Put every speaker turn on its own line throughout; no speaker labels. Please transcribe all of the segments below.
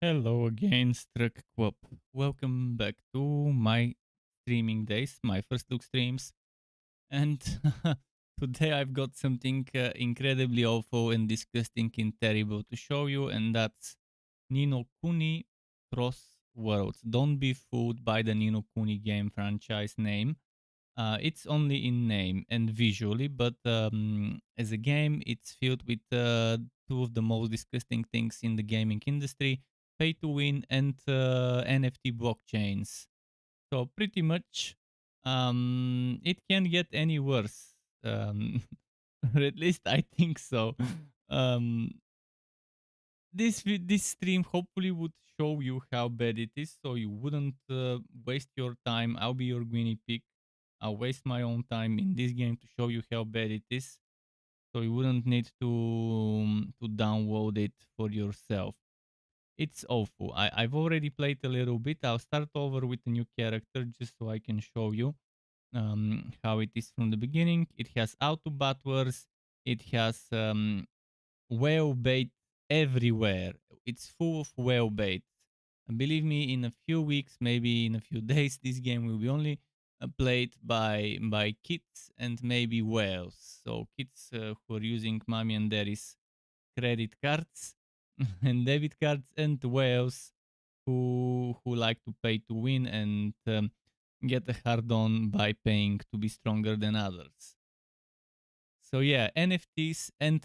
Hello again, Struck Quop. Welcome back to my streaming days, my first look streams. And today I've got something incredibly awful and disgusting and terrible to show you, and that's Nino Kuni Cross Worlds. Don't be fooled by the Nino Kuni game franchise name. It's only in name and visually, but as a game, it's filled with two of the most disgusting things in the gaming industry: pay to win and NFT blockchains. So pretty much, it can't get any worse. Or at least I think so. Um, this stream hopefully would show you how bad it is, so you wouldn't waste your time. I'll be your guinea pig. I'll waste my own time in this game to show you how bad it is, so you wouldn't need to download it for yourself. It's awful. I've already played a little bit. I'll start over with a new character just so I can show you how it is from the beginning. It has auto battlers. It has whale bait everywhere. It's full of whale bait. And believe me, in a few weeks, maybe in a few days, this game will be only played by kids and maybe whales. So kids who are using mommy and daddy's credit cards and debit cards, and whales who like to pay to win and get a hard on by paying to be stronger than others. So yeah, NFTs and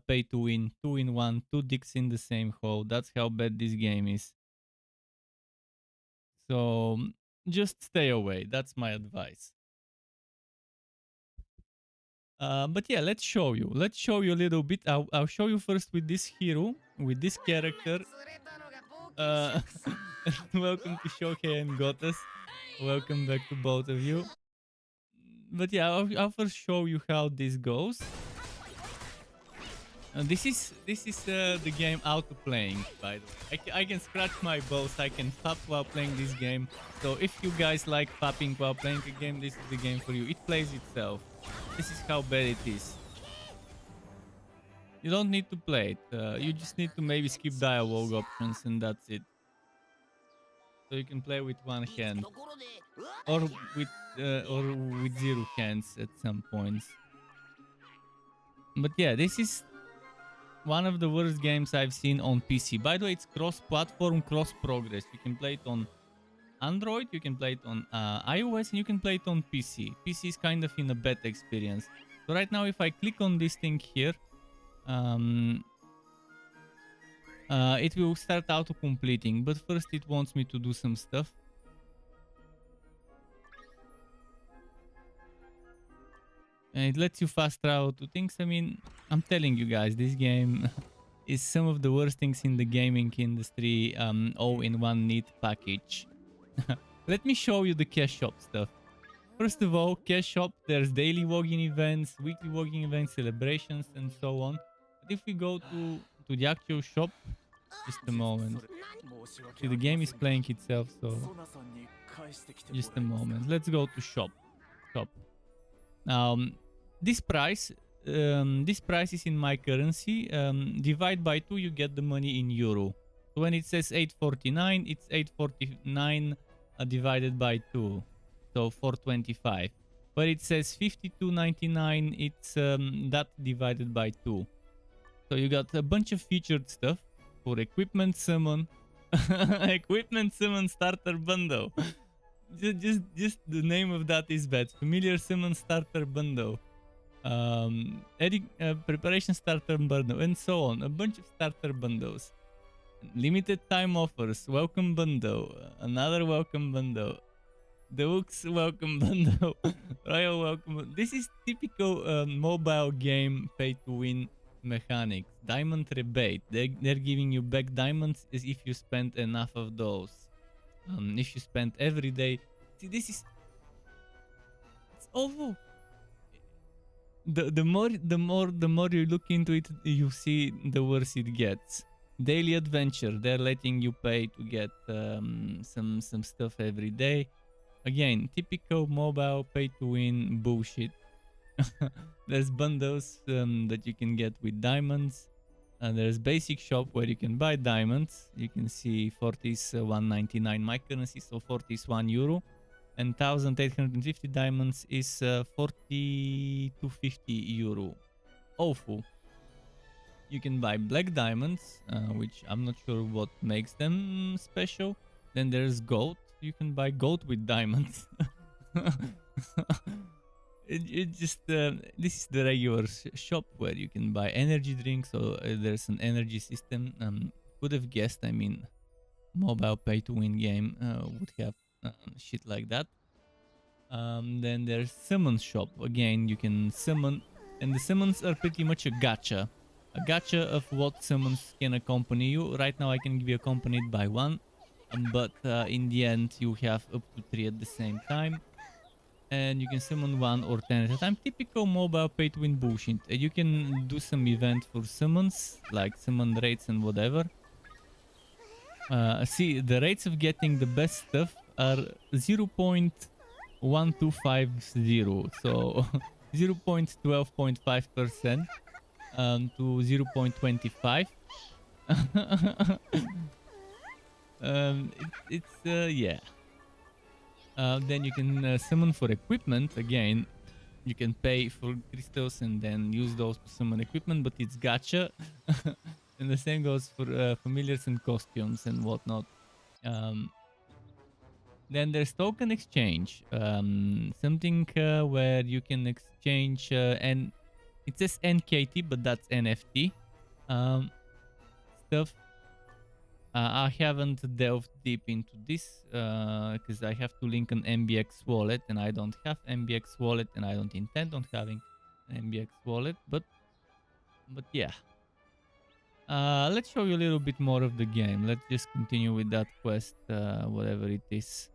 pay to win, two in one, two dicks in the same hole. That's how bad this game is. So just stay away. That's my advice. But yeah, let's show you. Let's show you a little bit. I'll show you first with this hero, with this character. Uh, welcome to Shohei and Gotas. Welcome back to both of you. But yeah, I'll first show you how this goes. This is the game auto playing. By the way, I can scratch my balls. I can pop while playing this game. So if you guys like popping while playing the game, this is the game for you. It plays itself. This is how bad it is. You don't need to play it. You just need to maybe skip dialogue options, and that's it. So you can play with one hand, or with zero hands at some points. But yeah, this is one of the worst games I've seen on PC. By the way, it's cross-platform, cross-progress. You can play it on Android, you can play it on iOS, and you can play it on PC. PC is kind of in a beta experience. So right now, if I click on this thing here, it will start auto-completing. But first, it wants me to do some stuff. And it lets you fast travel to things. I mean, I'm telling you guys, this game is some of the worst things in the gaming industry, all in one neat package. Let me show you the cash shop stuff. First of all, cash shop, there's daily logging events, weekly logging events, celebrations, and so on. But if we go to the actual shop, just a moment. See, the game is playing itself, so just a moment. Let's go to shop. Shop. This price is in my currency. Divide by 2, you get the money in euro. So when it says 849, it's 849 divided by 2, so 425. But it says 52.99, it's that divided by 2. So you got a bunch of featured stuff for equipment summon, equipment summon starter bundle. Just the name of that is bad. Familiar summon starter bundle, preparation starter bundle, and so on. A bunch of starter bundles, limited time offers, welcome bundle, another welcome bundle, deluxe welcome bundle, royal welcome. This is typical mobile game pay to win mechanics. Diamond rebate. They're giving you back diamonds as if you spent enough of those. If you spend every day. See, this is, it's awful. The more you look into it, you see the worse it gets. Daily adventure, they're letting you pay to get some stuff every day. Again, typical mobile pay to win bullshit. There's bundles that you can get with diamonds. And there's basic shop where you can buy diamonds. You can see 40 is 199 my currency, so 40 is €1. And 1,850 diamonds is 40 to 50 euro. Awful. You can buy black diamonds, which I'm not sure what makes them special. Then there's gold. You can buy gold with diamonds. It just this is the regular shop where you can buy energy drinks. So there's an energy system. Could have guessed. I mean, mobile pay-to-win game would have shit like that. Then there's summon shop. Again, you can summon, and the summons are pretty much a gacha. A gacha of what summons can accompany you. Right now I can be accompanied by one, but in the end you have up to 3 at the same time. And you can summon 1 or 10 at a time. Typical mobile pay-to-win bullshit. You can do some event for summons, like summon rates and whatever. See, the rates of getting the best stuff are 0.1250, so 0.12.5% to 0.25. Yeah. Then you can summon for equipment. Again, you can pay for crystals and then use those to summon equipment, but it's gacha. And the same goes for familiars and costumes and whatnot. Then there's token exchange, something where you can exchange, and it says NKT, but that's NFT stuff. I haven't delved deep into this because I have to link an MBX wallet, and I don't have MBX wallet, and I don't intend on having an MBX wallet. But yeah. Let's show you a little bit more of the game. Let's just continue with that quest, whatever it is.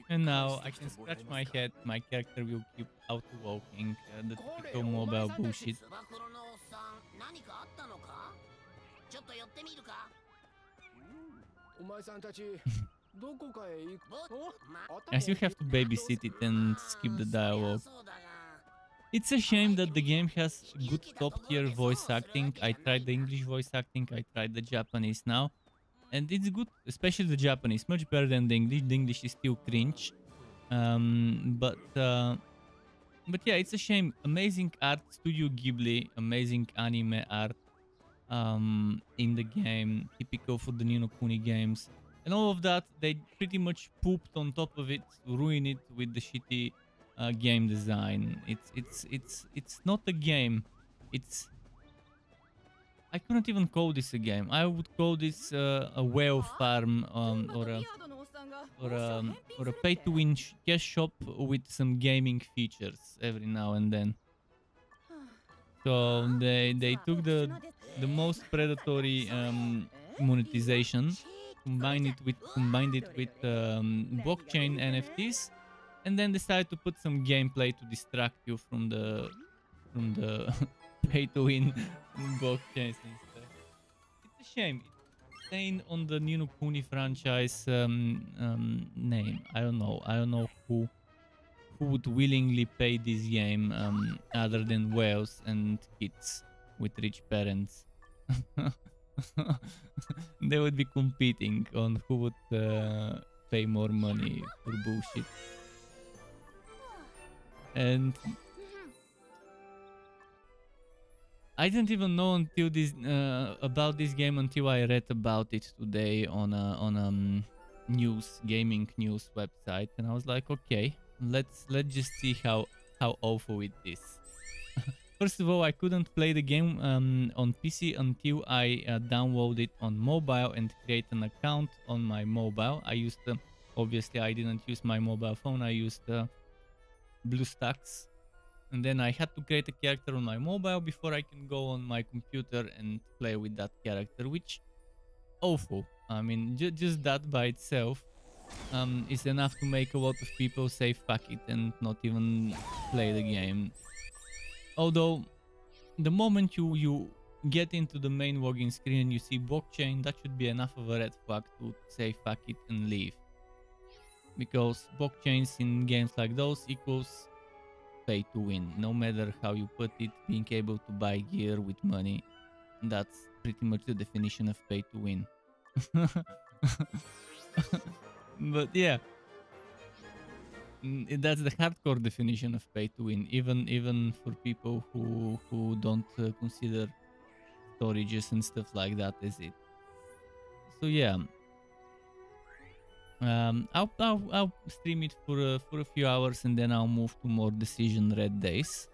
And now I can scratch my head. My character will keep out walking. The typical mobile bullshit. As you have to babysit it and skip the dialogue. It's a shame that the game has good top tier voice acting. I tried the English voice acting, I tried the Japanese now. And it's good, especially the Japanese, much better than the English. The English is still cringe. But yeah, it's a shame. Amazing art, Studio Ghibli, amazing anime art in the game, typical for the Ni no Kuni games. And all of that, they pretty much pooped on top of it, ruin it with the shitty game design. It's not a game. I couldn't even call this a game. I would call this a whale farm or a pay-to-win cash shop with some gaming features every now and then. So they took the most predatory monetization, combined it with blockchain NFTs, and then decided to put some gameplay to distract you from the pay-to-win blockchains and stuff. It's a shame. It's staying on the Ni no Kuni franchise name. I don't know who would willingly pay this game other than whales and kids with rich parents. They would be competing on who would pay more money for bullshit. And I didn't even know until this about this game until I read about it today on a gaming news website, and I was like, okay, let's just see how awful it is. First of all, I couldn't play the game on PC until I downloaded it on mobile and create an account on my mobile. I used obviously I didn't use my mobile phone. I used BlueStacks. And then I had to create a character on my mobile before I can go on my computer and play with that character, which awful. I mean, just that by itself is enough to make a lot of people say fuck it and not even play the game. Although the moment you get into the main login screen and you see blockchain, that should be enough of a red flag to say fuck it and leave. Because blockchains in games like those equals pay to win. No matter how you put it, being able to buy gear with money, that's pretty much the definition of pay to win. But yeah, that's the hardcore definition of pay to win, even for people who don't consider storages and stuff like that as it. So yeah, I'll stream it for a few hours and then I'll move to more decision red days.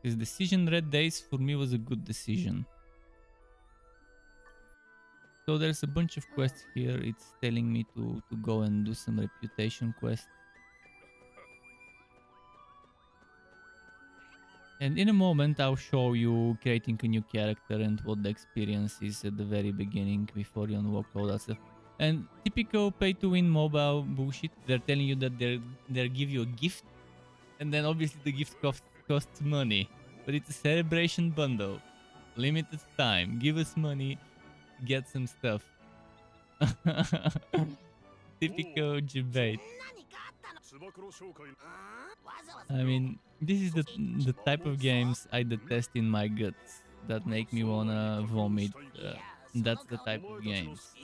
Because decision red days for me was a good decision. So there's a bunch of quests here. It's telling me to go and do some reputation quests. And in a moment I'll show you creating a new character and what the experience is at the very beginning before you unlock all that stuff. And typical pay to win mobile bullshit, they're telling you that they'll give you a gift, and then obviously the gift costs money. But it's a celebration bundle. Limited time. Give us money, get some stuff. Typical debate. I mean, this is the type of games I detest in my guts that make me wanna vomit. That's the type of games.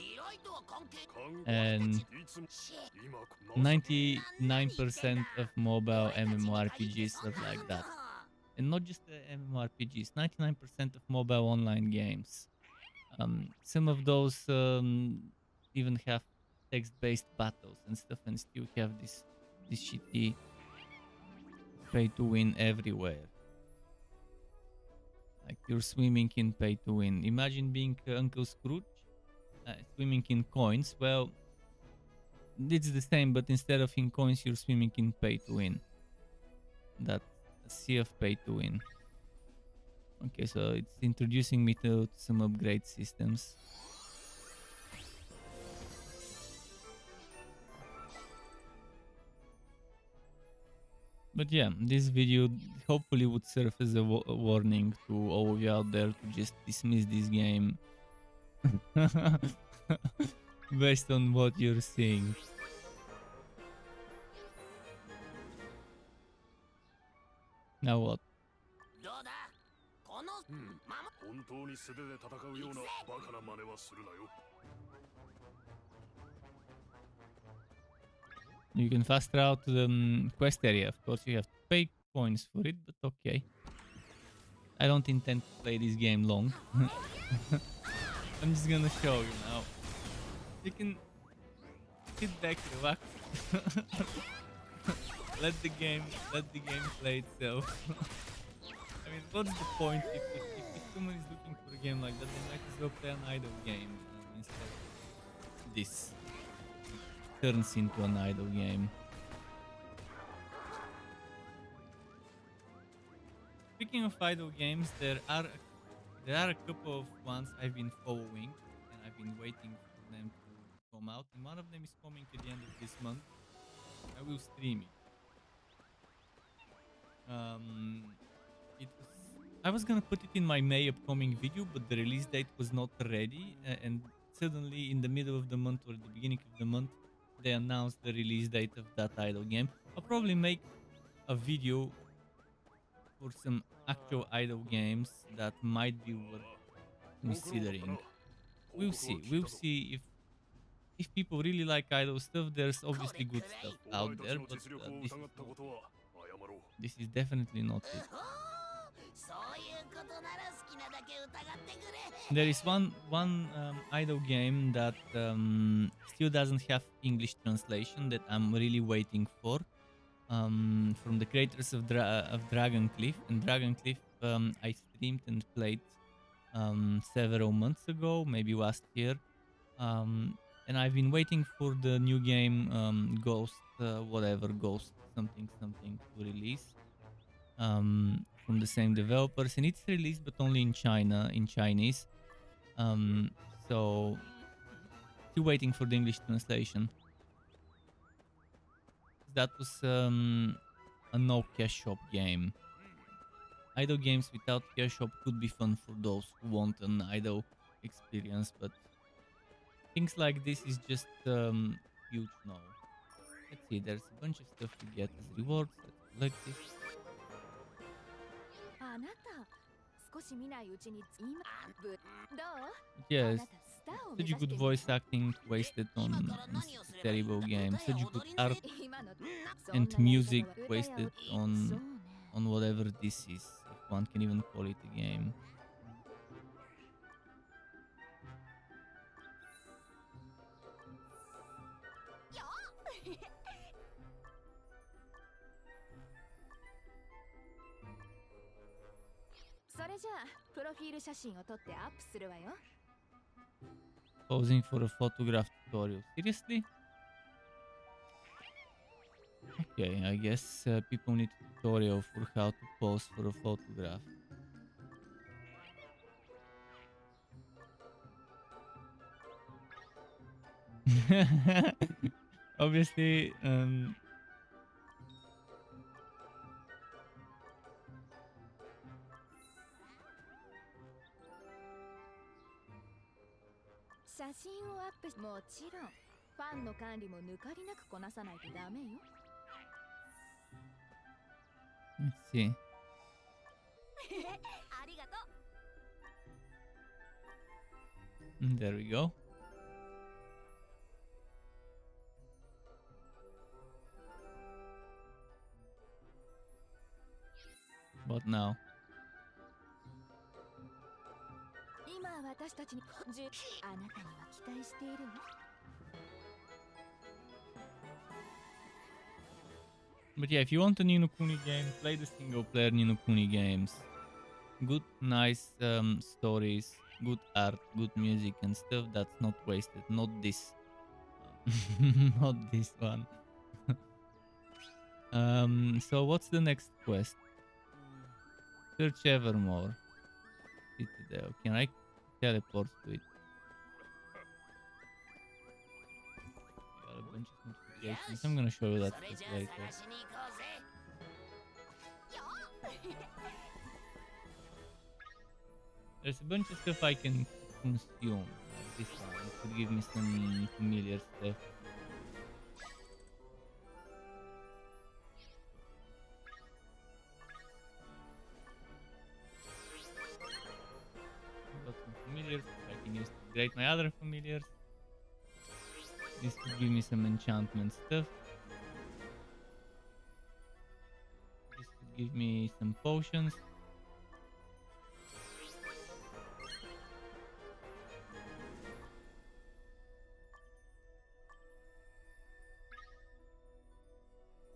And 99% of mobile MMORPGs are like that. And not just the MMORPGs, 99% of mobile online games. Some of those even have text-based battles and stuff, and still have this shitty pay to win everywhere. Like you're swimming in pay to win. Imagine being Uncle Scrooge, swimming in coins. Well, it's the same, but instead of in coins, you're swimming in pay to win. That sea of pay to win. Okay, so it's introducing me to some upgrade systems. But yeah, this video hopefully would serve as a warning to all of you out there to just dismiss this game based on what you're seeing. Now what? You can fast route to the quest area. Of course, you have to pay coins for it, but okay. I don't intend to play this game long. I'm just gonna show you now. You can sit back, relax. let the game play itself. I mean, what's the point if someone is looking for a game like that? They might as well play an idle game instead. This turns into an idle game. Speaking of idle games, there are a couple of ones I've been following and I've been waiting for them to come out, and one of them is coming at the end of this month. I will stream it. I was gonna put it in my May upcoming video, but the release date was not ready, and suddenly in the middle of the month or the beginning of the month, they announced the release date of that idle game. I'll probably make a video for some actual idle games that might be worth considering. We'll see if people really like idle stuff. There's obviously good stuff out there, but this is definitely not it. There is one idle game that still doesn't have English translation that I'm really waiting for. From the creators of Dragon Cliff, and Dragon Cliff I streamed and played several months ago, maybe last year, and I've been waiting for the new game Ghost something to release from the same developers, and it's released but only in China in Chinese, so still waiting for the English translation. That was a no cash shop game. Idle games without cash shop could be fun for those who want an idle experience, but things like this is just huge no. Let's see, there's a bunch of stuff you get as rewards. Let's collect this. Yes, such a good voice acting wasted on such a terrible game. Such good art and music wasted on whatever this is, if one can even call it a game. Posing for a photograph tutorial. Seriously? Okay, I guess people need a tutorial for how to pose for a photograph. Obviously, let's see. There we go. What now? But yeah, if you want a Ni no Kuni game, play the single player Ni no Kuni games. Good, nice stories, good art, good music and stuff that's not wasted. Not this. Not this one. So what's the next quest? Search Evermore. P2W. Can I teleport to it? Got a bunch of notifications. I'm gonna show you that stuff later. There's a bunch of stuff I can consume. Like this one. It could give me some familiar stuff. Got some familiars I can use to upgrade my other familiars. This could give me some enchantment stuff. This could give me some potions.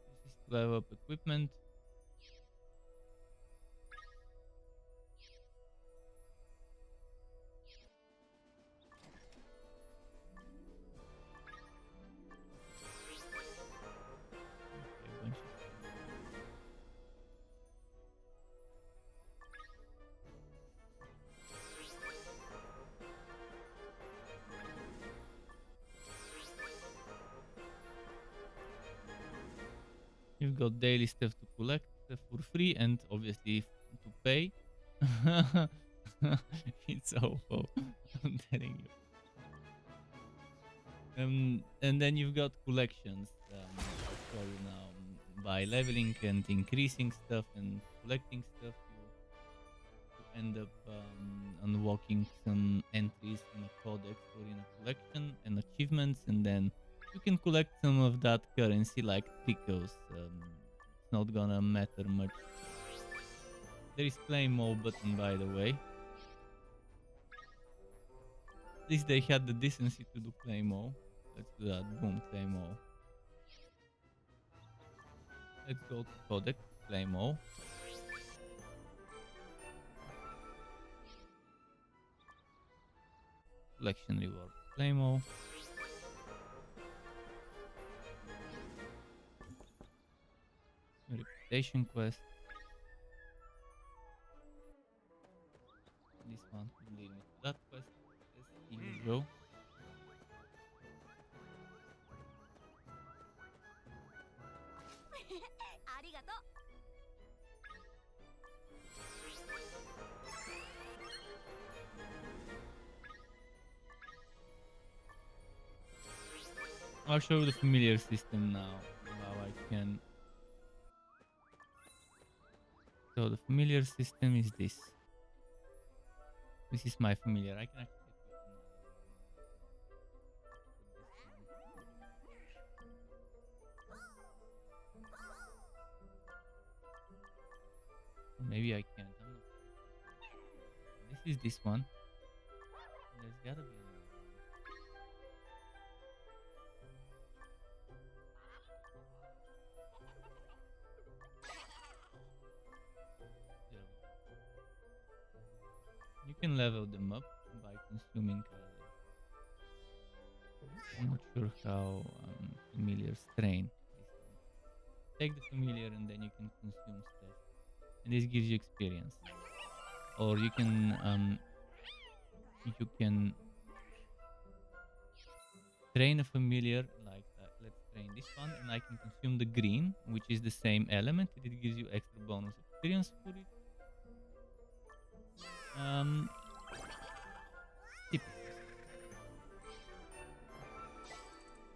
This is to level up equipment. Okay, a bunch of You've got daily stuff to collect for free and obviously to pay. It's awful. I'm telling you. And then you've got collections. I'll show you now. By leveling and increasing stuff and collecting stuff, you end up unlocking some entries in a codex or in a collection and achievements, and then you can collect some of that currency like trickles. It's not gonna matter much. There is claim all button, by the way. At least they had the decency to do claim all. Let's do that. Boom, claim all. Let's go to codex, claim all. Collection reward, claim all. Reputation quest. This one could lead me to that quest as usual. I'll show you the familiar system now. How I can. So the familiar system is this. This is my familiar. I can actually put another one. Maybe I can't. I'm not sure. This is this one. There's gotta be another one. There we go. You can level them up by consuming colors. I'm not sure how familiar strain this one. Take the familiar and then you can consume stuff, and this gives you experience. Or you can train a familiar, like let's train this one, and I can consume the green, which is the same element. It gives you extra bonus experience for it.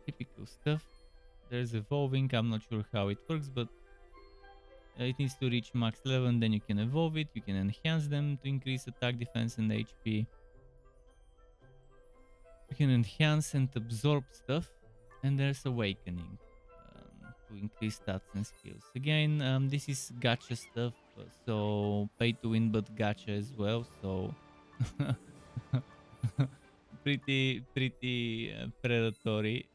Typical stuff. There's evolving. I'm not sure how it works, but it needs to reach max level, and then you can evolve it. You can enhance them to increase attack, defense, and HP. You can enhance and absorb stuff, and there's awakening to increase stats and skills. Again, this is gacha stuff, so pay to win, but gacha as well. So pretty predatory.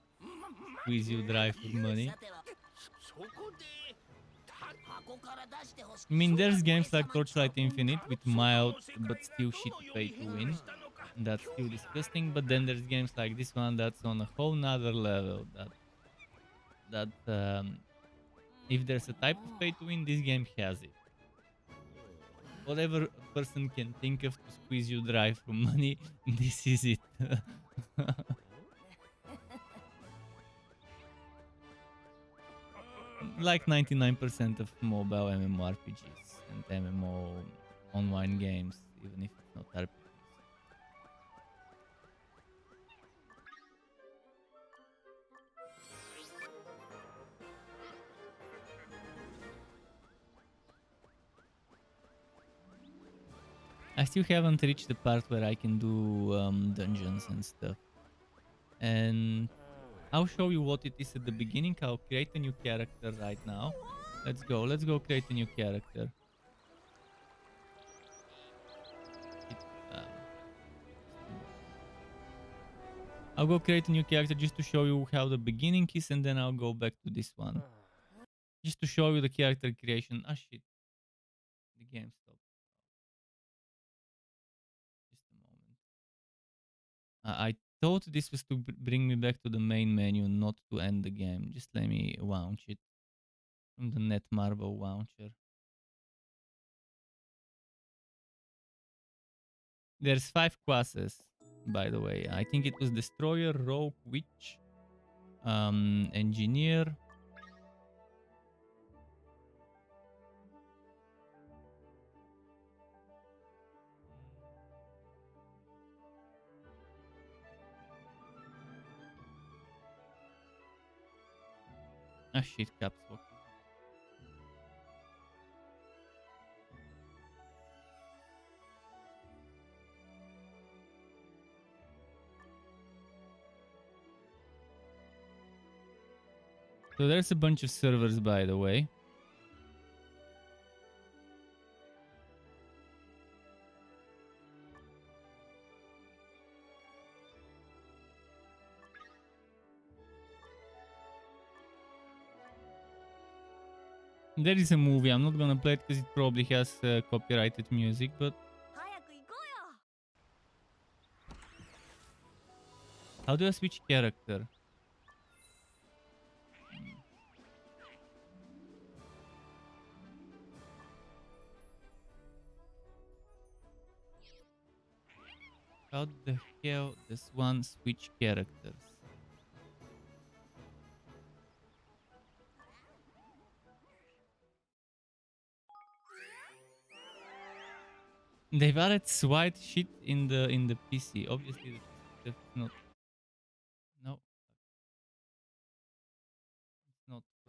Squeeze you dry for money. I mean, there's games like Torchlight Infinite with mild but still shitty pay to win. That's still disgusting. But then there's games like this one that's on a whole nother level. If there's a type of pay to win, this game has it. Whatever a person can think of to squeeze you dry for money, this is it. Like 99% of mobile MMORPGs and MMO online games, even if it's not RPGs. I still haven't reached the part where I can do dungeons and stuff. And I'll show you what it is at the beginning. I'll create a new character right now. Let's go create a new character. I'll go create a new character just to show you how the beginning is, and then I'll go back to this one. Just to show you the character creation. Ah, shit. The game stopped. Just a moment. I thought this was to bring me back to the main menu, not to end the game. Just let me launch it from the Netmarble launcher. There's 5 classes, by the way. I think it was Destroyer, Rogue, Witch, Engineer. Ah, shit, caps lock. So there's a bunch of servers, by the way. There is a movie. I'm not gonna play it because it probably has copyrighted music, but how do I switch character? How the hell does one switch characters? They've added SWAT shit in the PC. Obviously, the stuff is not. No.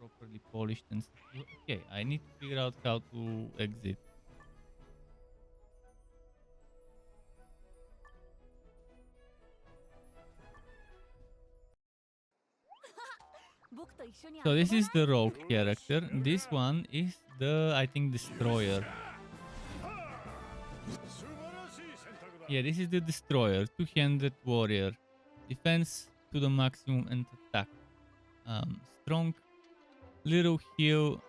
properly polished and stuff. Okay, I need to figure out how to exit. So this is the rogue character. This one is the, I think, destroyer. Yeah, this is the destroyer. Two-handed warrior. Defense to the maximum and attack. Strong, little heal,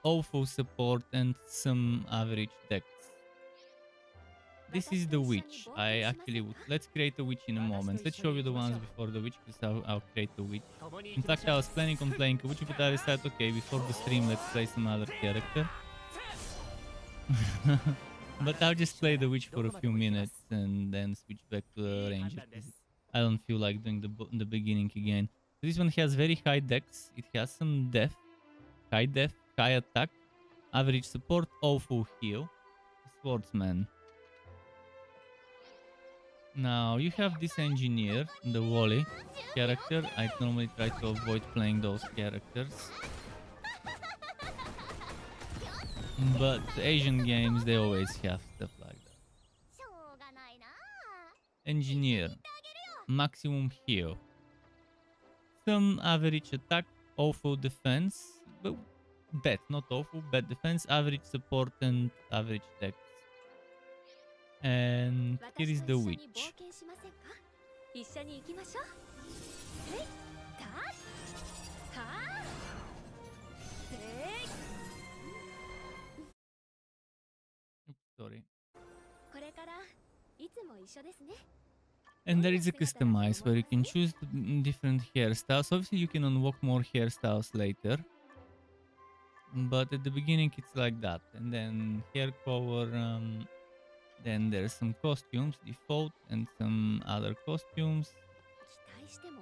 awful support, and some average dex. This is the witch. I actually would. Let's create a witch in a moment. Let's show you the ones before the witch, because I'll create a witch. In fact, I was planning on playing a witch, but I decided, okay, before the stream, let's play some other character. But I'll just play the witch for a few minutes and then switch back to the ranger. I don't feel like doing the beginning again. This one has very high dex. It has some def, high attack, average support, awful heal. Swordsman. Now you have this engineer, the Wally character. I normally try to avoid playing those characters, but Asian games, they always have stuff like that. Engineer, maximum heal, some average attack, awful defense, but bad, not awful, bad defense, average support, and average dex. And here is the witch. Oops, sorry. And there is a customize where you can choose different hairstyles. Obviously, you can unlock more hairstyles later, but at the beginning it's like that. And then hair color. Then there's some costumes, default, and some other costumes.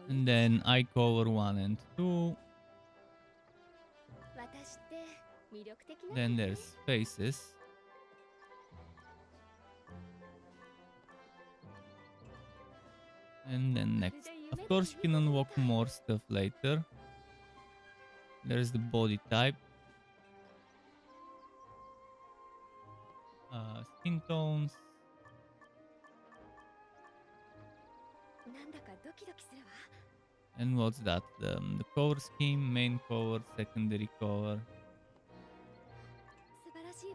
And then eye color 1 and 2. Then there's faces. And then next. Of course, you can unlock more stuff later. There's the body type. Skin tones. And what's that? The color scheme, main color, secondary color.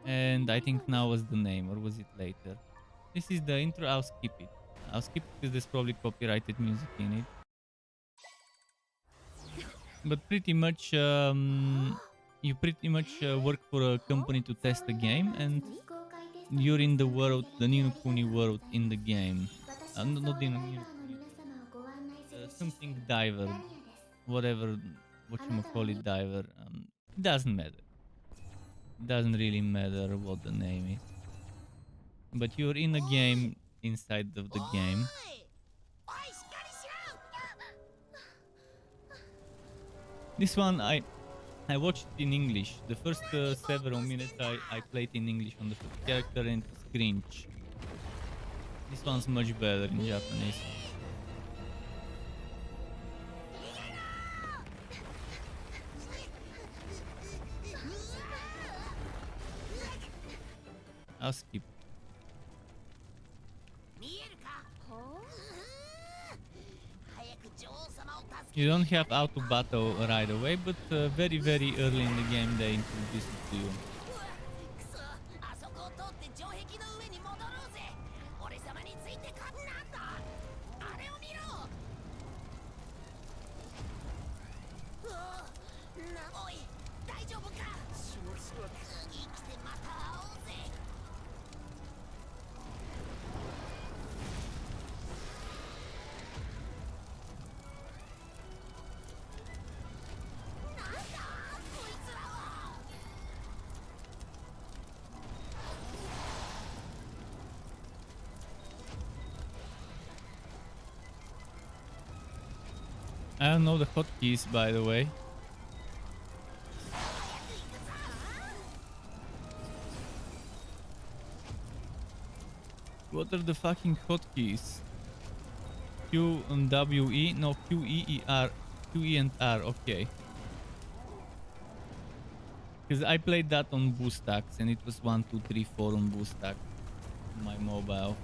And I think now was the name, or was it later? This is the intro. I'll skip it. I'll skip it because there's probably copyrighted music in it. But pretty much, you pretty much work for a company to test the game, and you're in the world, the Ni no Kuni world in the game. Not the Ni no Kuni, something diver, whatever, whatchamacallit diver. It doesn't matter. It doesn't really matter what the name is. But you're in a game inside of the game. This one I watched it in English. The first several minutes I played in English on the first character, and it was cringe. This one's much better in Japanese. I'll skip. You don't have auto battle right away, but very early in the game they introduce it to you. I don't know the hotkeys, by the way. What are the fucking hotkeys? Q and W E? No, Q E E R. Q E and R, okay. Because I played that on BooStacks and it was 1, 2, 3, 4 on BooStacks on my mobile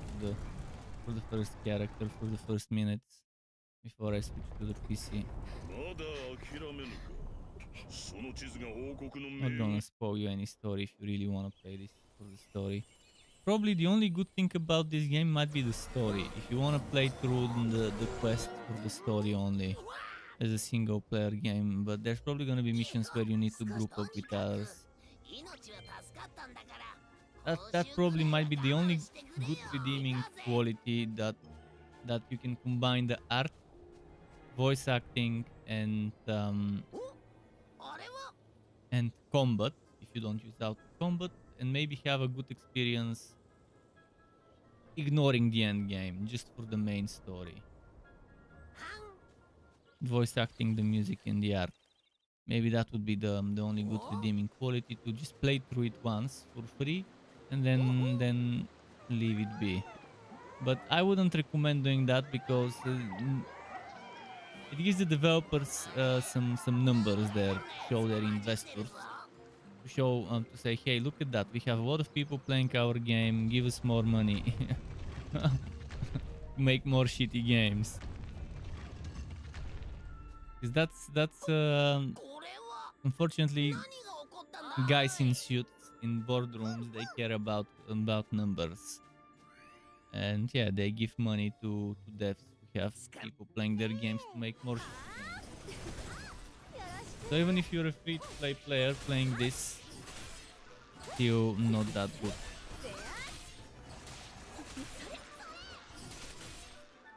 for the first character for the first minutes before I switched to the PC. Not gonna spoil you any story if you really wanna play this for the story. Probably the only good thing about this game might be the story. If you wanna play through the quests for the story only as a single player game, but there's probably gonna be missions where you need to group up with others. That probably might be the only good redeeming quality that you can combine the art, voice acting, and combat if you don't use auto combat, and maybe have a good experience ignoring the end game just for the main story. Voice acting, the music, and the art. Maybe that would be the only good redeeming quality, to just play through it once for free and then leave it be. But I wouldn't recommend doing that because it gives the developers some numbers there to show their investors, to show to say, hey, look at that, we have a lot of people playing our game, give us more money. Make more shitty games. Because that's unfortunately, guys in suits in boardrooms, they care about numbers, and yeah, they give money to devs who have people playing their games to make more shitty games. So even if you're a free-to-play player playing this, still not that good.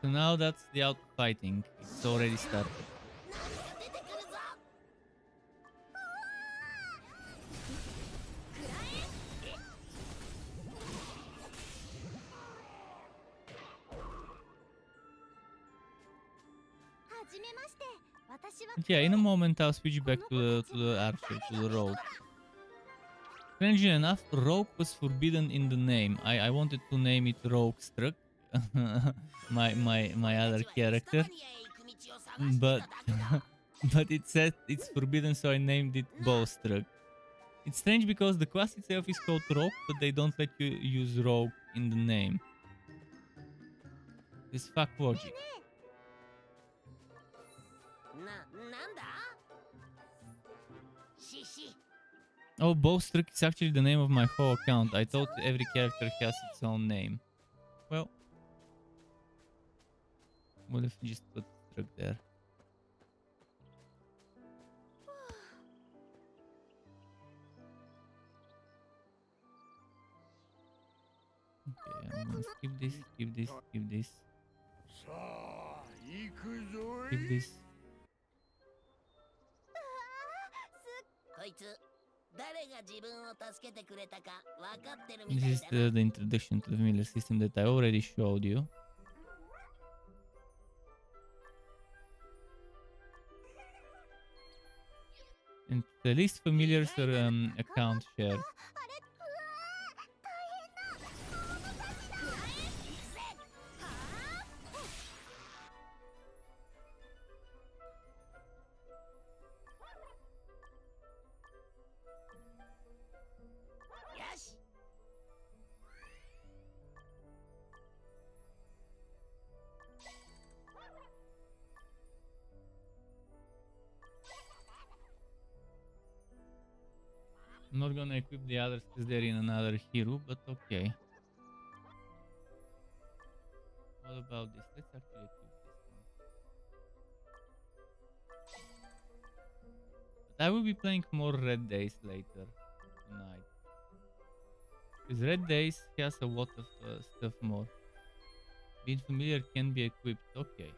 So now that's the out fighting. It's already started. But yeah, in a moment I'll switch back to the archer, to the rogue. Strangely enough, rogue was forbidden in the name. I wanted to name it Roguestruck, my other character, but but it said it's forbidden, so I named it Bowstruck. It's strange because the class itself is called Rogue, but they don't let you use Rogue in the name. It's fuck logic. Oh, Bowstruck is actually the name of my whole account. I thought every character has its own name. Well, what if we just put Struck there? Okay, I'm gonna skip this, skip this, skip this. Skip this. This is the introduction to the familiar system that I already showed you. And the least familiar account share. I'm not gonna equip the others because they're in another hero, but okay. What about this? Let's actually equip this one. But I will be playing more Red Days later tonight. Because Red Days has a lot of stuff more. Being familiar can be equipped. Okay.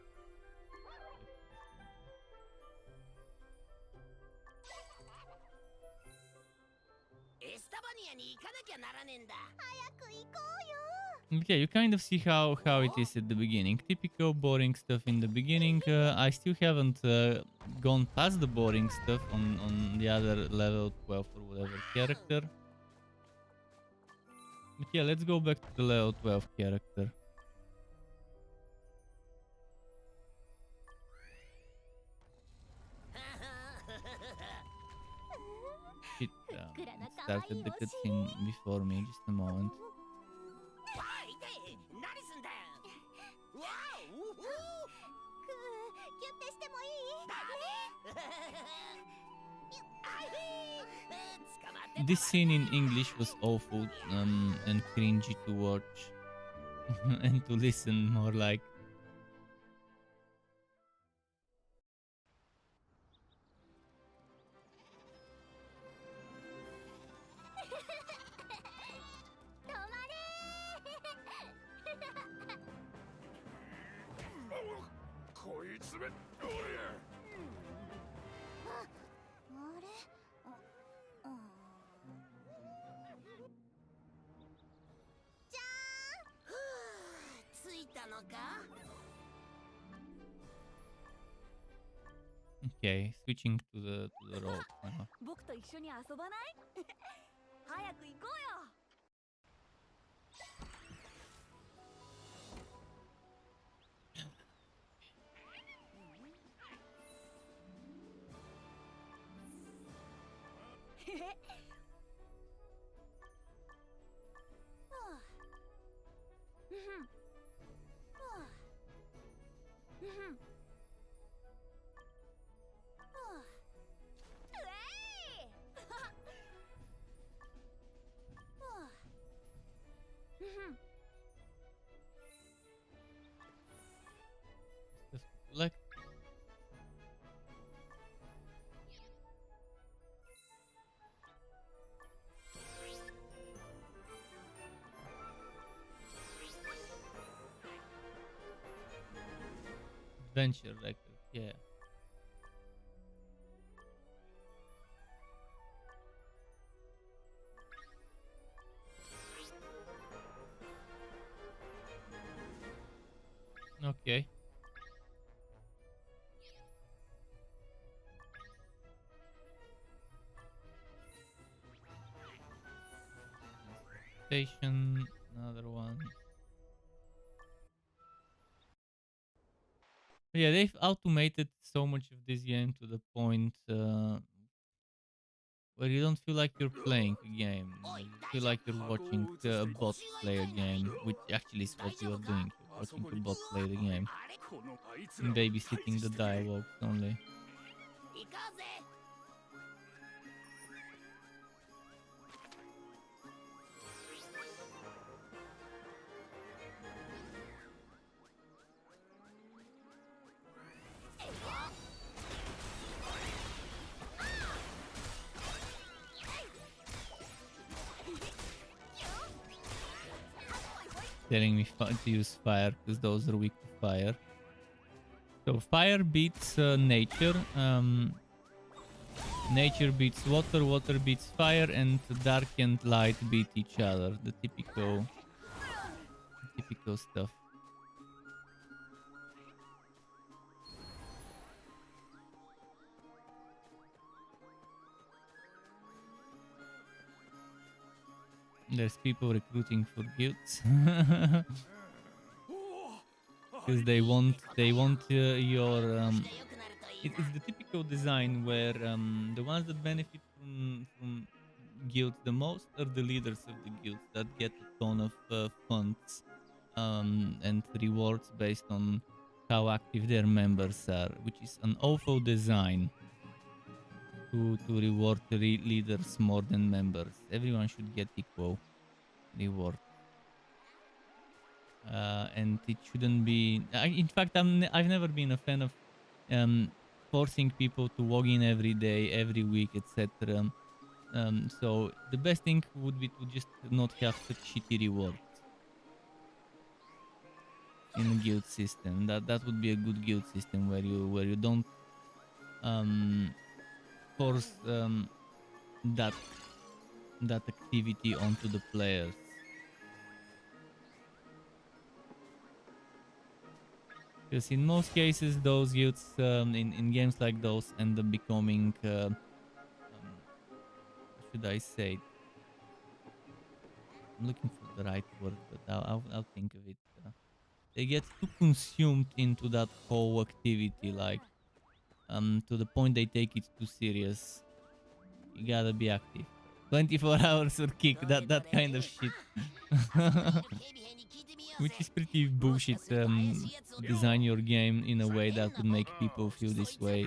Okay, you kind of see how it is at the beginning. Typical boring stuff in the beginning. I still haven't gone past the boring stuff on the other level 12 or whatever character. But yeah, let's go back to the level 12 character. Shit. It started the cutscene before me, just a moment. This scene in English was awful and cringy to watch and to listen more like. Okay, switching to the road now. Just like adventure record, yeah. Okay. Station, another one. But yeah, they've automated so much of this game to the point where you don't feel like you're playing a game. You feel like you're watching a bot play a game, which actually is what you are doing. You're watching a bot play the game. And babysitting the dialogues only. Telling me to use fire because those are weak to fire. So fire beats nature. Nature beats water, water beats fire, and dark and light beat each other. The typical stuff. There's people recruiting for guilds because they want your it's the typical design where the ones that benefit from guilds the most are the leaders of the guilds that get a ton of funds and rewards based on how active their members are, which is an awful design to reward leaders more than members. Everyone should get equal reward. And it shouldn't be. In fact, I've never been a fan of forcing people to log in every day, every week, etc. So the best thing would be to just not have such shitty rewards in a guild system. That would be a good guild system where you don't force that activity onto the players. Because in most cases, those guilds in games like those end up becoming, what should I say? I'm looking for the right word, but I'll think of it. They get too consumed into that whole activity, like to the point they take it too serious. You gotta be active. 24 hours or kick, that kind of shit. Which is pretty bullshit, to design your game in a way that would make people feel this way.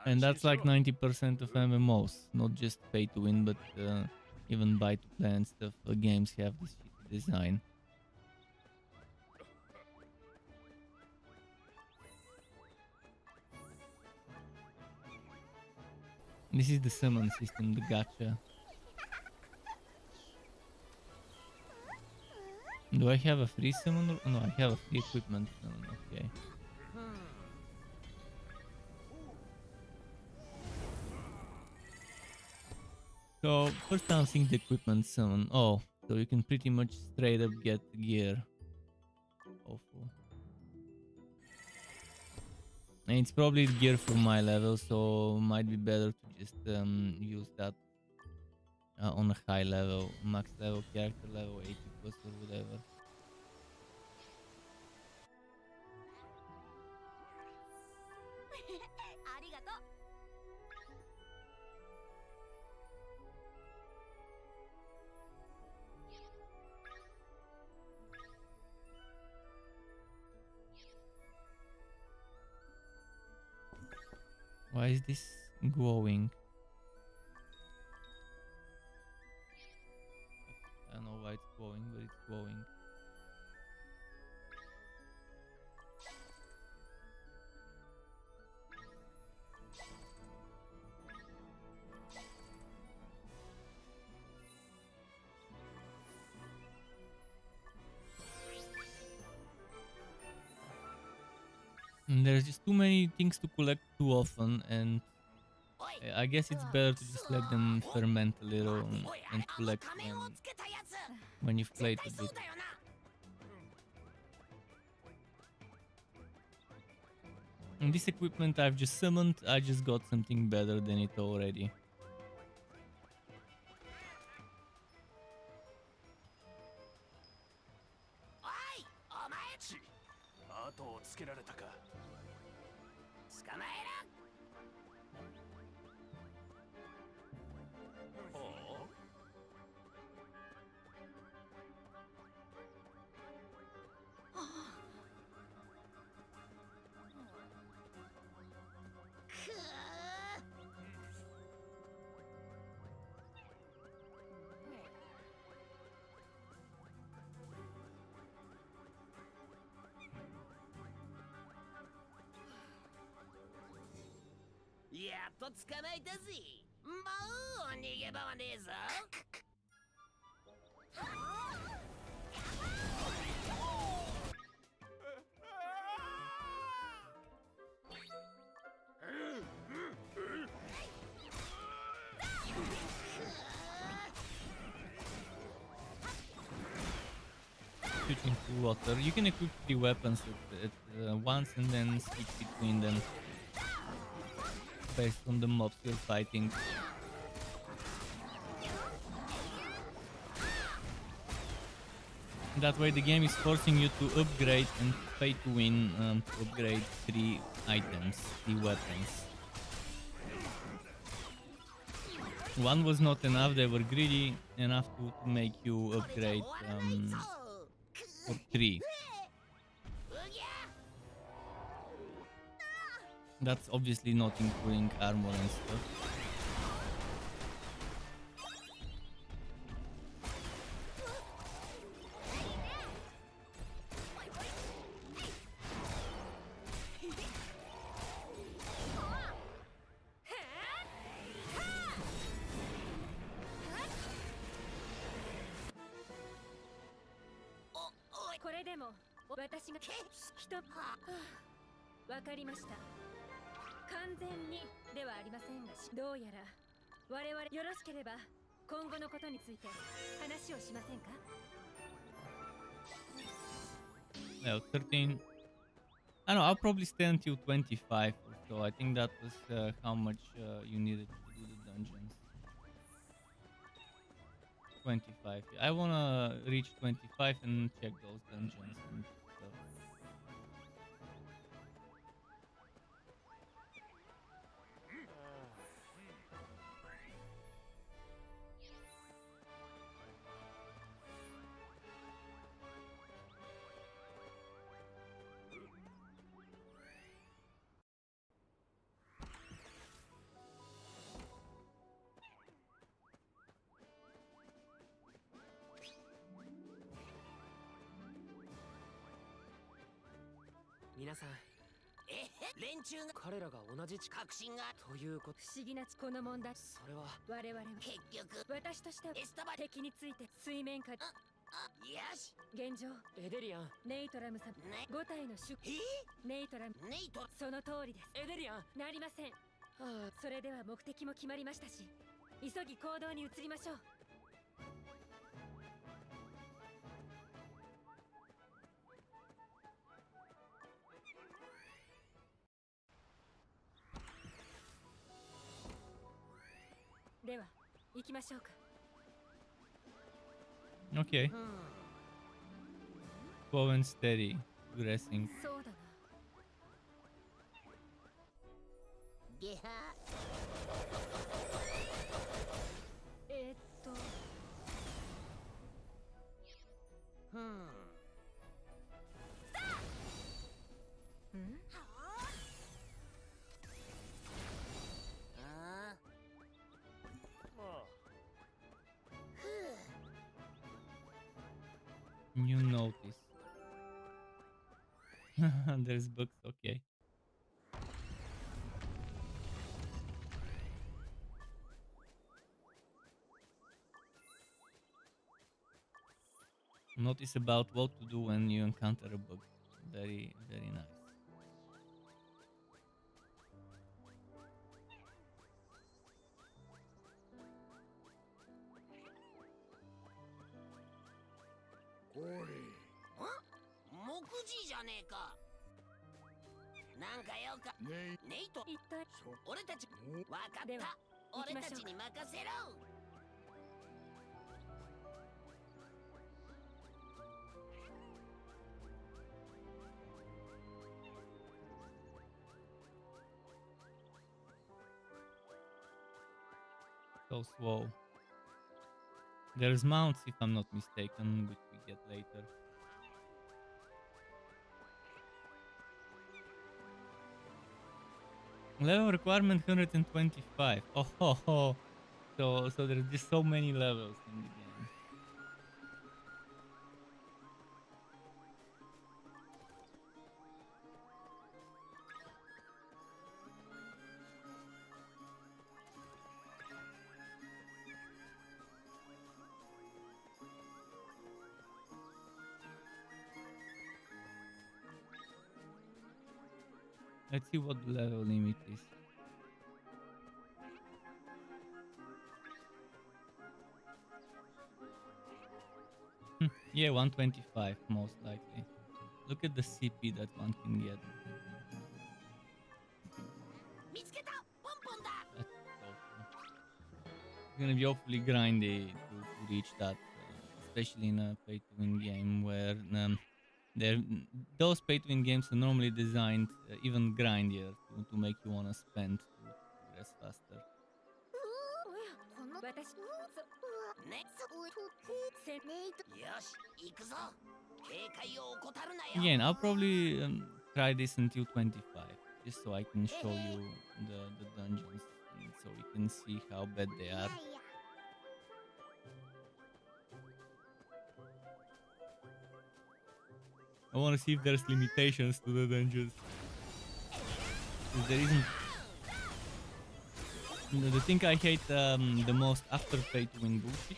And that's like 90% of MMOs, not just pay to win, but even buy to play and stuff. Games have this shitty design. This is the summon system, the gacha. Do I have a free summon? No, I have a free equipment summon, okay. So, first time seeing the equipment summon. Oh, so you can pretty much straight up get gear. Awful. And it's probably gear for my level, so might be better to just use that on a high level, max level, character level, 80 plus or whatever. Why is this glowing? I don't know why it's glowing, but it's glowing. And there's just too many things to collect too often, and I guess it's better to just let them ferment a little and collect when you've played a bit. And this equipment I've just summoned, I just got something better than it already. Switching to water. You can equip the weapons at once and then switch between them based on the mobs you're fighting. That way the game is forcing you to upgrade and pay to win to upgrade 3 items, 3 weapons. One was not enough, they were greedy enough to make you upgrade for 3. That's obviously not including armor and stuff. Well, 13. I don't know, I'll probably stay until 25 or so. I think that was how much you needed to do the dungeons. 25. I wanna reach 25 and check those dungeons and stuff.
皆さん連中が彼らが同じ確信がということ
不思議なこの問題
それは
我々は
結局
私としては
エスタバ
敵について水面下
よし
現状
エデリアン
ネイトラム様
ね
5体の出ネイトラム
ネイト
その通りです
エデリアン
なりませんそれでは目的も決まりましたし急ぎ行動に移りましょうでは行きましょうか
Okay. Slow and steady. Progressing.
そうだな
ゲハ
えーっとん
You notice. There's books. Okay. Notice about what to do when you encounter a bug. Very, very nice.
木じじゃねえかなんかよかネイト
一体
俺たちわかっ
では
た俺
行きましょう
たちに任せろ
So slow. There's mounts, if I'm not mistaken, which we get later. Level requirement 125. Oh, ho, ho. So there's just so many levels in the game. Let's see what the level limit is. Yeah, 125 most likely. Look at the CP that one can get.
見つけたポンポンだ
That's awful. It's gonna be awfully grindy to reach that, especially in a pay-to-win game where those pay-to-win games are normally designed even grindier to make you wanna spend to progress faster.
私
ね
せ
よし行くぞ警戒を怠るなよ
Again, I'll probably try this until 25, just so I can show you the dungeons, and so we can see how bad they are. I want to see if there's limitations to the dungeons. If there isn't. The thing I hate the most after pay to win bullshit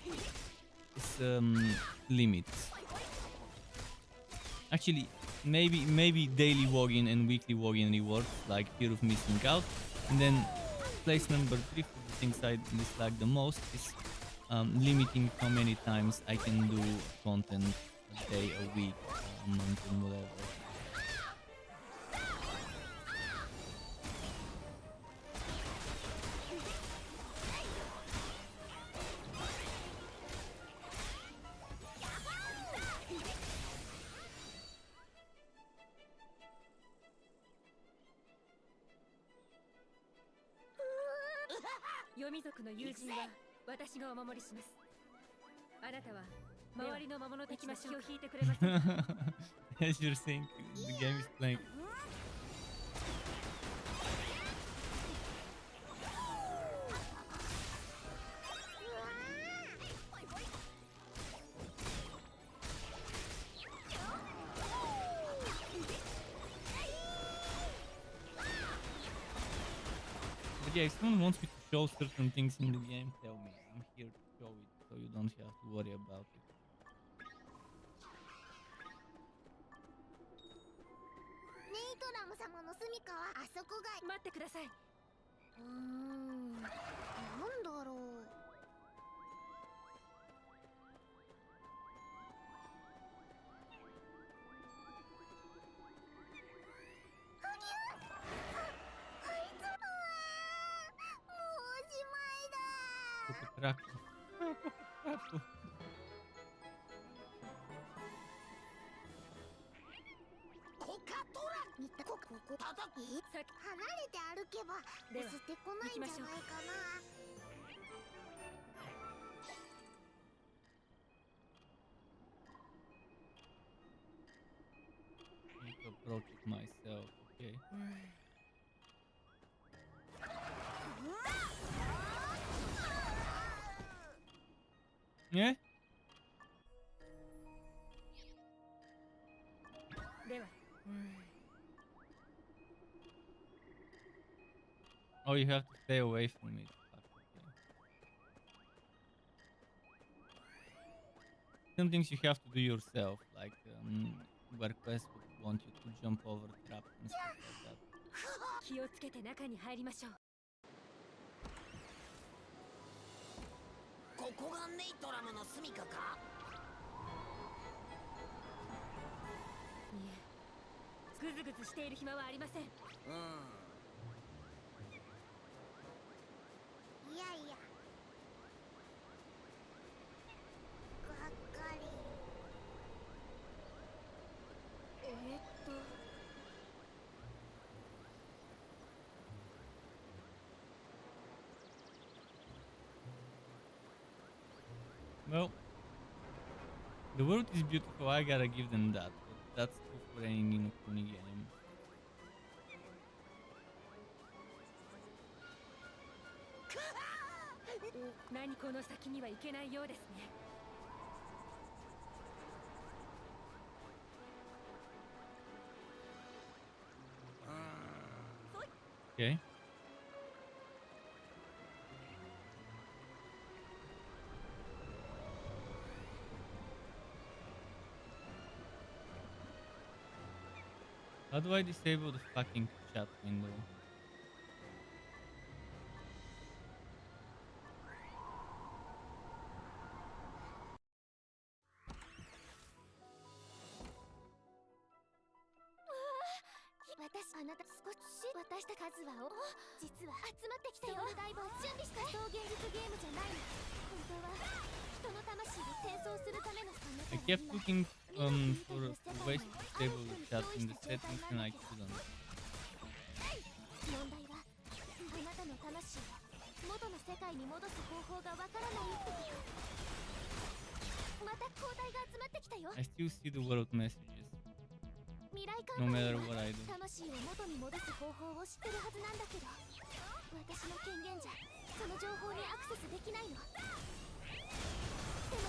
is limits. Actually, maybe daily login and weekly login rewards like fear of missing out, and then place number 3 for the things I dislike the most is limiting how many times I can do content a day, a week, a month, and whatever. As you're saying, the game is playing. But yeah, if someone wants me to show certain things in the game, tell me. I'm here to show it, so you don't have to worry about it.
ネイトラム様の住処はあそこが。
待ってください。
なんだろう。
Traku. Traku.
コカトラ
見たここ
叩く
さっ
離れて歩けば
では
捨てこないんじゃないかな。
Need to approach it myself, okay? Yeah?
では
Oh, you have to stay away from it. Fuck, okay. Some things you have to do yourself, like where quests would want you to jump over traps and stuff like that.
気をつけて中に入りましょう。
ここがネイトラムの住処か。
いえ、ぐずぐずしている暇はありません。
うん。
いやいやがっかり。
Well, the world is beautiful, I gotta give them that. But that's true for any Ni no Kuni game.
何この先には行けないようですね。
Okay. How do I disable the fucking chat window? I kept looking for ways to disable the chat in the settings and I couldn't.
問題はあなたの魂を元の世界に戻す方法がわからないってこと。また抗体が集まってきたよ。
I still see the world messages,
未来
no
感
matter
は
what I do.
魂を元に戻す方法を知ってるはずなんだけど、私の権限じゃその情報にアクセスできないの。でも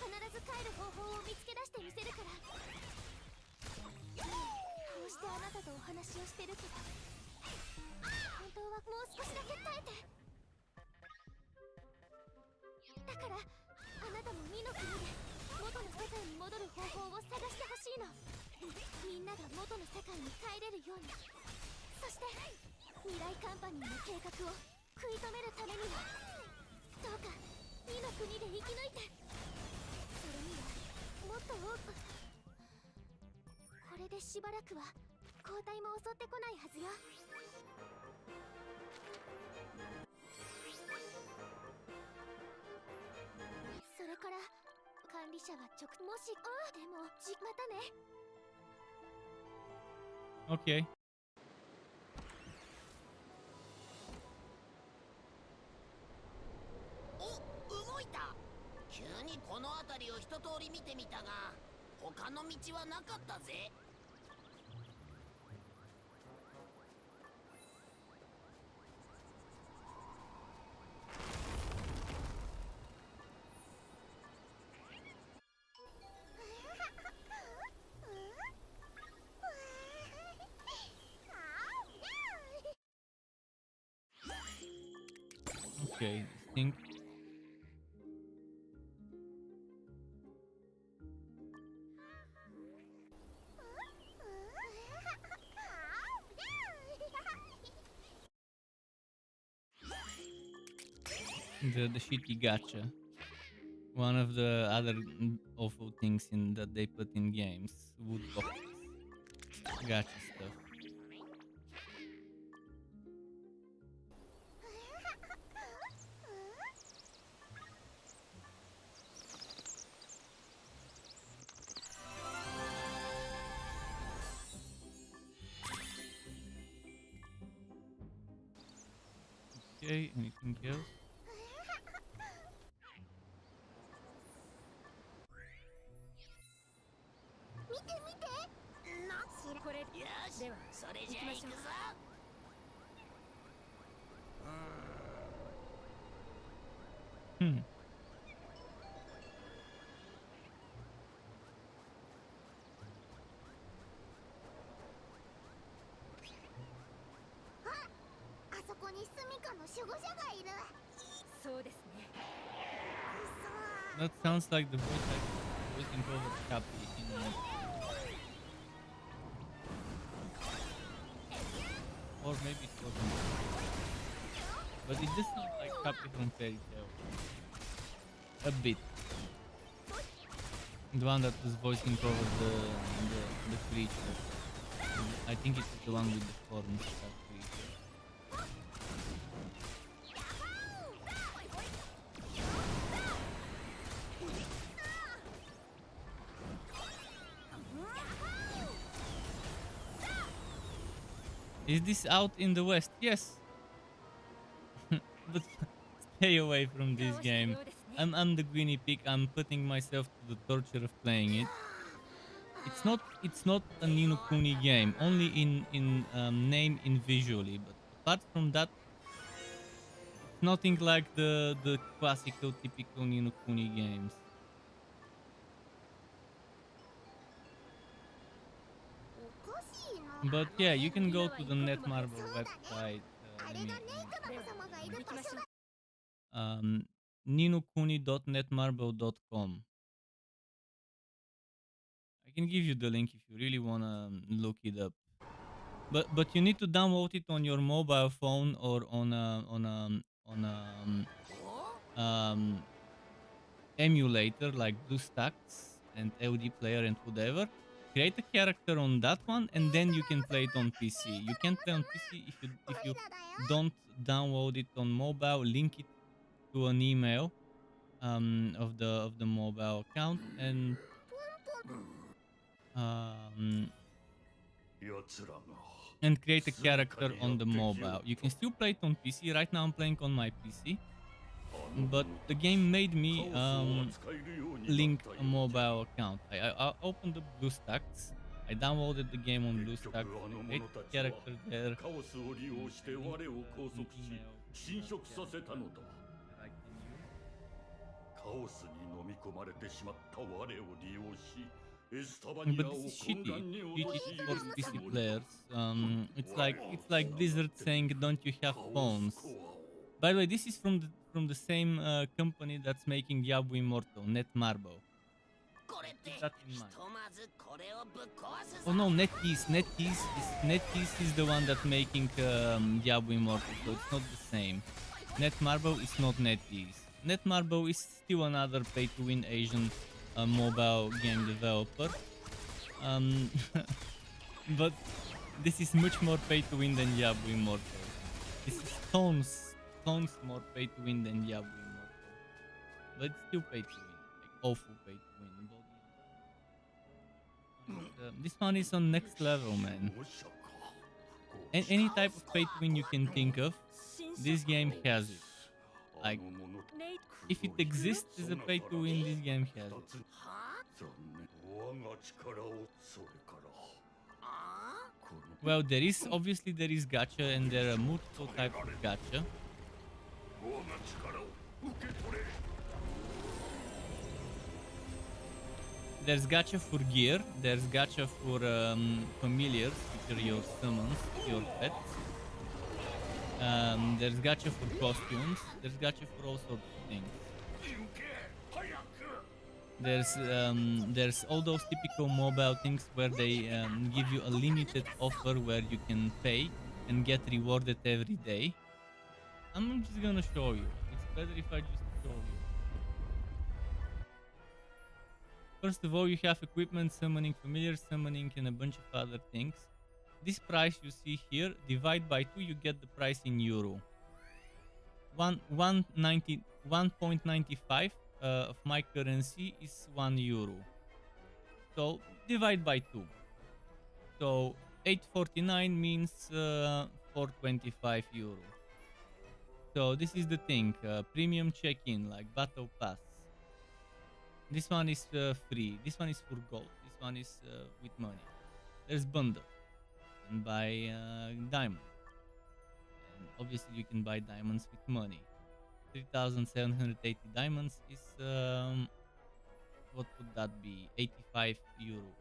必ず帰る方法を見つけ出してみせるから。こうしてあなたとお話をしてるけど、本当はもう少しだけ耐えて。だからあなたも2の国で元の世界に戻る方法を探してほしいの。みんなが元の世界に帰れるように。そして未来カンパニーの計画を食い止めるためにも、どうか2の国で生き抜いて。それにはもっと多く。これでしばらくは交代も襲ってこないはずよ。それから管理者はもしでもまたね。
Okay.
お、動いた。急にこの辺りを一通り見てみたが、他の道はなかったぜ。
Okay, this thing. The shitty gacha. One of the other awful things in that they put in games. Wood boxes. Gacha stuff. Okay, anything else?
よしそれじゃあ行くぞ。
Hmm.
あそこにスミカの守護者がいる。
そうですね。
That sounds like the voicing over Cappy in or maybe it wasn't. But it does sound like Cappy from Fairy Tail. A bit. The one that was voicing over the creature. I think it's the one with the horns, that creature. Is this out in the West? Yes. But stay away from this game. I'm the guinea pig. I'm putting myself to the torture of playing it. It's not a Ni no Kuni game. Only in name, in visually. But apart from that, it's nothing like the classical, typical Ni no Kuni games. But yeah, you can go to the Netmarble website. ninokuni.netmarble.com. I can give you the link if you really wanna look it up. But you need to download it on your mobile phone or on a emulator like BlueStacks and LD Player and whatever. Create a character on that one, and then you can play it on PC. You can play on PC if you don't download it on mobile. Link it to an email of the mobile account and create a character on the mobile. You can still play it on PC. Right now I'm playing on my PC, but the game made me link a mobile account. I opened the BlueStacks. I downloaded the game on BlueStacks. I created a character there. But this is shitty. Shitty for PC players. It's like Blizzard saying, "Don't you have phones?" By the way, this is from the same company that's making Diablo Immortal, Netmarble. Keep that in mind. Oh no, NetEase is the one that's making Diablo Immortal, so it's not the same. Netmarble is not NetEase. Netmarble is still another pay-to-win Asian mobile game developer. But this is much more pay-to-win than Diablo Immortal. This is tons more pay-to-win than Diablo Immortal. But it's still pay-to-win, like awful pay-to-win. This one is on next level, man. Any type of pay-to-win you can think of, this game has it. Like, if it exists as a pay-to-win, this game has it. Well, there is gacha, and there are multiple types of gacha. There's gacha for gear, there's gacha for familiars, which are your summons, your pets. There's gacha for costumes. There's gacha for all sorts of things. There's all those typical mobile things where they give you a limited offer where you can pay and get rewarded every day. I'm just gonna show you. It's better if I just show you. First of all, you have equipment, summoning, familiar summoning, and a bunch of other things. This price you see here, divide by 2, you get the price in euro. 1.95 of my currency is 1 euro. So divide by 2. So 8.49 means 4.25 euro. So this is the thing, premium check-in like battle pass. This one is free. This one is for gold. This one is with money. There's bundle. You can buy diamond. And obviously you can buy diamonds with money. 3,780 diamonds is what would that be? 85 euro.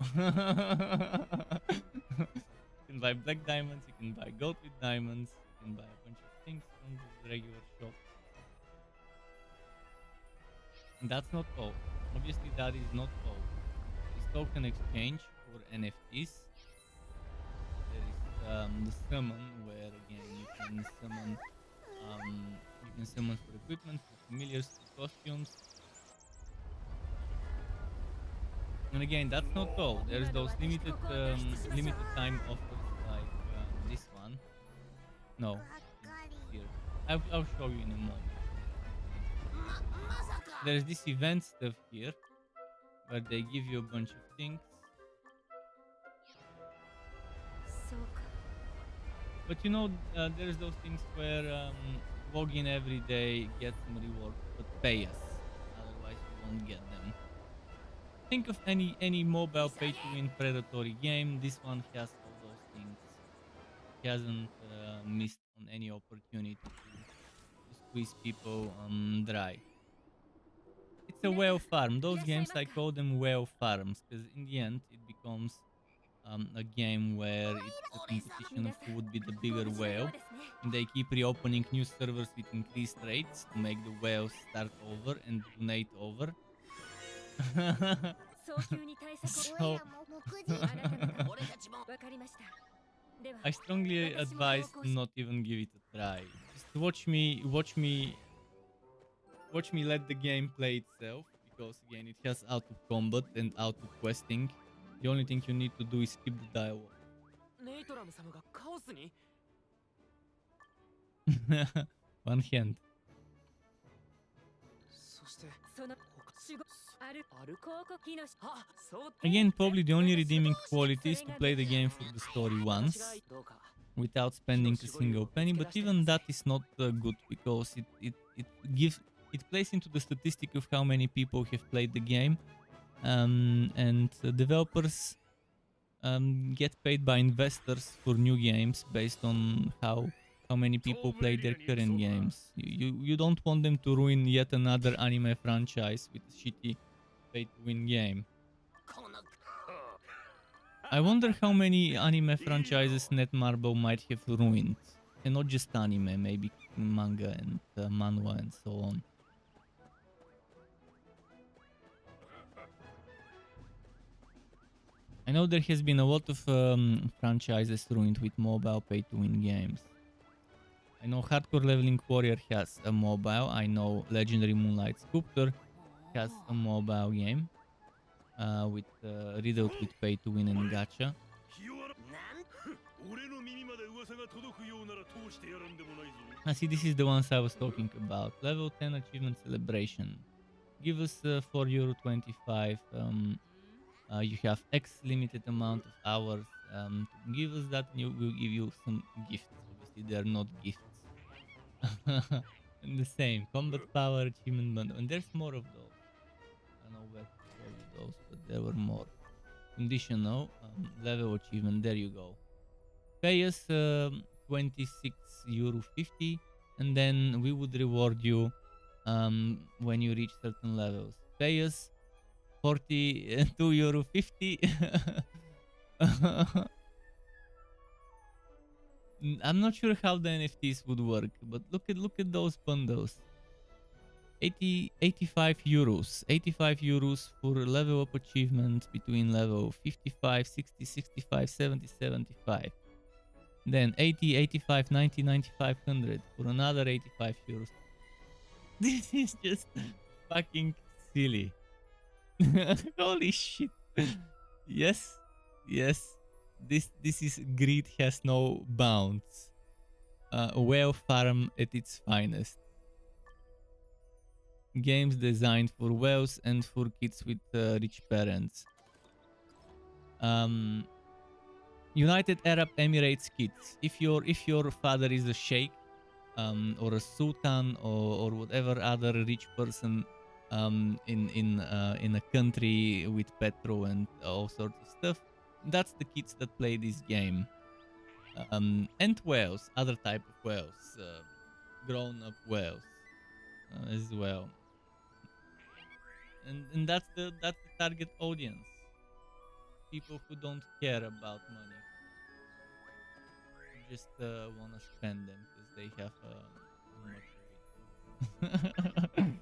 You can buy black diamonds. You can buy gold with diamonds. You can buy a bunch of things from the regular shop. And that's not all. Obviously, that is not all. There's token exchange for NFTs. There is the summon, where again you can summon for equipment, for familiars, for costumes. And again, that's not all. There's those limited time offers like this one. No, here. I'll show you in a moment. There's this event stuff here, where they give you a bunch of things. But you know, there's those things where log in every day, get some rewards, but pay us. Otherwise, you won't get them. Think of any mobile pay-to-win predatory game. This one has all those things. It hasn't missed on any opportunity to squeeze people dry. It's a whale farm. Those games, I call them whale farms, because in the end it becomes a game where it's a competition of who would be the bigger whale, and they keep reopening new servers with increased rates to make the whales start over and donate over. So I strongly advise to not even give it a try. Just watch me let the game play itself, because again it has auto combat and auto questing. The only thing you need to do is skip the dialogue. One hand. Again, probably the only redeeming quality is to play the game for the story once, without spending a single penny, but even that is not good, because it plays into the statistic of how many people have played the game, and developers get paid by investors for new games based on how many people play their current games. You don't want them to ruin yet another anime franchise with a shitty pay-to-win game. I wonder how many anime franchises Netmarble might have ruined. And not just anime, maybe manga and manhwa and so on. I know there has been a lot of franchises ruined with mobile pay-to-win games. I know Hardcore Leveling Warrior has a mobile. I know Legendary Moonlight Sculptor has a mobile game with riddled with pay-to-win and gacha. See, this is the ones I was talking about. Level 10 achievement celebration. Give us €4.25. You have X limited amount of hours to give us that, and we'll give you some gifts. Obviously, they are not gifts. And the same combat power achievement bundle, and there's more of those. I don't know where to show you those, but there were more. Conditional level achievement. There you go. Pay us €26.50, and then we would reward you when you reach certain levels. Pay us €42.50. I'm not sure how the NFTs would work, but look at those bundles. 85 euros. 85 euros for a level up achievement between level 55, 60, 65, 70, 75. Then 80, 85, 90, 95, 100 for another 85 euros. This is just fucking silly. Holy shit. Yes. Yes. This is greed has no bounds. Whale farm at its finest. Games designed for whales and for kids with rich parents. United Arab Emirates kids. If your father is a sheikh, or a sultan, or whatever other rich person, in a country with petrol and all sorts of stuff, that's the kids that play this game. And whales, other type of whales, grown-up whales, as well. And that's the target audience. People who don't care about money, who just wanna spend them because they have much of it.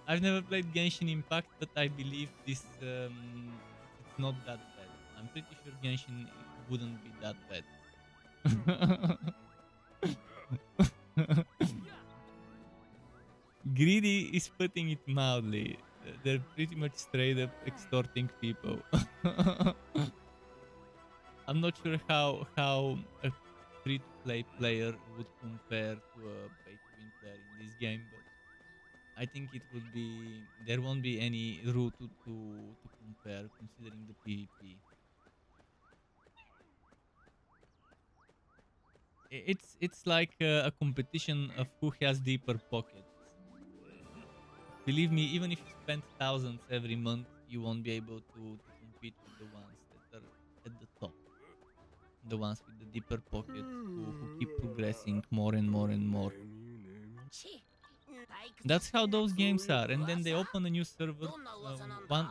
I've never played Genshin Impact, but I believe this it's not that bad. I'm pretty sure Genshin wouldn't be that bad. Greedy is putting it mildly. They're pretty much straight up extorting people. I'm not sure how a free-to-play player would compare to a pay-to-win player in this game, but I think it would be, there won't be any route to compare considering the PvP. It's like a competition of who has deeper pockets. Believe me, even if you spend thousands every month, you won't be able to compete with the ones that are at the top. The ones with the deeper pockets who keep progressing more and more and more. That's how those games are. And then they open a new server.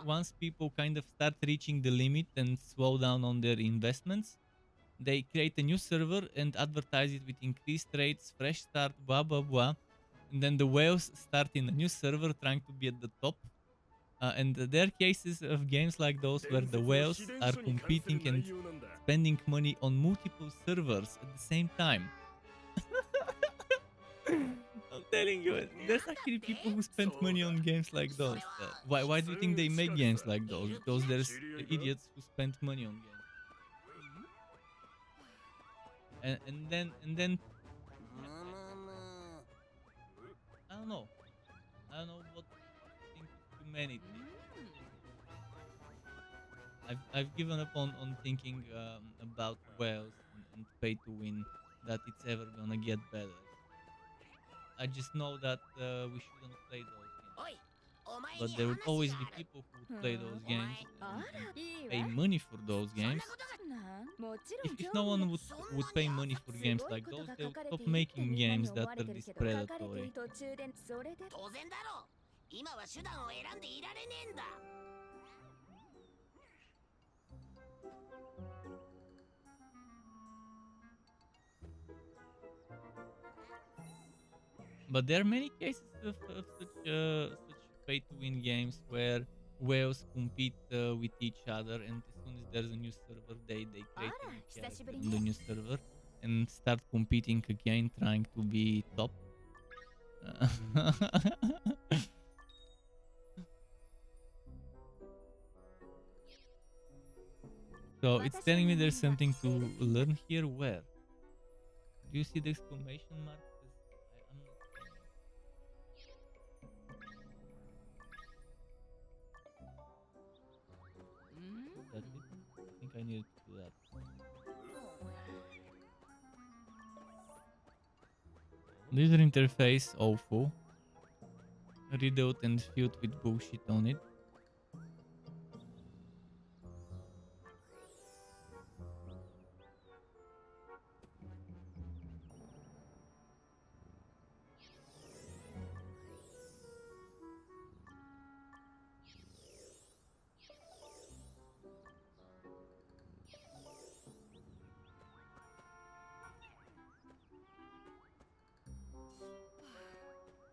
Once people kind of start reaching the limit and slow down on their investments, they create a new server and advertise it with increased rates, fresh start, blah blah blah. And then the whales start in a new server trying to be at the top. And there are cases of games like those where the whales are competing and spending money on multiple servers at the same time. I'm telling you, there's actually people who spend money on games like those. Why do you think they make games like those? Because there's idiots who spend money on games. And then I don't know. I don't know what to think of humanity. I've given up on thinking about whales and pay to win, that it's ever gonna get better. I just know that we shouldn't play those games. But there would always be people who would play those games and pay money for those games. If no one would pay money for games like those, they would stop making games that are this predatory.
当然だろう。今は手段を選んでいられねえんだ。
But there are many cases of such pay-to-win games where whales compete with each other, and as soon as there's a new server, they create a new character on the new server and start competing again, trying to be top. So it's telling me there's something to learn here. Where? Do you see the exclamation mark? 'Cause I'm not seeing it. That's it. I think I needed to do that. User interface awful. Riddled and filled with bullshit on it.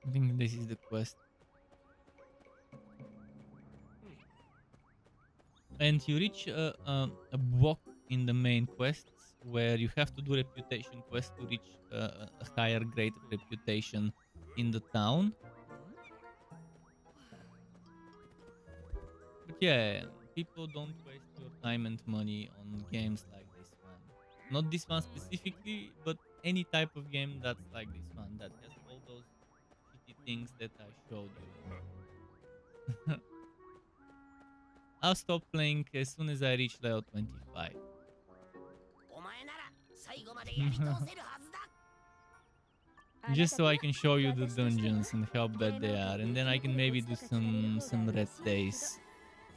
I think this is the quest. And you reach a block in the main quests where you have to do reputation quest to reach a higher grade of reputation in the town. But yeah, people don't waste your time and money on games like this one. Not this one specifically, but any type of game that's like this one that has all those shitty things that I showed you. I'll stop playing as soon as I reach level 25.
お前なら最後までやり通せるはずだ
Just so I can show you the dungeons and how bad they are, and then I can maybe do some red days.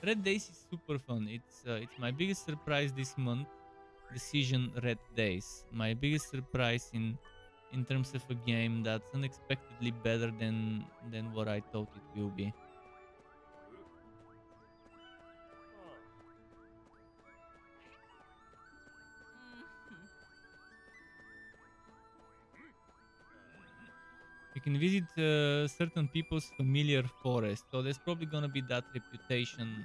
Red days is super fun. It's my biggest surprise this month. Decision red days. My biggest surprise in terms of a game that's unexpectedly better than what I thought it will be. You can visit certain people's familiar forest, so there's probably gonna be that reputation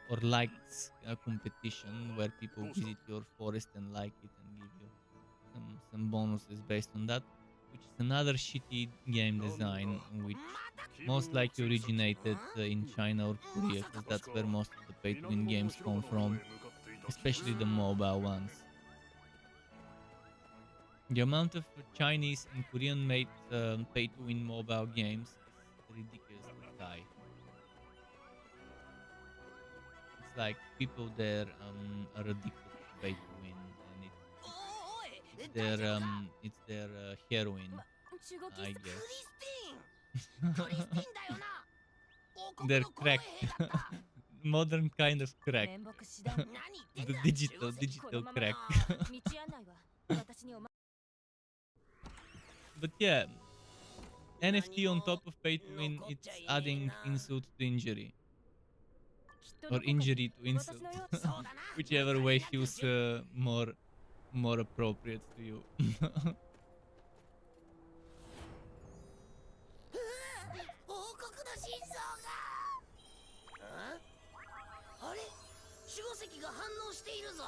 or likes competition where people visit your forest and like it and give you some bonuses based on that, which is another shitty game design, which most likely originated in China or Korea, because that's where most of the pay-to-win games come from, especially the mobile ones. The amount of Chinese and Korean made pay-to-win mobile games is ridiculously high. It's like people there are addicted to pay-to-win, and
おい
it's their heroin,
中国
I
クリ
guess.
スティンクリスティンだよな王国
They're
の護衛
crack.
兵だった
Modern kind of crack.
面目次第
何言って
The
んだ
digital
中国
digital
このまま
crack.
道案内は私におま
But yeah, NFT on top of pay to win, it's adding insult to injury,
きっと
or
どこかに
injury to
私
insult,
のよ
そうだな
whichever way feels more appropriate to you.
王国の心臓があれ守護石が反応しているぞ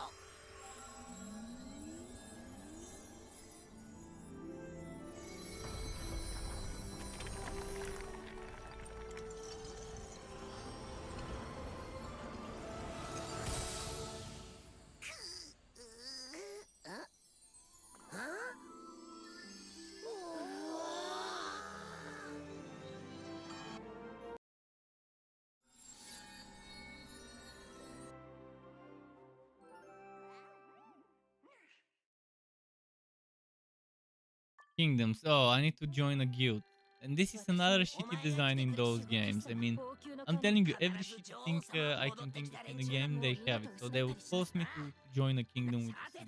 Kingdoms. Oh, I need to join a guild. And this is another shitty design in those games. I mean, I'm telling you, every shitty thing I can think of in a game, they have it. So they would force me to join a kingdom, which is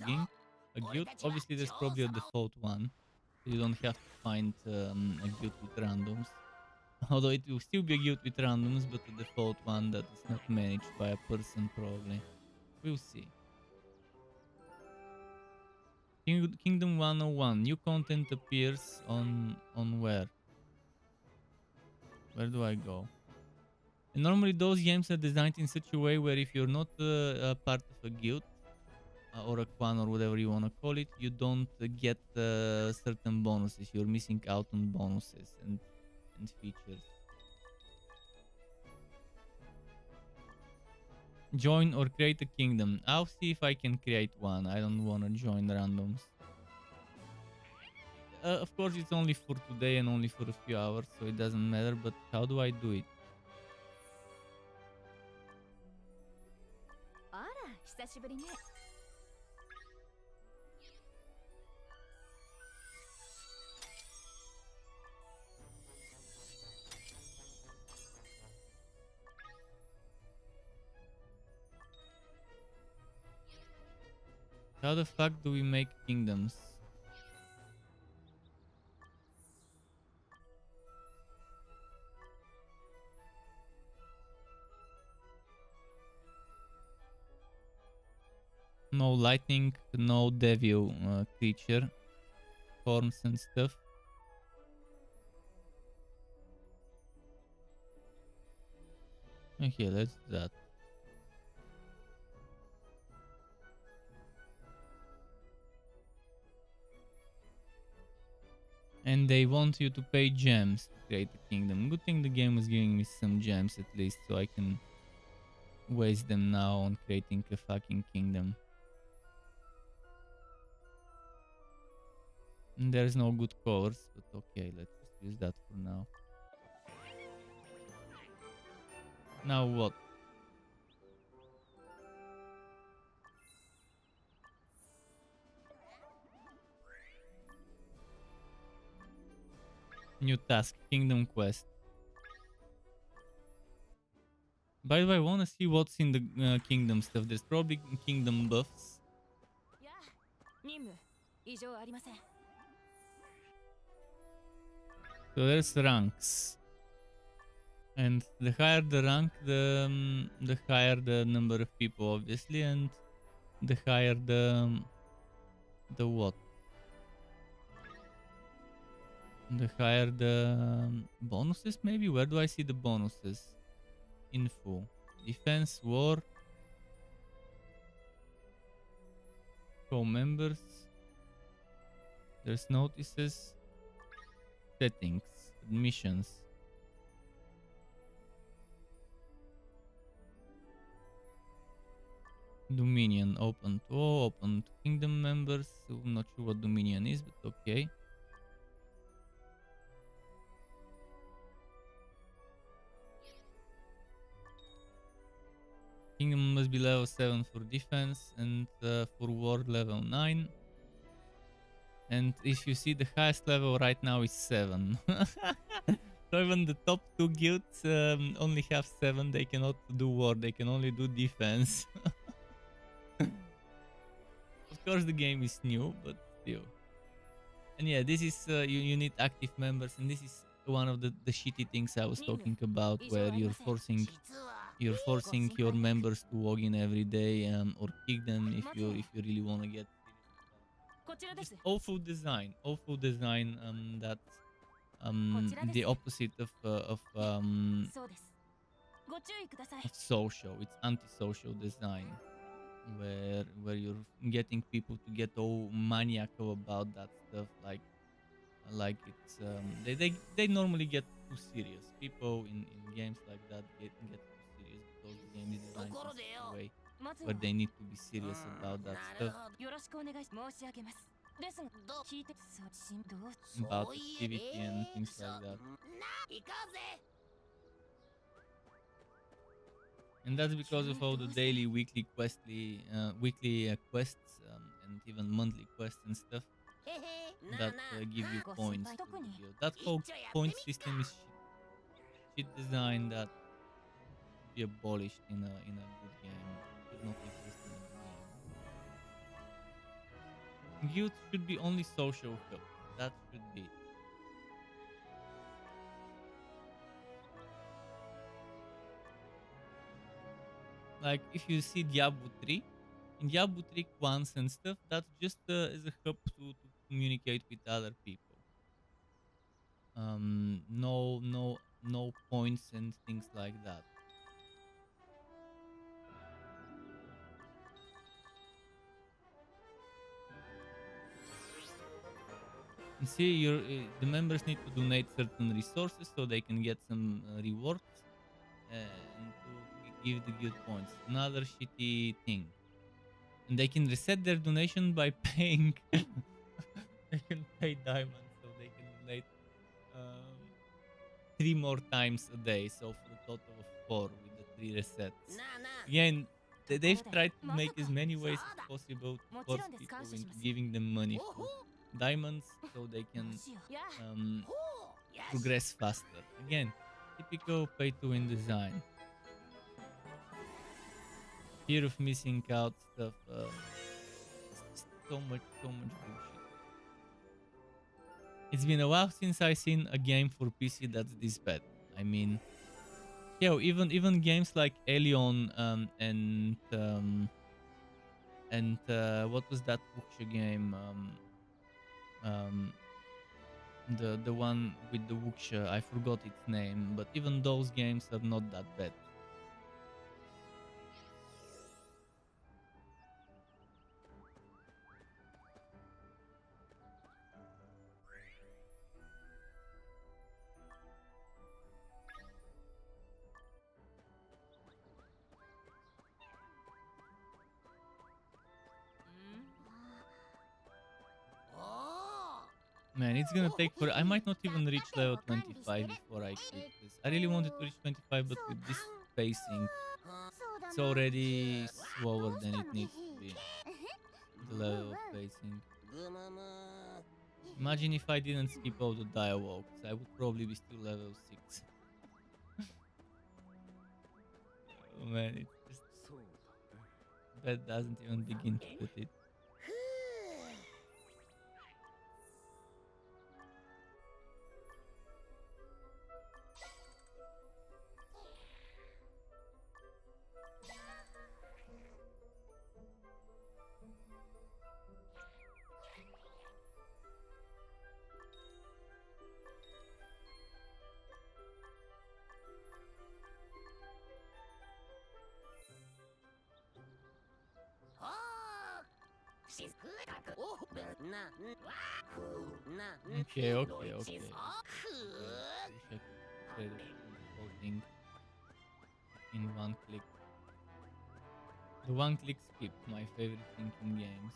a guild. Obviously, there's probably a default one. So you don't have to find a guild with randoms. Although it will still be a guild with randoms, but a default one that is not managed by a person, probably. We'll see. Kingdom 101. New content appears on where? Where do I go? And normally those games are designed in such a way where if you're not a part of a guild or a clan or whatever you want to call it, you don't get certain bonuses. You're missing out on bonuses and features. Join or create a kingdom. I'll see if I can create one. I don't want to join randoms. Of course, it's only for today and only for a few hours, so it doesn't matter. But how do I do it?
あら久しぶりね
How the fuck do we make kingdoms? No lightning, no devil creature, forms and stuff. Okay, let's do that. And they want you to pay gems to create a kingdom. Good thing the game was giving me some gems at least, so I can waste them now on creating a fucking kingdom. And there's no good colors, but okay, let's just use that for now. Now what? New task, kingdom quest. By the way, I want to see what's in the kingdom stuff. There's probably kingdom buffs.
やあ任務異常ありません。
So there's ranks. And the higher the rank, the higher the number of people, obviously, and the higher the what? The higher the bonuses, maybe? Where do I see the bonuses? Info. Defense, war. Co-members. There's notices. Settings. Admissions. Dominion. Open to all. Open to kingdom members. So I'm not sure what Dominion is, but okay. Kingdom must be level 7 for defense and for war level 9. And if you see, the highest level right now is 7. So even the top 2 guilds only have 7. They cannot do war, they can only do defense. Of course the game is new, but still. And yeah, this is you need active members, and this is one of the shitty things I was talking about, where you're forcing your members to log in every day or kick them if you really want to get
こちらです。
just awful design that the opposite of
そうです。ご注意ください。
of social. It's antisocial design where you're getting people to get all maniacal about that stuff, like it's they normally get too serious. People in games like that get too serious because the game is designed in such a way
まずは
where they need to be serious about that
な
stuff,
るほ
よろしくお願いし申し上げます。ですが
ど
聞いてそうしんどう
about
そういえ
activity and things
そう
like that.
な行こうぜ
And that's because of all the daily, weekly, quests, and even monthly quests and stuff
へへ
that
なあなあ
give you
ご
points
心配
to
特に
build. That whole
一応やって
point
みっか
system is shit design that should be abolished in a good game. Should not exist in a game. Guilds should be only social help. That should be. Like if you see Diablo 3, in Diablo 3 clans and stuff, that's just as a hub to communicate with other people. No points and things like that. And see, the members need to donate certain resources so they can get some rewards and to give the guild points. Another shitty thing. And they can reset their donation by paying. They can pay diamonds, so they can donate 3 more times a day. So for a total of 4 with the 3 resets.
なあなあ
Again, they've tried to make as many ways as possible to force
Mochiron desu.
people into
Kansha
giving them money
お
for
ほ
diamonds so they can
どうしよう。やあ
ほうよし
progress faster. Again, typical pay to win design. Fear of missing out stuff. It's just so much bullshit. It's been a while since I seen a game for PC that's this bad. I mean, yo, even games like Alien and what was that wuxia game? The one with the wuxia, I forgot its name, but even those games are not that bad. Man, it's gonna take for. I might not even reach level 25 before I quit this. I really wanted to reach 25, but with this pacing,
そうだ
it's
な
already
ど
slower
うし
than
た
it
の
needs
ヒ
to
ヒ
be.
えへ
The level of pacing.
ぐむむ
Imagine if I didn't skip all the dialogues, I would probably be still level 6. Oh man, it's just
そうだ
that doesn't even begin to put it.
ふう はあしふたくおぶなわふな
Okay, okay, okay.
ふ
Wish I could play the whole thing in one click. The one click skip, my favorite thing in games.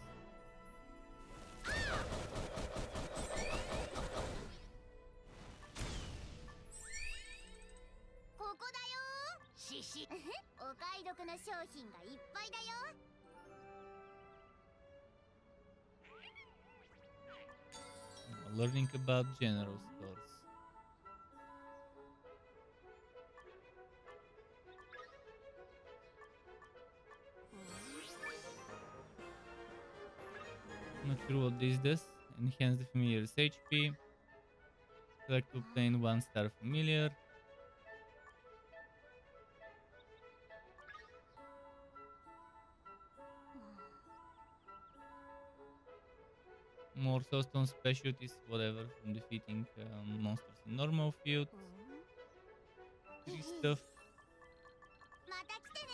ここだよ
しし
お買い得な商品がいっぱいだよ
Learning about general stores. Not sure what this does. Enhance the familiar's HP. Select to obtain 1-star familiar. More soulstone specialties, whatever, from defeating monsters in normal field. Free stuff.
また来てね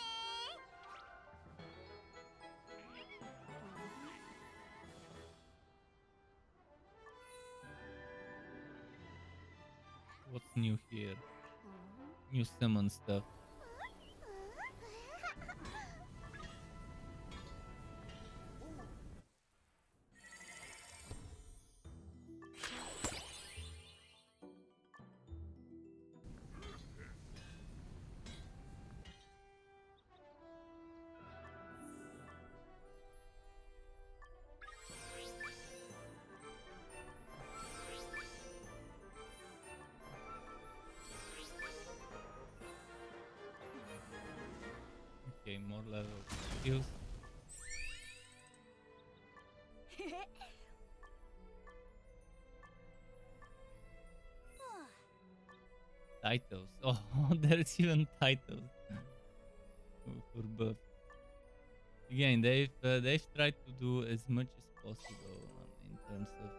What's new here? New summon stuff. Okay, more level skills. Titles. Oh, there's even titles for buff. Again, they've tried to do as much as possible in terms of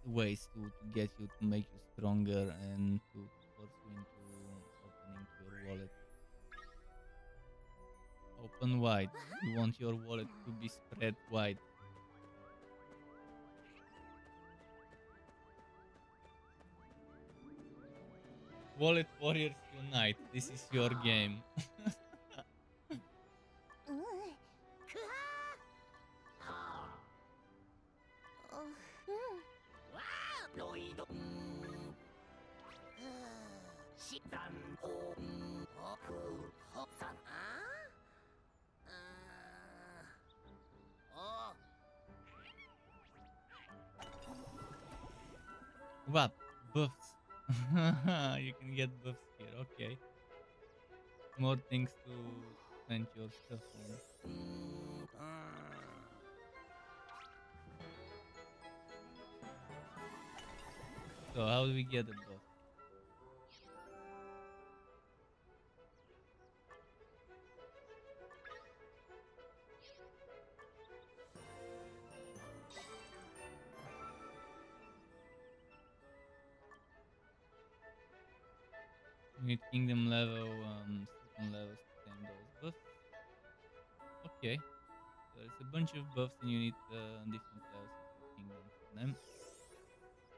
ways to get you to make you stronger and to force you into opening your wallet. Open wide. You want your wallet to be spread wide. Wallet warriors unite. This is your game.
うん
くはは
うん
わあロイドしだんほほくほさあ
What? Buffs. You can get buffs here. Okay. More things to spend your stuff on. So how do we get a buff? You need kingdom level, certain levels to claim those buffs. Okay. So there's a bunch of buffs and you need different levels of your kingdom for them.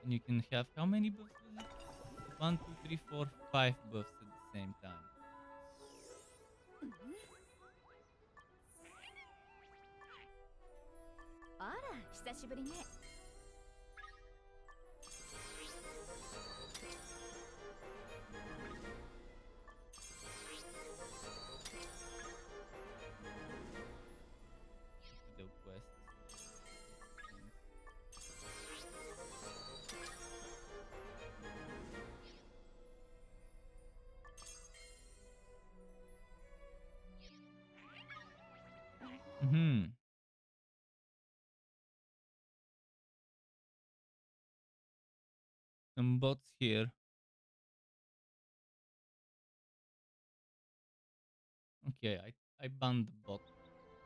And you can have how many buffs was it? 1, 2, 3, 4, 5 buffs at the same time.
あら久しぶりね
some bots here. Okay, I banned the bot.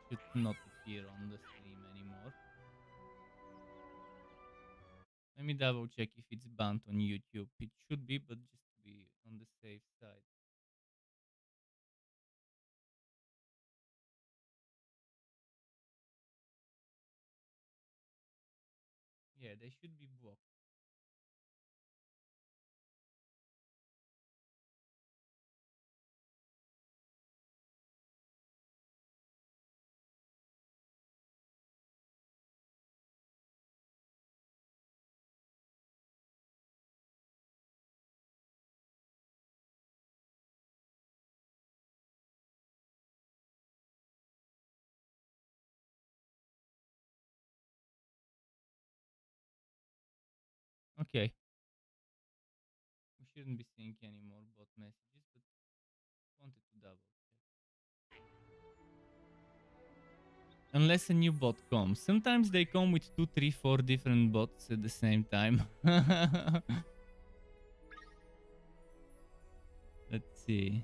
Should not appear on the stream anymore. Let me double check if it's banned on YouTube. It should be, but just to be on the safe side. Yeah, they should be blocked. Okay. We shouldn't be seeing any more bot messages, but wanted to double check. Unless a new bot comes. Sometimes they come with 2, 3, 4 different bots at the same time. Let's see.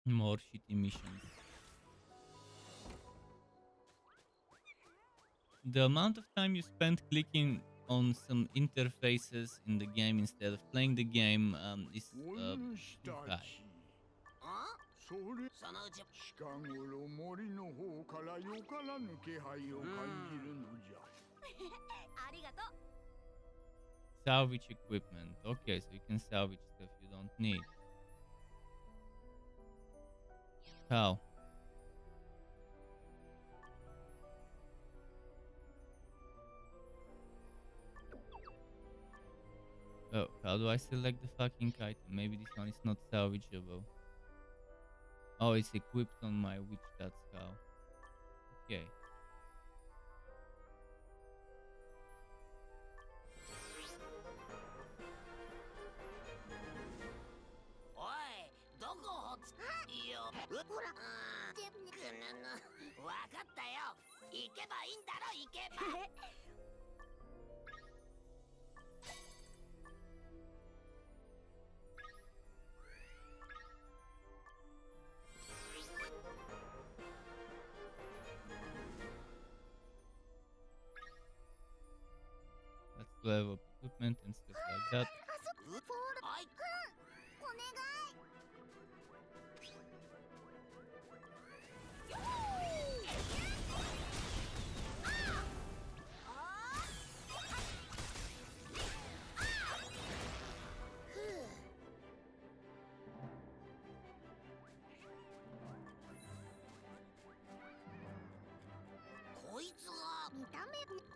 More shitty missions. The amount of time you spend clicking on some interfaces in the game instead of playing the game is too high.
それそのうち近頃森の方からよからぬ気配を感じるのじゃありがとう
Salvage equipment. Okay, so you can salvage stuff you don't need. How? Oh, how do I select the fucking item? Maybe this one is not salvageable. Oh, it's equipped on my witch, that's how. Okay.
Oi, どこをついいよ。ほら。くぬぬ。わかったよ。行けばいいんだろ、行けば。
Let's level up equipment and stuff like that.
はい。
お願い
こいつが。
見た目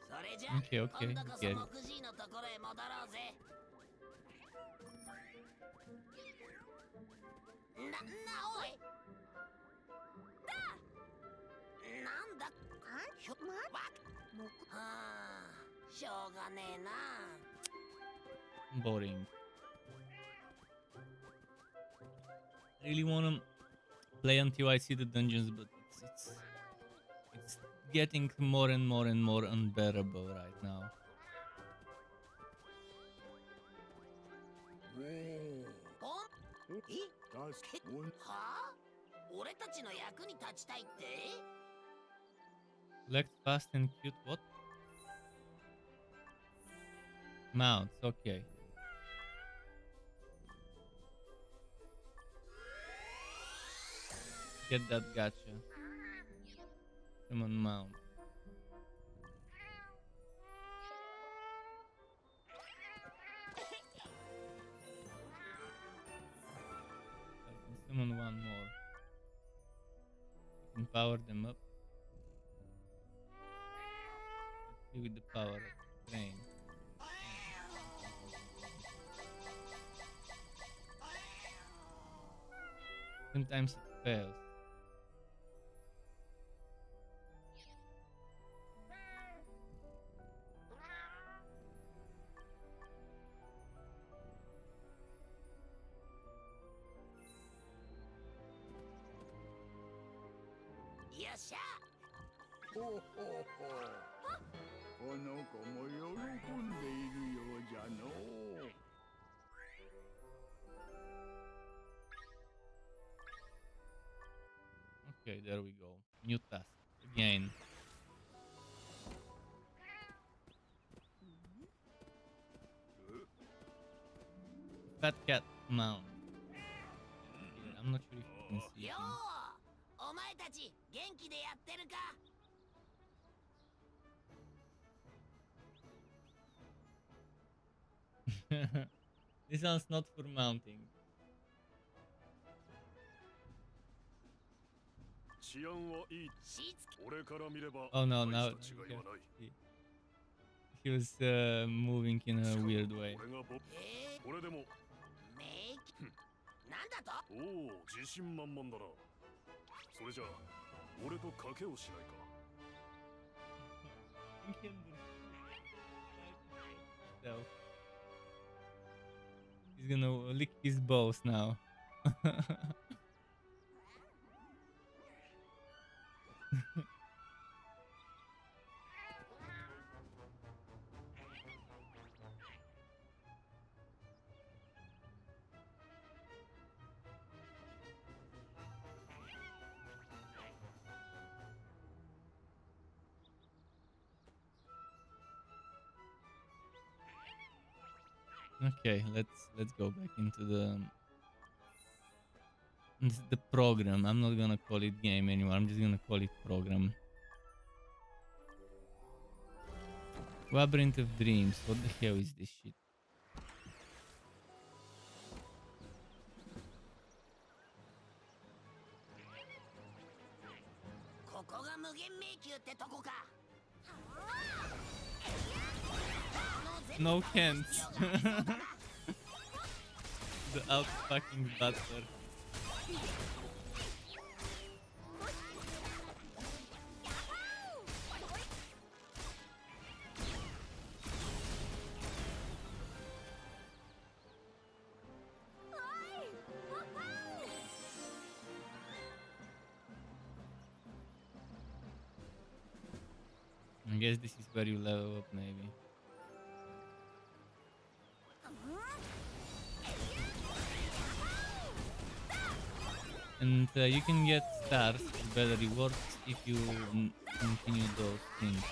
それじゃ、
Okay, okay,
今度こそ
get it.
木地のところへ戻ろうぜ。おい。なんだ。ひょわはあ、しょうがねえな。
Boring. I really wanna play until I see the dungeons, but it's getting more and more and more unbearable right now.
ポンはあ俺たちの役に立ちたいって
Select fast and cute. What? Mounts. Okay. Get that gacha. Summon mount. I can summon one more. You can power them up. Let's see with the power up. Train. Sometimes it fails.
Yes, sir.
ほうほうほうこの子
Okay, there we go. New task again. Fat cat mount. Here, I'm not sure if you can see
よ
him.
ーお前たち元気でやってるか
This one's not for mounting.
治安はいい。
しつけ
俺から見れば
Oh no,
大
now
した違いはない。
he was moving in a weird way.
俺がこれでも
めいきなんだと
おお自信満々だな。それじゃあ俺と賭けをしないか。
So, he's gonna lick his balls now. Okay, let's go back into the program. I'm not gonna call it game anymore. I'm just gonna call it program. Labyrinth of Dreams. What the hell is this shit?
ここが無限迷宮ってとこか
No hands. The out fucking butler. I guess this is where you level up, maybe. And you can get stars for better rewards if you continue those things.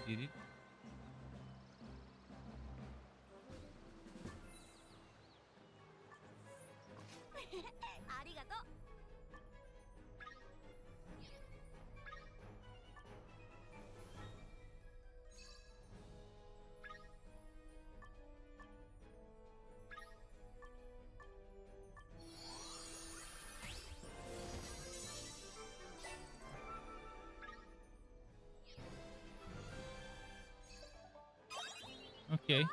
Did it?
ありがとう
Okay.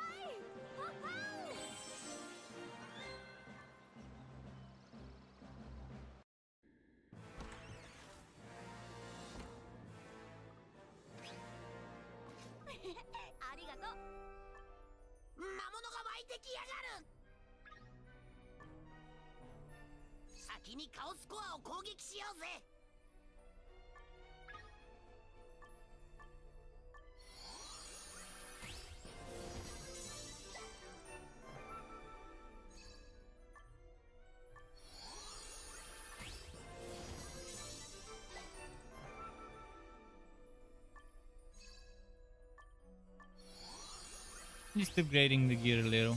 Just upgrading the gear a little.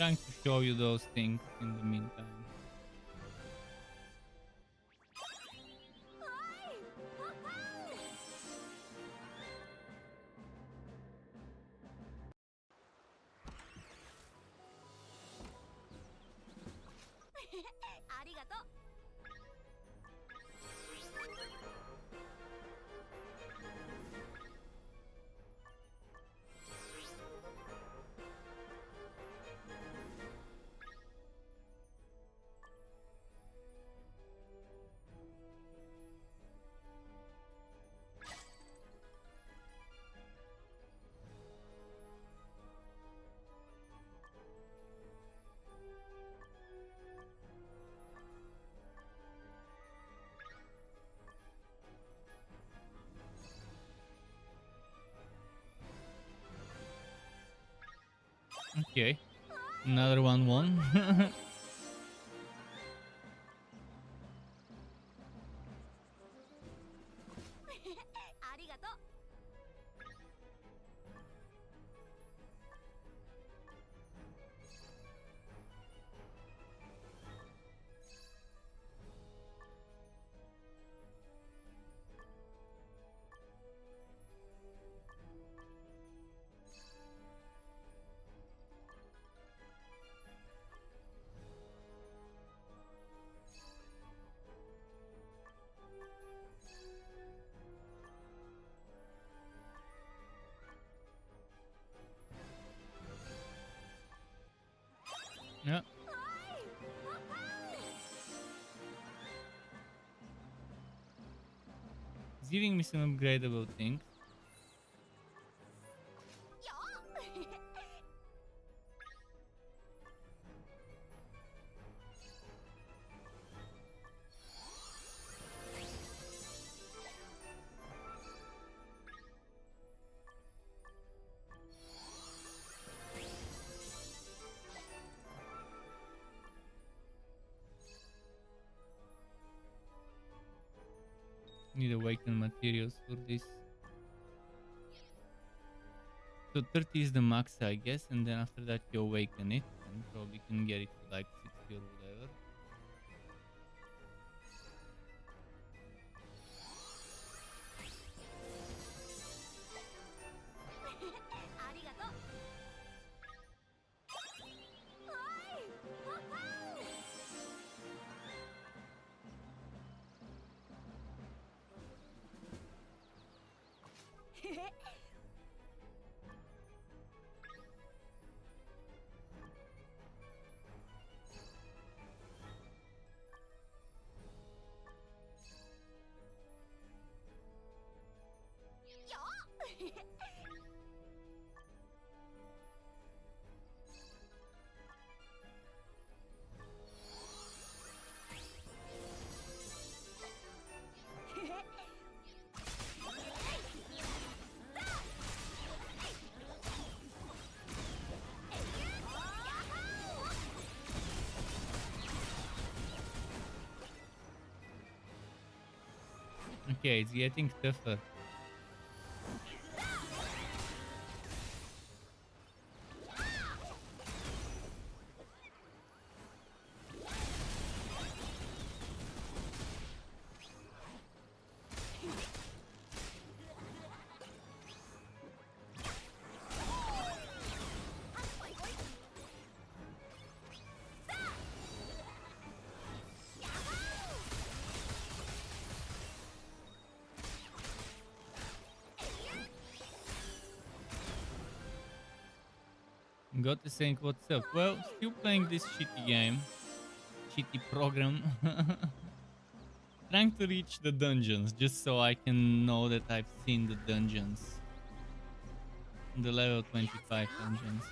trying to show you those things in the meantime. Okay, another one won. Yeah. It's giving me some upgradable things. Need awakened materials for this. So 30 is the max, I guess, and then after that you awaken it and probably can get it to like 60 or whatever. Okay, it's getting tougher. Got to think what's up. Well, still playing this shitty game. Shitty program. Trying to reach the dungeons just so I can know that I've seen the dungeons. The level 25 dungeons.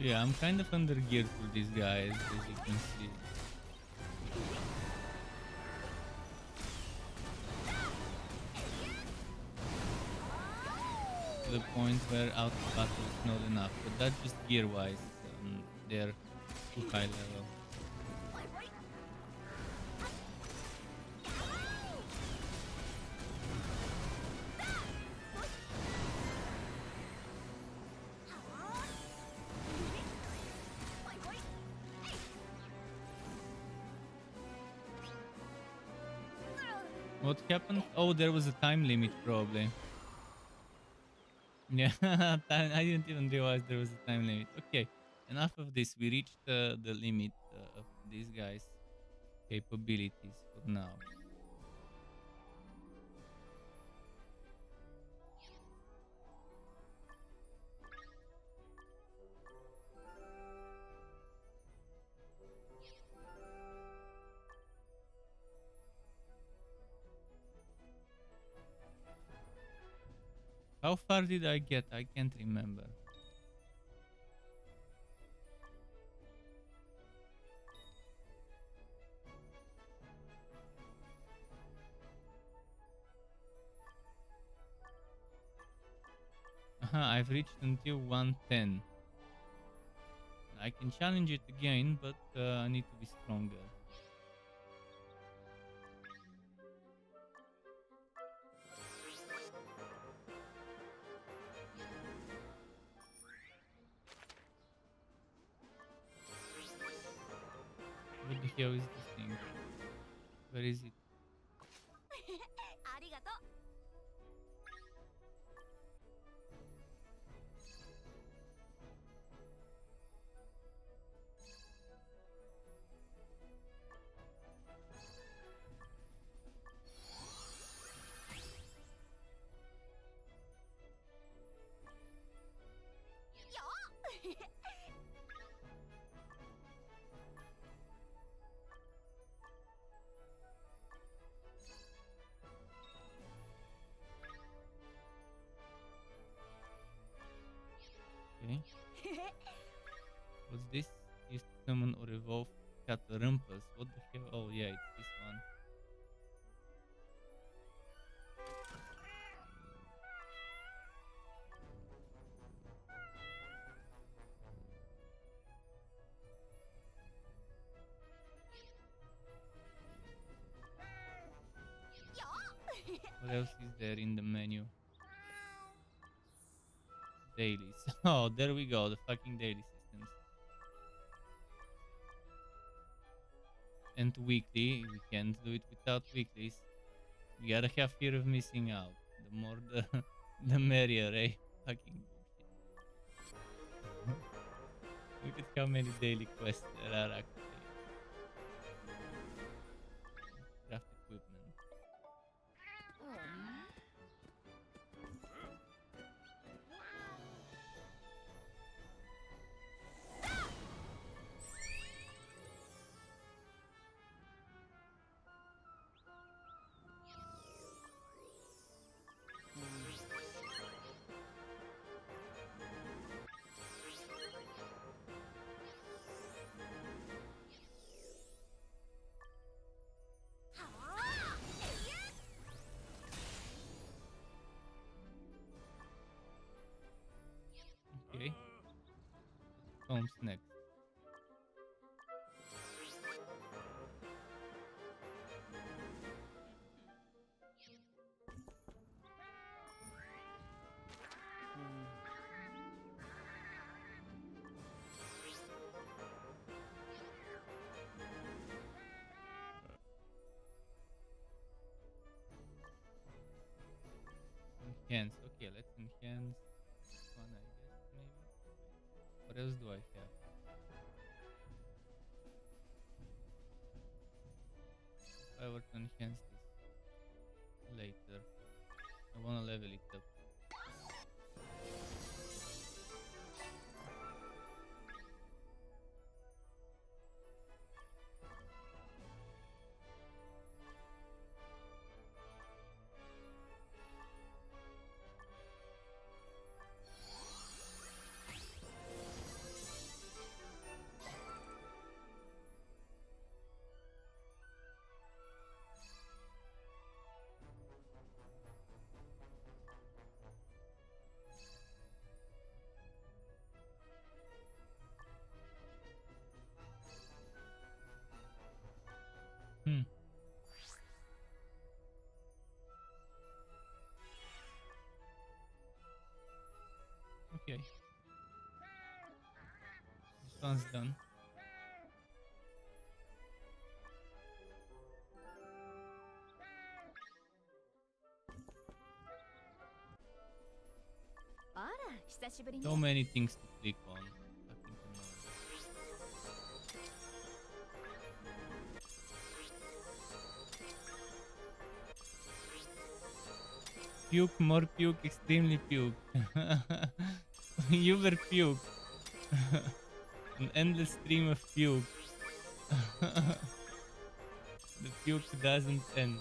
Yeah, I'm kind of under geared for these guys, as you can see. To the point where out of battle is not enough, but that's just gear wise. They're too high level. What happened? Oh, there was a time limit probably. Yeah, I didn't even realize there was a time limit. Okay, enough of this. We reached the limit of these guys' capabilities for now. How far did I get? I can't remember. I've reached until 110. I can challenge it again, but I need to be stronger. What the hell is this thing? Where is it?
ありがとう。
Okay. What's this? Used to summon or evolve Catarumpus. What the hell? Oh yeah, it's this one. What else is there in the menu? Dailies. Oh, there we go. The fucking daily systems. And weekly. We can't do it without weeklies. We gotta have fear of missing out. The more the merrier, eh? Fucking bullshit. Look at how many daily quests there are actually. Craft equipment. Okay. Comes next. Enhance. Okay, let's enhance this one, I guess, maybe. Wait, what else do I have? If I were to enhance this later, I wanna level it up. Okay. This one's done. So many things to click on. Fucking annoying. Puke, more puke, extremely puke. You were puke. An endless stream of puke. The puke doesn't end.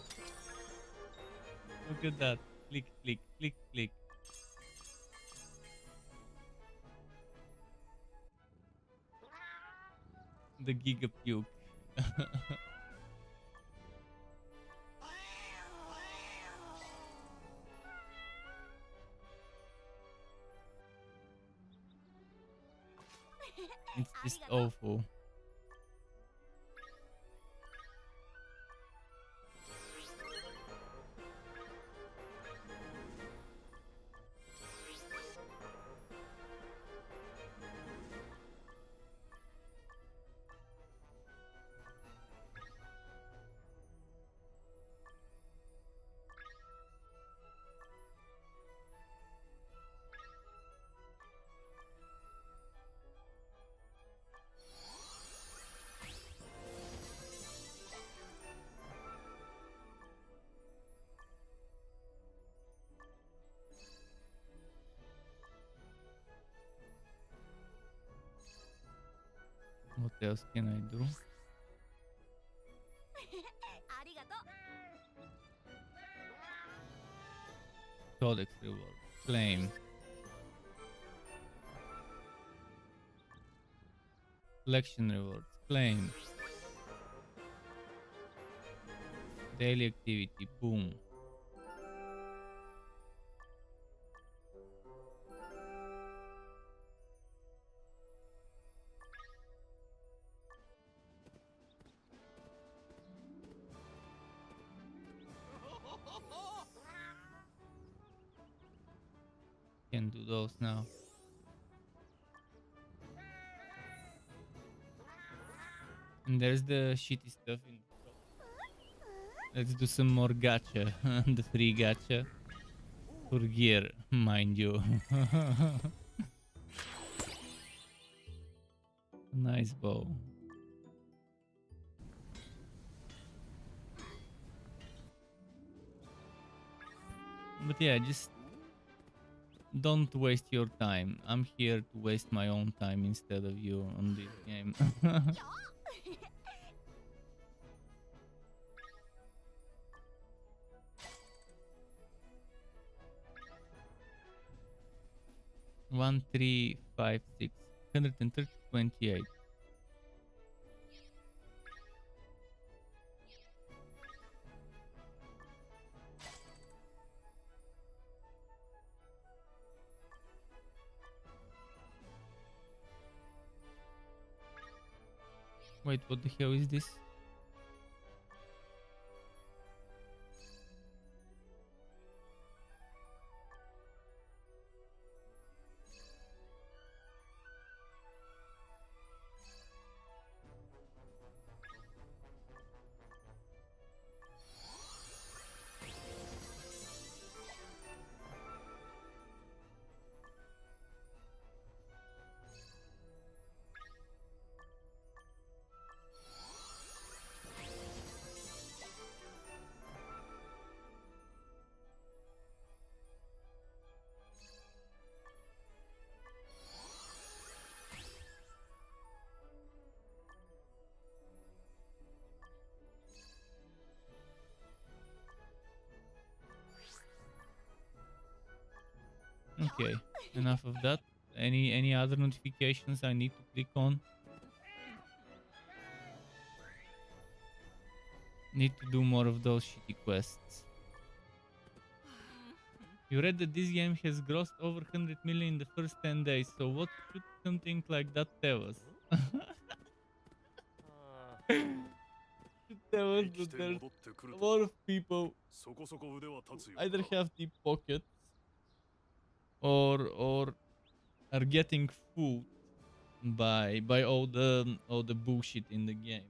Look at that. Click, click, click, click. The giga puke. It's just awful. What else can I do? Codex reward. Claim. Collection rewards. Claim. Daily activity. Boom. Can do those now. And there's the shitty stuff in the shop. Let's do some more gacha. The free gacha. For gear, mind you. Nice bow. But yeah, just don't waste your time. I'm here to waste my own time instead of you on this game. One, 3, 5, 6, 130, 28. Wait, what the hell is this? Okay, enough of that. Any other notifications I need to click on? Need to do more of those shitty quests. You read that this game has grossed over 100 million in the first 10 days, so what should something like that tell us? Should tell us that there's a lot of people either have deep pockets or are getting fooled by all the bullshit in the game.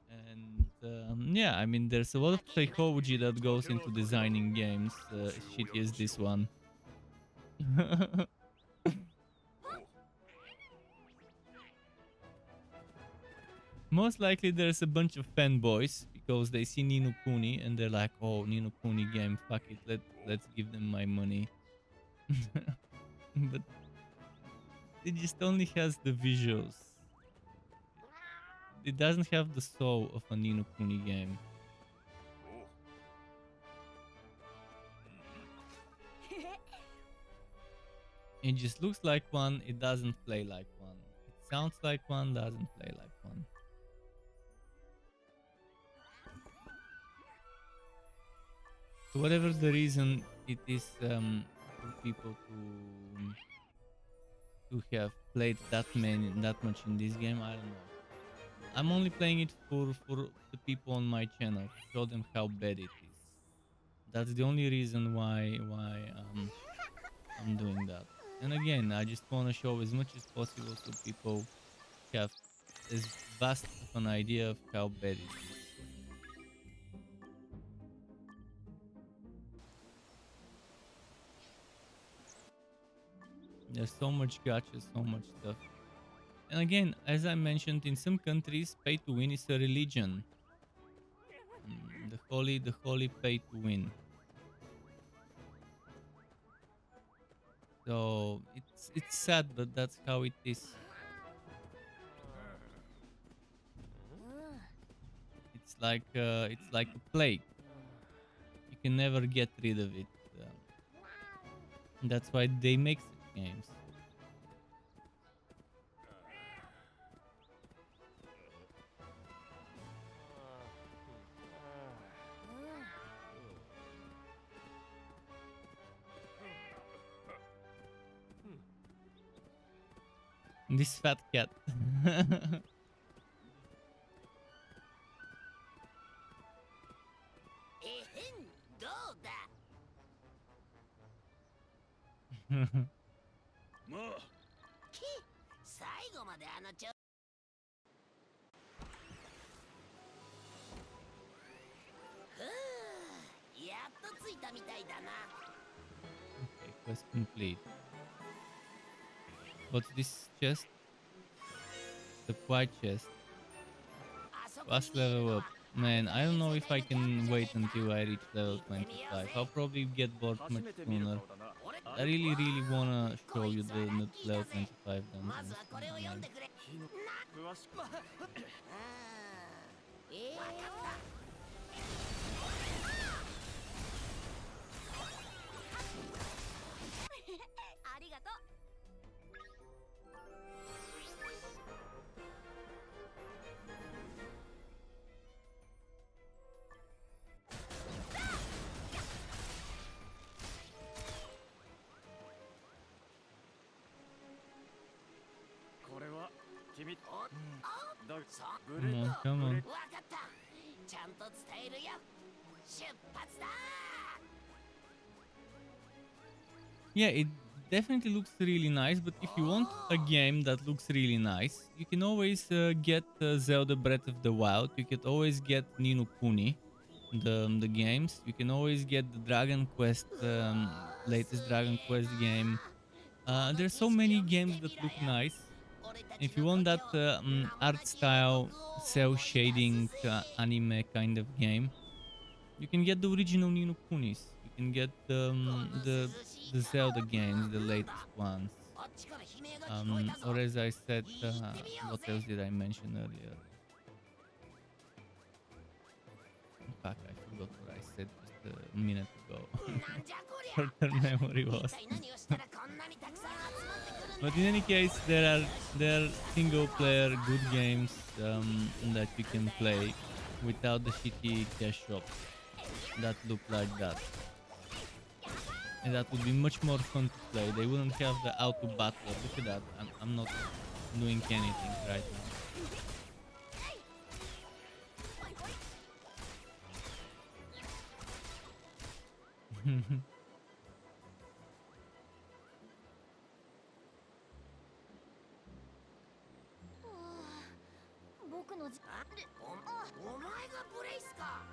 And yeah, I mean, there's a lot of psychology that goes into designing games, as shitty as this one. Most likely there's a bunch of fanboys because they see Nino Kuni and they're like, oh, Nino Kuni game, fuck it, let's give them my money. But it just only has the visuals. It doesn't have the soul of a Nino Kuni game. It just looks like one, it doesn't play like one. It sounds like one, doesn't play like one. So whatever the reason it is for people to have played that much in this game, I don't know. I'm only playing it for the people on my channel, to show them how bad it is. That's the only reason why I'm doing that. And again, I just want to show as much as possible so people have as vast of an idea of how bad it is. There's so much gacha, so much stuff. And again, as I mentioned, in some countries, pay to win is a religion. The holy pay to win. So it's sad, but that's how it is. It's like a plague. You can never get rid of it. That's why they make such games. This fat cat.
えへんどうだ
まあ
き最後まであのちょふうやっと着いたみたいだな
Okay, quest complete. What's this chest? The white chest.
あそこ
Fast
に見える
level
の
up. Man, I don't know if I can wait until I reach level 25. I'll probably get bored
初
much
めて見る
sooner.
顔だな
俺
I really wanna show you the level 25
まず
dungeons.
はこれを読んでくれ
日の詳しく
うんわかった
ありがとう。
これは君だ
そ
ブレ
Come on, come on.
わかったちゃんと伝えるよ出発だ
Yeah, it definitely looks really nice, but if you want a game that looks really nice, you can always get Zelda Breath of the Wild. You can always get Ni no Kuni, the games. You can always get the Dragon Quest, latest Dragon Quest game. There's so many games that look nice. If you want that art style, cell shading anime kind of game, you can get the original Ni no Kunis. You can get the Zelda games, the latest ones. Or as I said, what else did I mention earlier? Fuck, I forgot what I said just a minute ago.
なんじゃこりゃ
Short-term memory
一
was.
体何をしたらこんなにたくさん集まってくるんだ
But in any case, there are single-player good games that you can play without the shitty cash shops that look like that. And that would be much more fun to play. They wouldn't have the auto battle. Look at that. I'm not doing anything right now.
僕のじ
あでお前がブレイスか。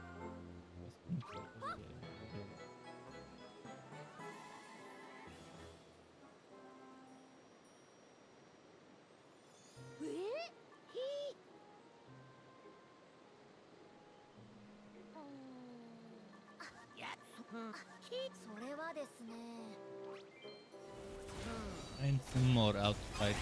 や
それはですね
And some more out fighting.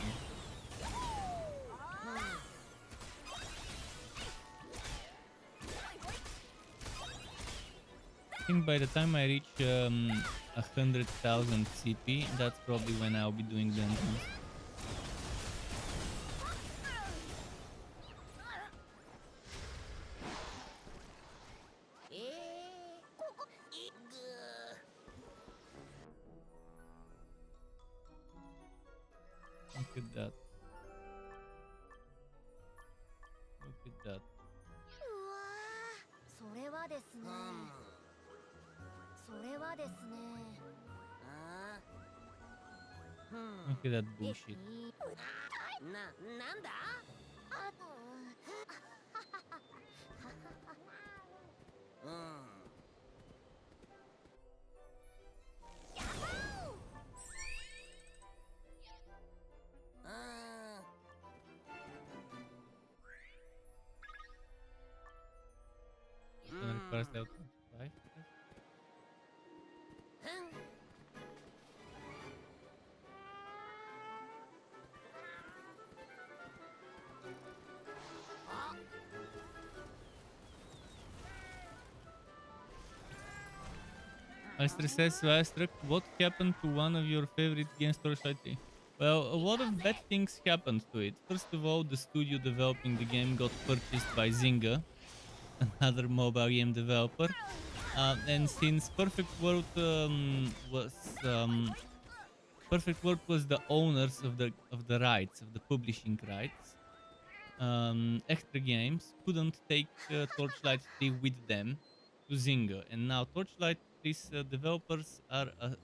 I think by the time I reach 100,000 CP, that's probably when I'll be doing the entrance. Look at that. Look at that.
うわーそれはですねそれはですね
Look at that bullshit.
なんだ。
あ
Requires level 25. Master says, Vastruck, what happened to one of your favorite games, Torchlight 3? Well, a lot of bad things happened to it. First of all, the studio developing the game got purchased by Zynga, another mobile game developer. And since Perfect World was the owners of the rights, of the publishing rights, Extra Games couldn't take Torchlight 3 with them to Zynga, and now Torchlight 3's developers are a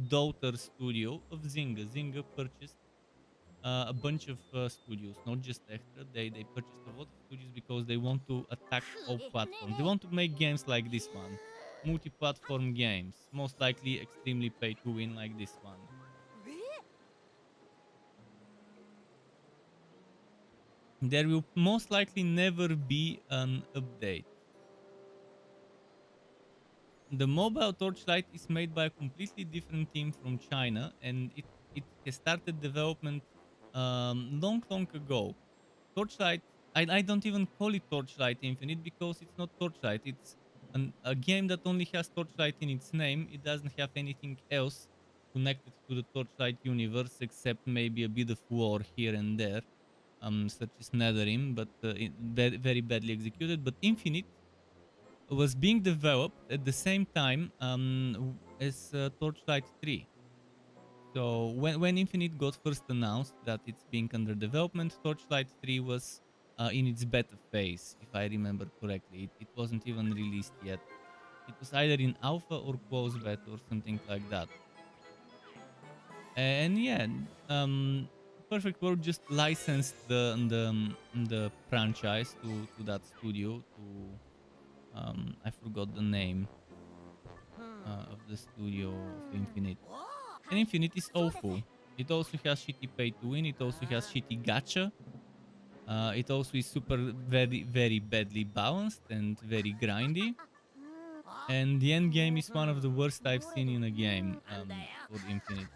daughter studio of Zynga. Zynga purchased a bunch of studios, not just Extra. They purchased a lot of studios because they want to attack all platforms. They want to make games like this one, multi-platform games, most likely extremely pay to win like this one. There will most likely never be an update. The mobile Torchlight is made by a completely different team from China, and it has started development long ago. Torchlight, I don't even call it Torchlight Infinite because it's not Torchlight. It's a game that only has Torchlight in its name. It doesn't have anything else connected to the Torchlight universe except maybe a bit of war here and there, such as Netherrim, but very badly executed. But Infinite was being developed at the same time as Torchlight 3. So when Infinite got first announced that it's being under development, Torchlight 3 was in its beta phase, if I remember correctly. It wasn't even released yet. It was either in alpha or closed beta or something like that. And yeah, Perfect World just licensed the franchise to that studio. I forgot the name of the studio of Infinite. And Infinite is awful. It also has shitty pay to win. It also has shitty gacha. It also is very badly balanced and very grindy. And the end game is one of the worst I've seen in a game for Infinite.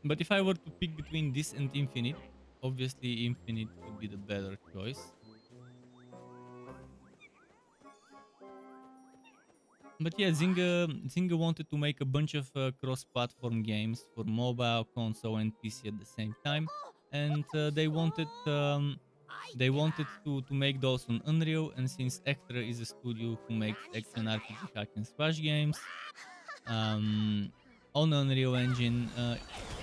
But if I were to pick between this and Infinite, obviously Infinite would be the better choice. But yeah, Zynga wanted to make a bunch of cross-platform games for mobile, console, and PC at the same time, and they wanted to make those on Unreal. And since Extra is a studio who makes action RPG hack and slash games on Unreal Engine,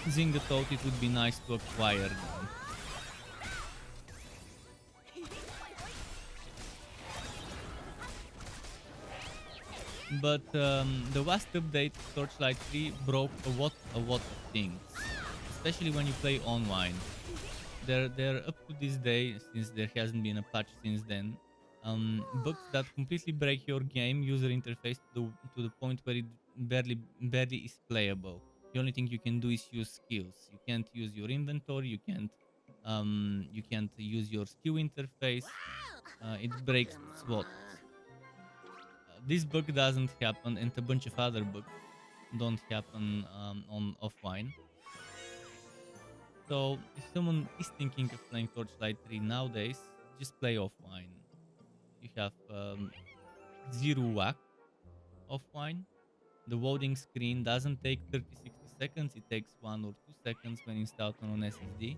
Zynga thought it would be nice to acquire them. But the last update, Torchlight 3, broke a lot of things, especially when you play online. They're up to this day, since there hasn't been a patch since then. Bugs that completely break your game user interface to the point where it barely is playable. The only thing you can do is use skills. You can't use your inventory. You can't use your skill interface. It breaks SWOT. This bug doesn't happen, and a bunch of other bugs don't happen on offline. So if someone is thinking of playing Torchlight 3 nowadays, just play offline. You have zero whack offline. The loading screen doesn't take 30-60 seconds. It takes 1 or 2 seconds when installed on an SSD.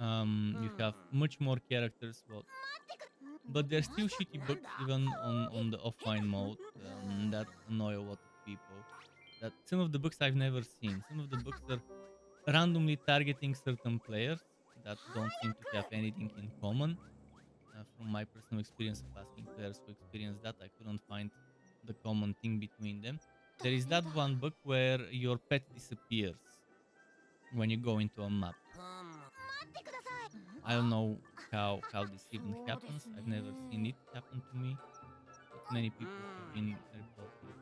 You have much more characters, but there's still shitty bugs even on the offline mode that annoy a lot of people. That some of the bugs I've never seen. Some of the bugs are randomly targeting certain players that don't seem to have anything in common. From my personal experience of asking players who experienced that, I couldn't find the common thing between them. There is that one bug where your pet disappears when you go into a map. I don't know how this even happens. I've never seen it happen to me, but many people have been reporting it.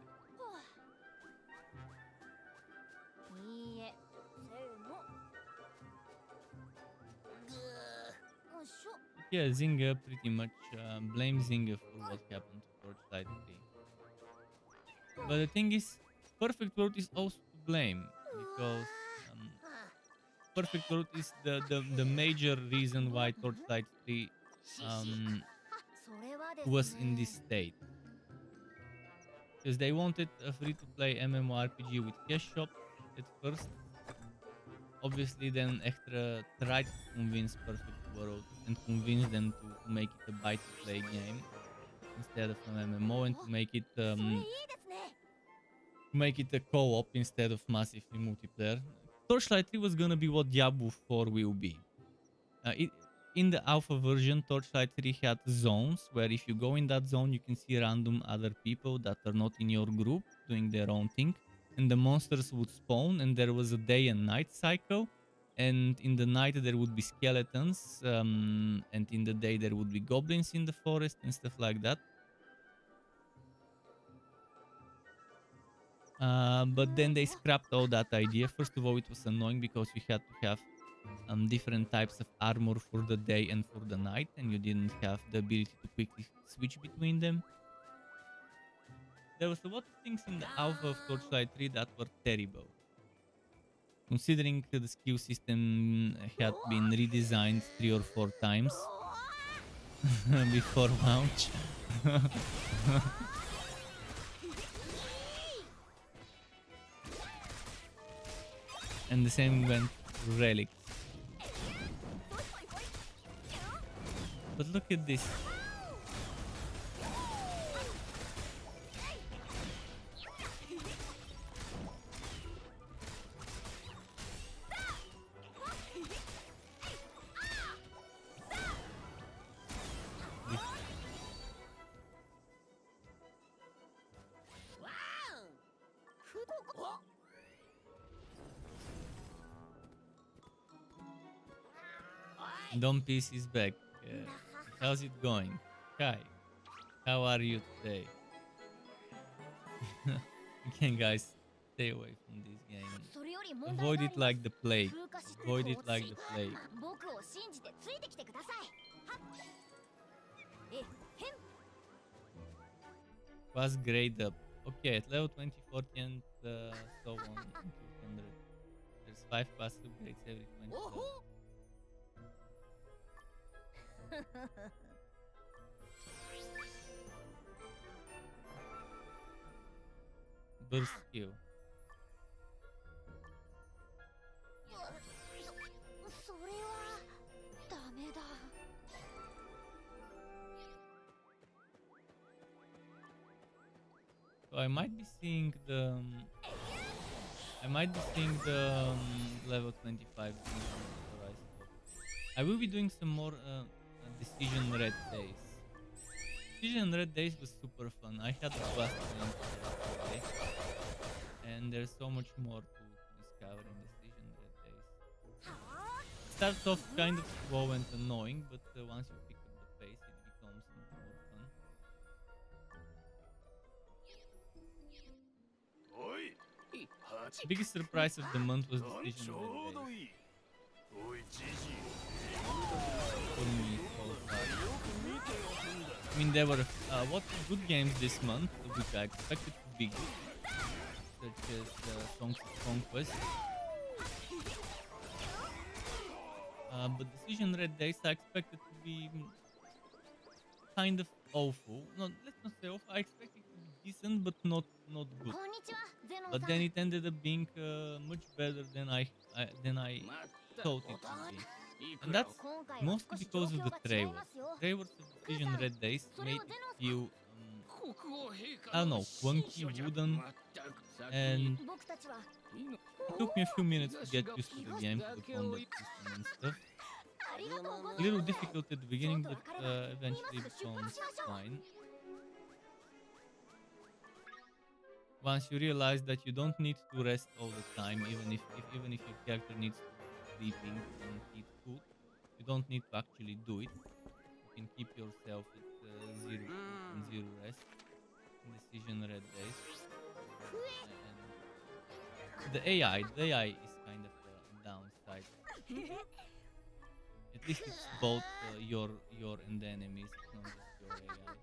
いいえせーのよいしょ
Yeah, Zynga pretty much blames Zynga for what happened to Torchlight 3. But the thing is, Perfect World is also to blame because Perfect World is the major reason why Torchlight 3 um,
それはです
was in
ね
this state. Because they wanted a free-to-play MMORPG with cash shop at first. Obviously, then Extra tried to convince Perfect World and convince them to make it a buy-to-play game instead of an MMO, and to
それいいですね
make it a co-op instead of massively multiplayer. Torchlight 3 was gonna be what Diablo 4 will be. In the alpha version, Torchlight 3 had zones where if you go in that zone, you can see random other people that are not in your group doing their own thing, and the monsters would spawn, and there was a day and night cycle. And in the night there would be skeletons, and in the day there would be goblins in the forest and stuff like that. But then they scrapped all that idea. First of all, it was annoying because you had to have different types of armor for the day and for the night, and you didn't have the ability to quickly switch between them. There was a lot of things in the alpha of Torchlight 3 that were terrible. Considering the skill system had been redesigned 3 or 4 times before launch. And the same went for Relics. But look at this. Dom Peace is back. How's it going? Hi. How are you today? Again, guys, stay away from this game.
それより問題
Avoid
があ
it
ります
like the plague.
風化して
Avoid it
放置
like the plague.
僕を信じてついてきてくださいはっえへん
Pass grade up. Okay, at level 20, 40, and so on until 100. There's 5 pass upgrades every 20 levels. Burst skill.
それはダメだ
So I might be seeing the level 25 before I stop. I will be doing some more Decision Red days. Decision Red days was super fun. I had a blast playing yesterday, and there's so much more to discover in Decision Red days. starts off kind of slow and annoying, but once you pick up the pace, it becomes more fun.
おい
Biggest surprise of the month was Decision
ちょ
Red
うど
Day
いいおいじじい
for me so far.
よく見ておくんだ
I mean, there were what good games this month, which I expected to be good, such as Songs of Conquest. But Decision Red Days I expected to be kind of awful. No, let's not say awful. I expected it to be decent, but not good.
こんにちはゼノン
But
さん
then it ended up being much better than I
まった
thought it
お互
would
い
be.
いく
And
ら
that's
今回は
mostly
少し
because
状
of
況
the
が違い
trailers.
ますよ
Trailers of Decision Red Days
それを
made
ゼノン
it feel
国王陛
I
下
don't
の
know,
親
clunky,
書じゃ
wooden,
まったく先
and
に
さん僕たちは
it took me a few minutes to get used to the game, to the combat system and stuff.
ありがとうござ
A
い
little
ます
difficult at the beginning, but eventually becomes fine. Once you realize that you don't need to rest all the time, even if your character needs to be sleeping and eat food, you don't need to actually do it. You can keep yourself at zero food and zero rest. Decision Red Days. And the AI is kind of a downside. At least it's both your and the enemies, it's not just your AI.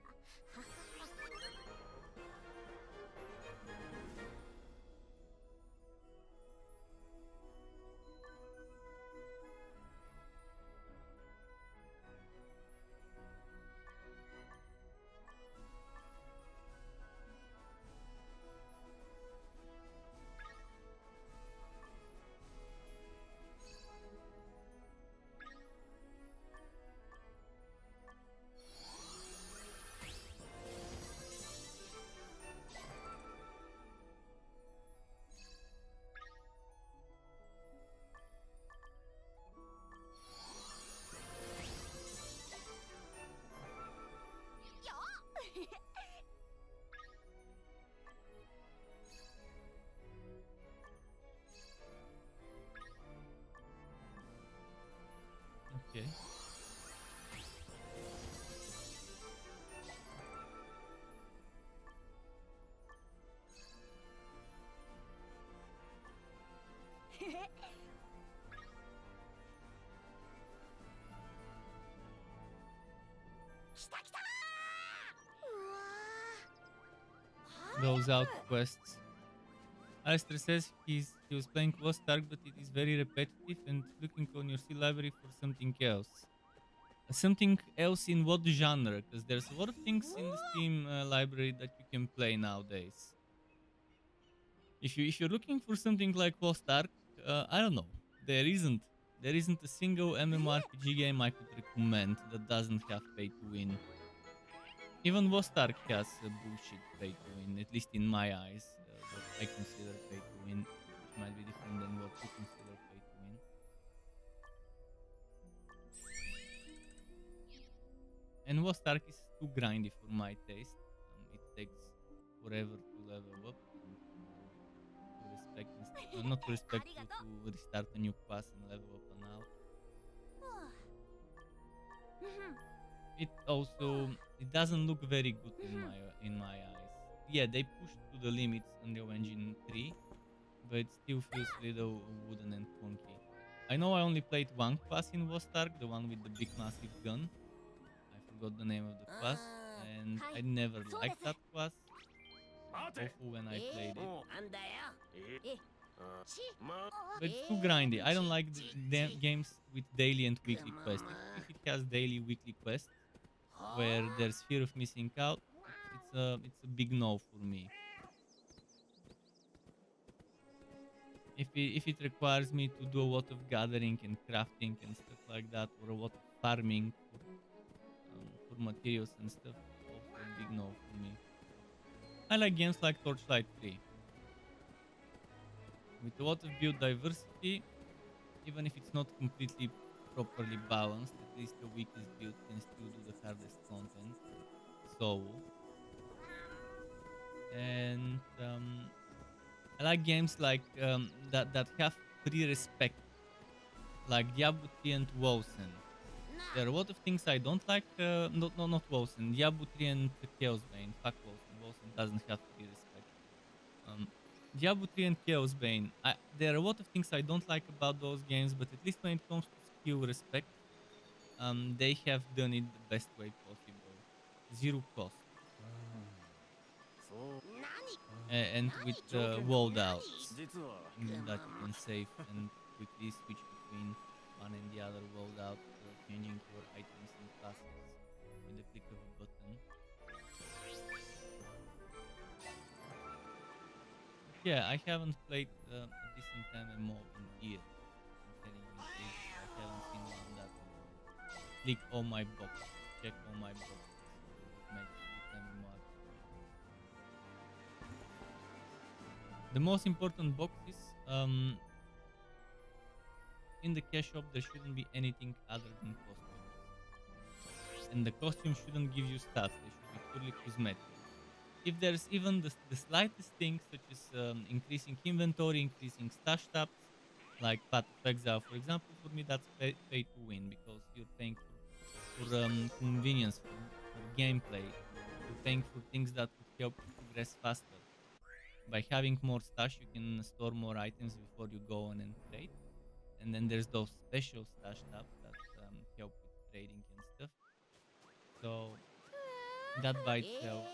Okay. Those out quests. Alistair says he was playing Lost Ark, but it is very repetitive and looking on your C library for something else. Something else in what genre? Because there's a lot of things in the Steam library that you can play nowadays. If you're looking for something like Lost Ark, I don't know. There isn't a single MMORPG game I could recommend that doesn't have pay to win. Even Lost Ark has bullshit pay to win, at least in my eyes. What I consider pay to win, which might be different than what you consider pay to win. And Lost Ark is too grindy for my taste. It takes forever to level up, and to respect, not to respect you to restart a new class and level up and out. It doesn't look very good in my eyes. Yeah, they pushed to the limits Unreal Engine 3, but it still feels a little wooden and clunky. I know I only played one class in Lost Ark, the one with the big massive gun. I forgot the name of the class, and I never liked that class. Awful when I played it.
なんだよ
But it's too grindy. I don't like the games with daily and weekly quests. If it has daily, weekly quests where there's fear of missing out, it's a big no for me. If it requires me to do a lot of gathering and crafting and stuff like that, or a lot of farming for materials and stuff, also a big no for me. I like games like Torchlight 3. With a lot of build diversity, even if it's not completely properly balanced, at least the weakest build can still do the hardest content. So, and I like games like that have pre-respect, like Diablo 3 and Wosen. There are a lot of things I don't like. Not Wosen. Diablo 3 and Chaos Bane. Fuck Wosen. Wosen doesn't have free respect. Um, Diablo 3 and Chaos Bane. There are a lot of things I don't like about those games, but at least when it comes to skill respect, they have done it the best way possible. Zero cost. And with walled outs that you can save and quickly switch between one and the other walled out, changing your items and classes with the click of a button. Yeah, I haven't played a decent MMO in years. I'm telling you, ages. I haven't seen one that click all my boxes, check all my boxes. It makes a good MMORPG. The most important box is in the cash shop there shouldn't be anything other than costumes. And the costume shouldn't give you stats, they should be purely cosmetic. If there's even the slightest thing, such as increasing inventory, increasing stash tabs, like Path of Exile, for example, for me that's pay to win because you're paying for convenience, for gameplay, you're paying for things that would help you progress faster. By having more stash, you can store more items before you go on and trade. And then there's those special stash tabs that help with trading and stuff. So that by itself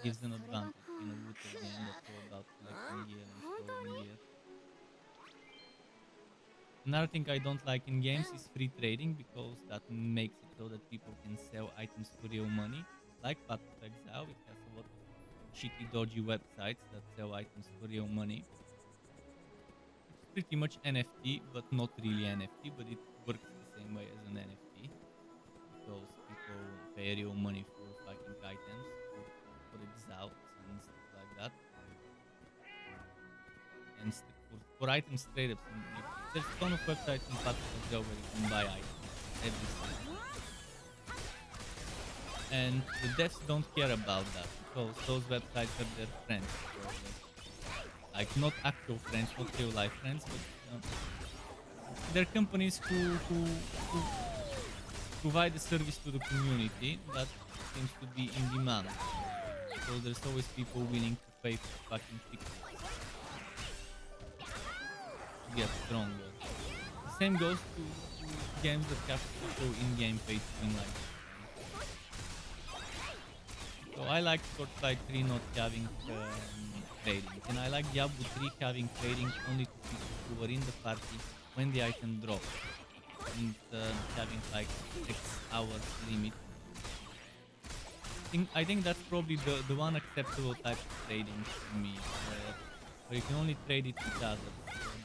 gives an advantage in a looter game that's all about collecting gear and storing gear. Another thing I don't like in games is free trading because that makes it so that people can sell items for real money. Like Path of Exile, it has a lot of shitty, dodgy websites that sell items for real money. It's pretty much NFT, but not really NFT, but it works the same way as an NFT because people pay real money for fucking items, for exalts and stuff like that. And for items straight up. There's a ton of websites in Path of Exile where you can buy items every single. And the devs don't care about that because those websites are their friends. Like not actual friends, not real life friends, but they're companies who provide a service to the community that seems to be in demand. So there's always people willing to pay for fucking pixels to get stronger. The same goes to games that have also in-game pay to win like this. So I like Torchlight 3 not having trading, and I like Diablo 3 having trading only to people who were in the party when the item dropped, and having like X hours limit. I think that's probably the one acceptable type of trading to me, where you can only trade it with others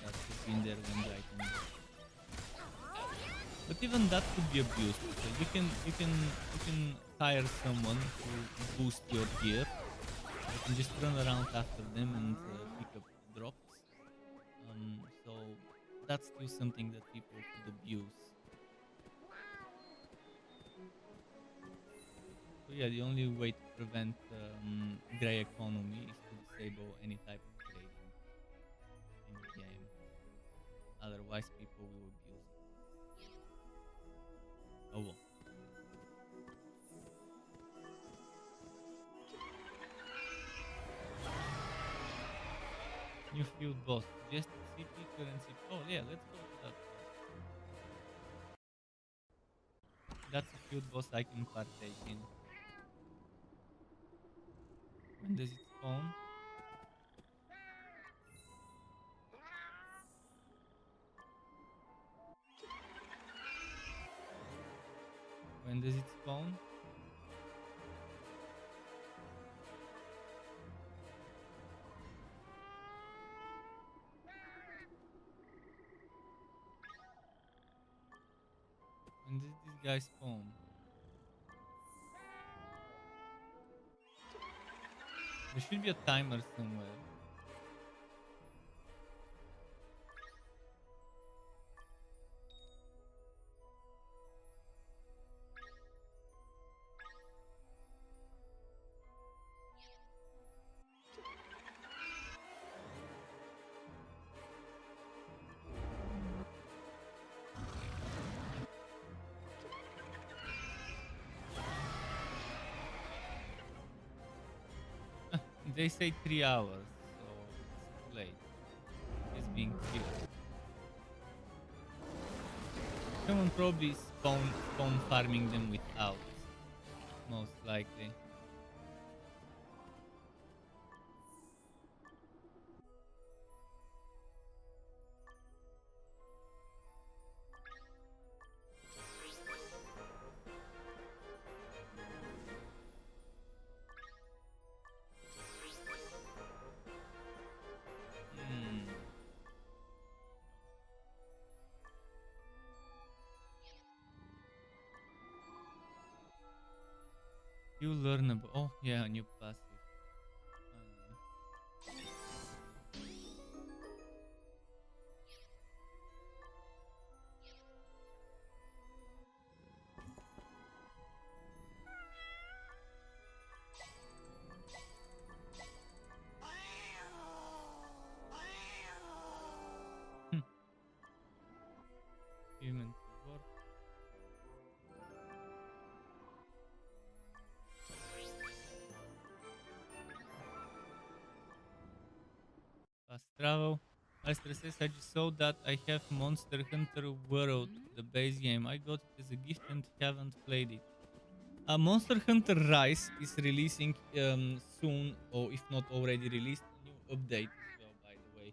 that have been there when the item dropped. But even that could be abused. So you can hire someone to boost your gear. You can just run around after them and pick up drops. So that's still something that people could abuse. So yeah, the only way to prevent gray economy is to disable any type of trading in the game. Otherwise, people will abuse it. Oh well. New field boss. Just CP currency. Oh yeah, let's go to that. That's a field boss I can partake in. When does it spawn? When does it spawn? When does this guy spawn? There should be a timer somewhere. They say 3 hours, so it's too late. It's being killed. Someone probably spawn farming them with outs, most likely. Hmm. You learn about. Oh yeah, new passive. Finally. Hmm. Human reward. Fast travel. Master says I just saw that I have Monster Hunter World, the base game. I got it as a gift and haven't played it. Monster Hunter Rise is releasing soon, or if not already released, a new update as well, by the way.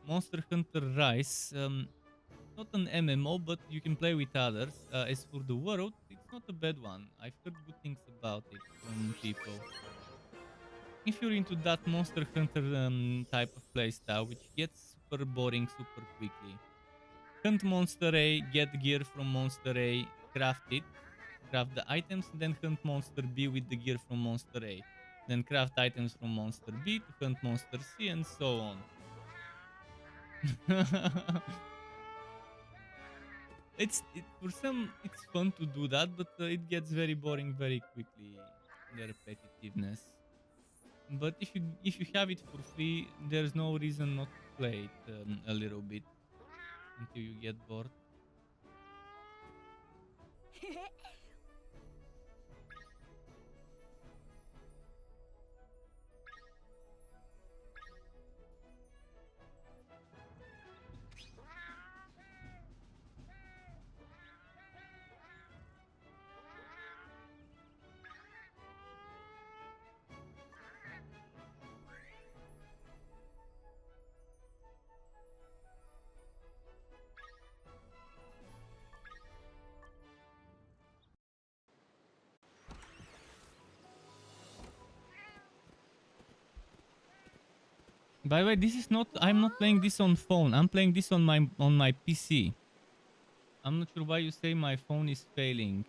Monster Hunter Rise, not an MMO, but you can play with others. As for the world, it's not a bad one. I've heard good things about it from people. If you're into that Monster Hunter type of playstyle, which gets super boring super quickly, hunt Monster A, get gear from Monster A, craft it, craft the items, then hunt Monster B with the gear from Monster A. Then craft items from Monster B to hunt Monster C and so on. For some it's fun to do that, but it gets very boring very quickly, the repetitiveness. But if you have it for free, there's no reason not to play it a little bit until you get bored. By the way, this is not. I'm not playing this on phone. I'm playing this on my PC. I'm not sure why you say my phone is failing.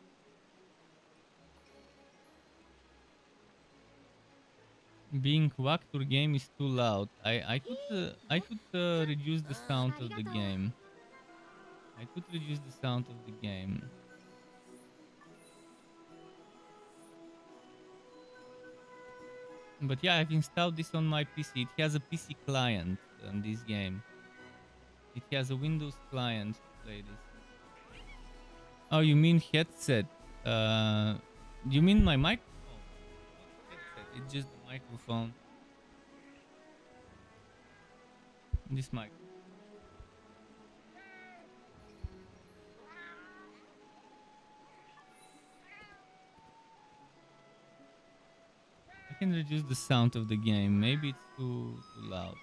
Being whacked or game is too loud. I could reduce the sound of the game. I could reduce the sound of the game. But yeah, I've installed this on my PC. It has a PC client on this game. It has a Windows client to play this. Oh, you mean headset? You mean my microphone? Not headset. It's just the microphone. This mic. I can reduce the sound of the game. Maybe it's too loud.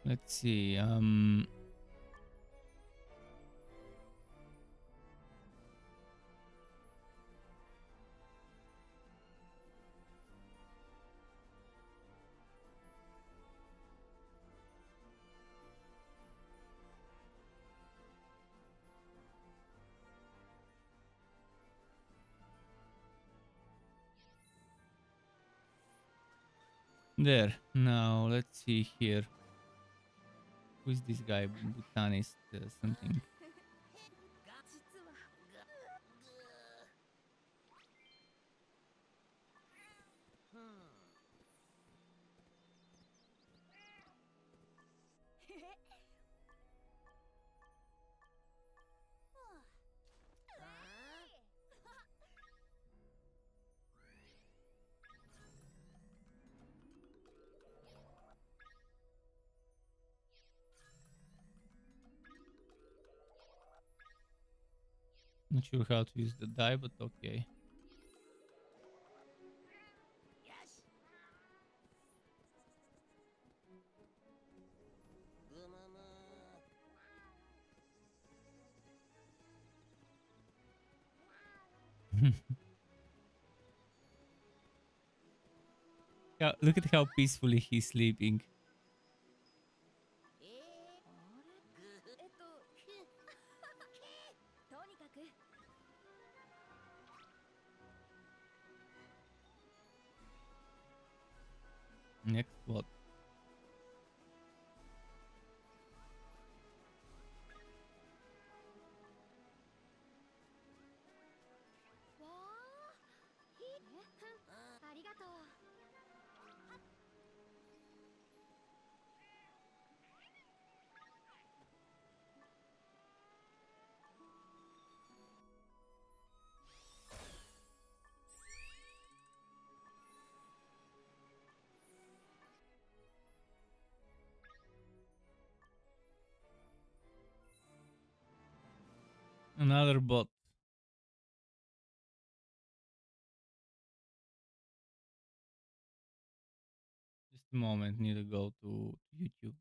Let's see. There. Now let's see here. Who's this guy? Bhutanist something. Not sure how to use the die, but okay.
よしうむむ
Look at how peacefully he's sleeping.
とにかく
Next what?
わあありがとう
Another bot. Just a moment, need to go to YouTube.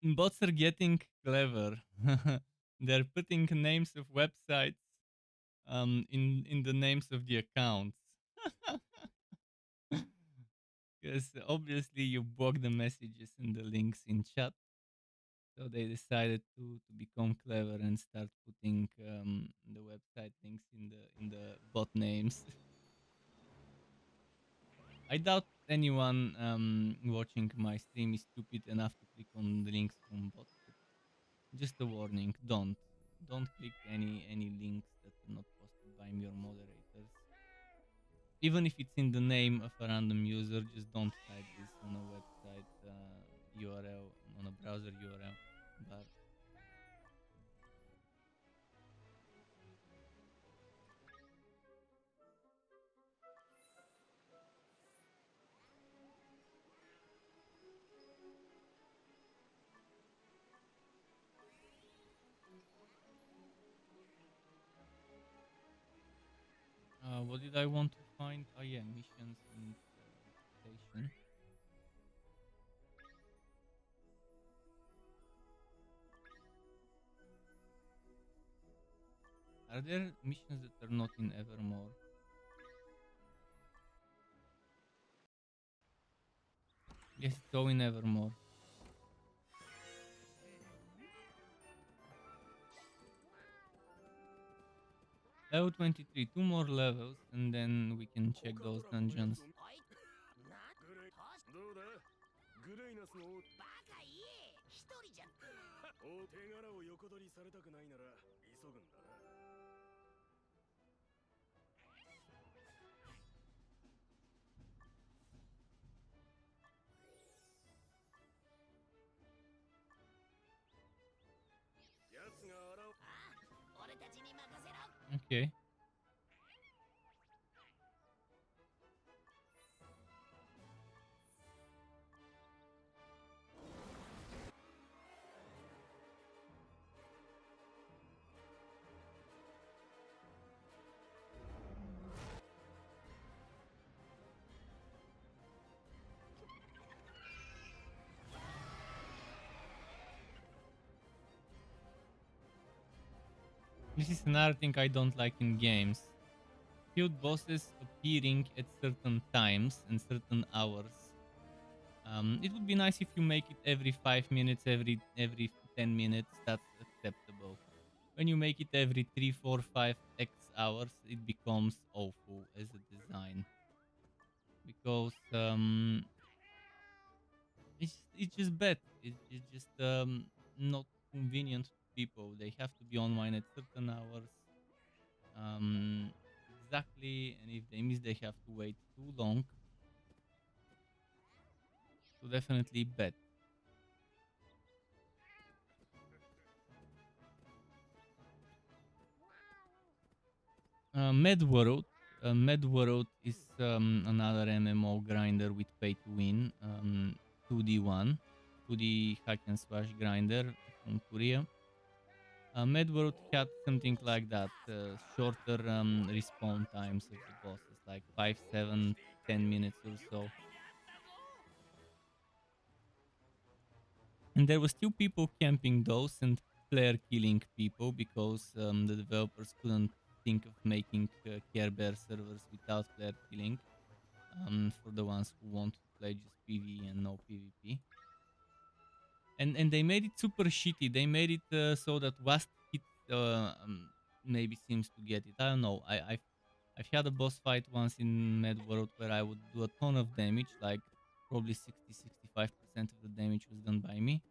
Bots are getting clever. They're putting names of websites in the names of the accounts. Because obviously you block the messages and the links in chat. So they decided to become clever and start putting the website links in the bot names. I doubt anyone watching my stream is stupid enough to click on the links from bots. But just a warning: don't click any links that are not posted by your moderators. Even if it's in the name of a random user, just don't type this on a website URL, on a browser URL bar. What did I want to find? Oh yeah, missions and reputation. Are there missions that are not in Evermore? Yes, it's all in Evermore. Level 23, two more levels, and then we can check those dungeons.
おいな
グレイ
トシ
どうだグレイナスの
バカ言え一人じゃ
お手柄を横取りされたくないなら急ぐんだな 奴が現
俺たちに任せろ
Okay. This is another thing I don't like in games. Field bosses appearing at certain times and certain hours. It would be nice if you make it every 5 minutes, every 10 minutes. That's acceptable. When you make it every 3, 4, 5 X hours, it becomes awful as a design. Because it's just bad. It's just not convenient to people. They have to be online at certain hours. Exactly, and if they miss, they have to wait too long. So definitely bad. Mad World. Mad World is another MMO grinder with pay to win. 2D1, 2D hack and slash grinder from Korea. Mad World had something like that, shorter respawn times of the bosses, like 5, 7, 10 minutes or so. And there were still people camping those and player killing people because the developers couldn't think of making Care Bear servers without player killing for the ones who want to play just PvE and no PvP. And they made it super shitty. They made it so that Wast hit maybe seems to get it. I don't know. I've had a boss fight once in Mad World where I would do a ton of damage, like probably 60-65% of the damage was done by me.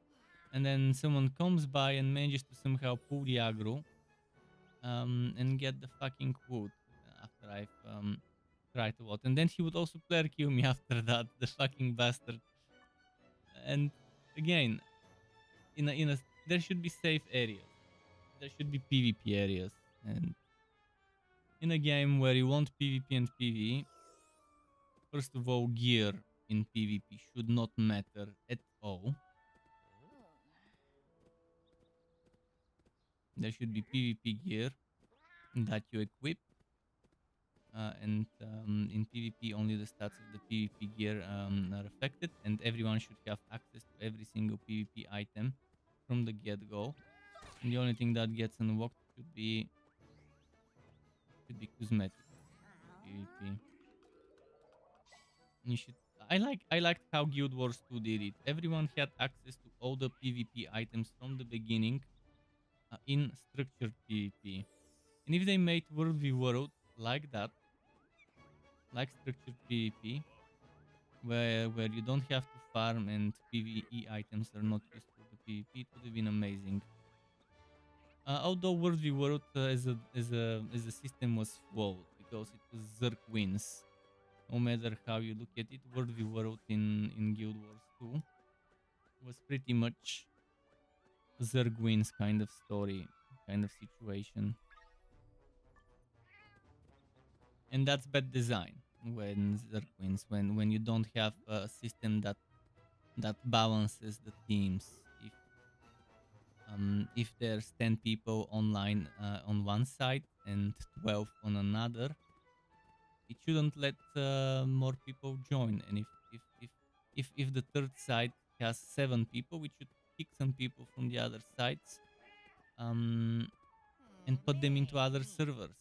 And then someone comes by and manages to somehow pull the aggro and get the fucking wood after I've tried to what. And then he would also player kill me after that, the fucking bastard. And again, in a there should be safe areas. There should be PvP areas. And in a game where you want PvP and PvE, first of all, gear in PvP should not matter at all. There should be PvP gear that you equip. And in PvP, only the stats of the PvP gear are affected, and everyone should have access to every single PvP item from the get-go. And the only thing that gets unlocked should be cosmetic PvP. You should. I liked how Guild Wars 2 did it. Everyone had access to all the PvP items from the beginning in structured PvP. And if they made World v World like that, like structured PvP, where you don't have to farm and PvE items are not used for the PvP, it would have been amazing. Although World v World as a system was flawed because it was Zerg wins. No matter how you look at it, World v World in Guild Wars 2 was pretty much Zerg wins kind of story, kind of situation. And that's bad design when Zerg wins, when you don't have a system that balances the teams. If there's 10 people online on one side and 12 on another, it shouldn't let more people join. And if the third side has 7 people, we should kick some people from the other sides and put them into other servers,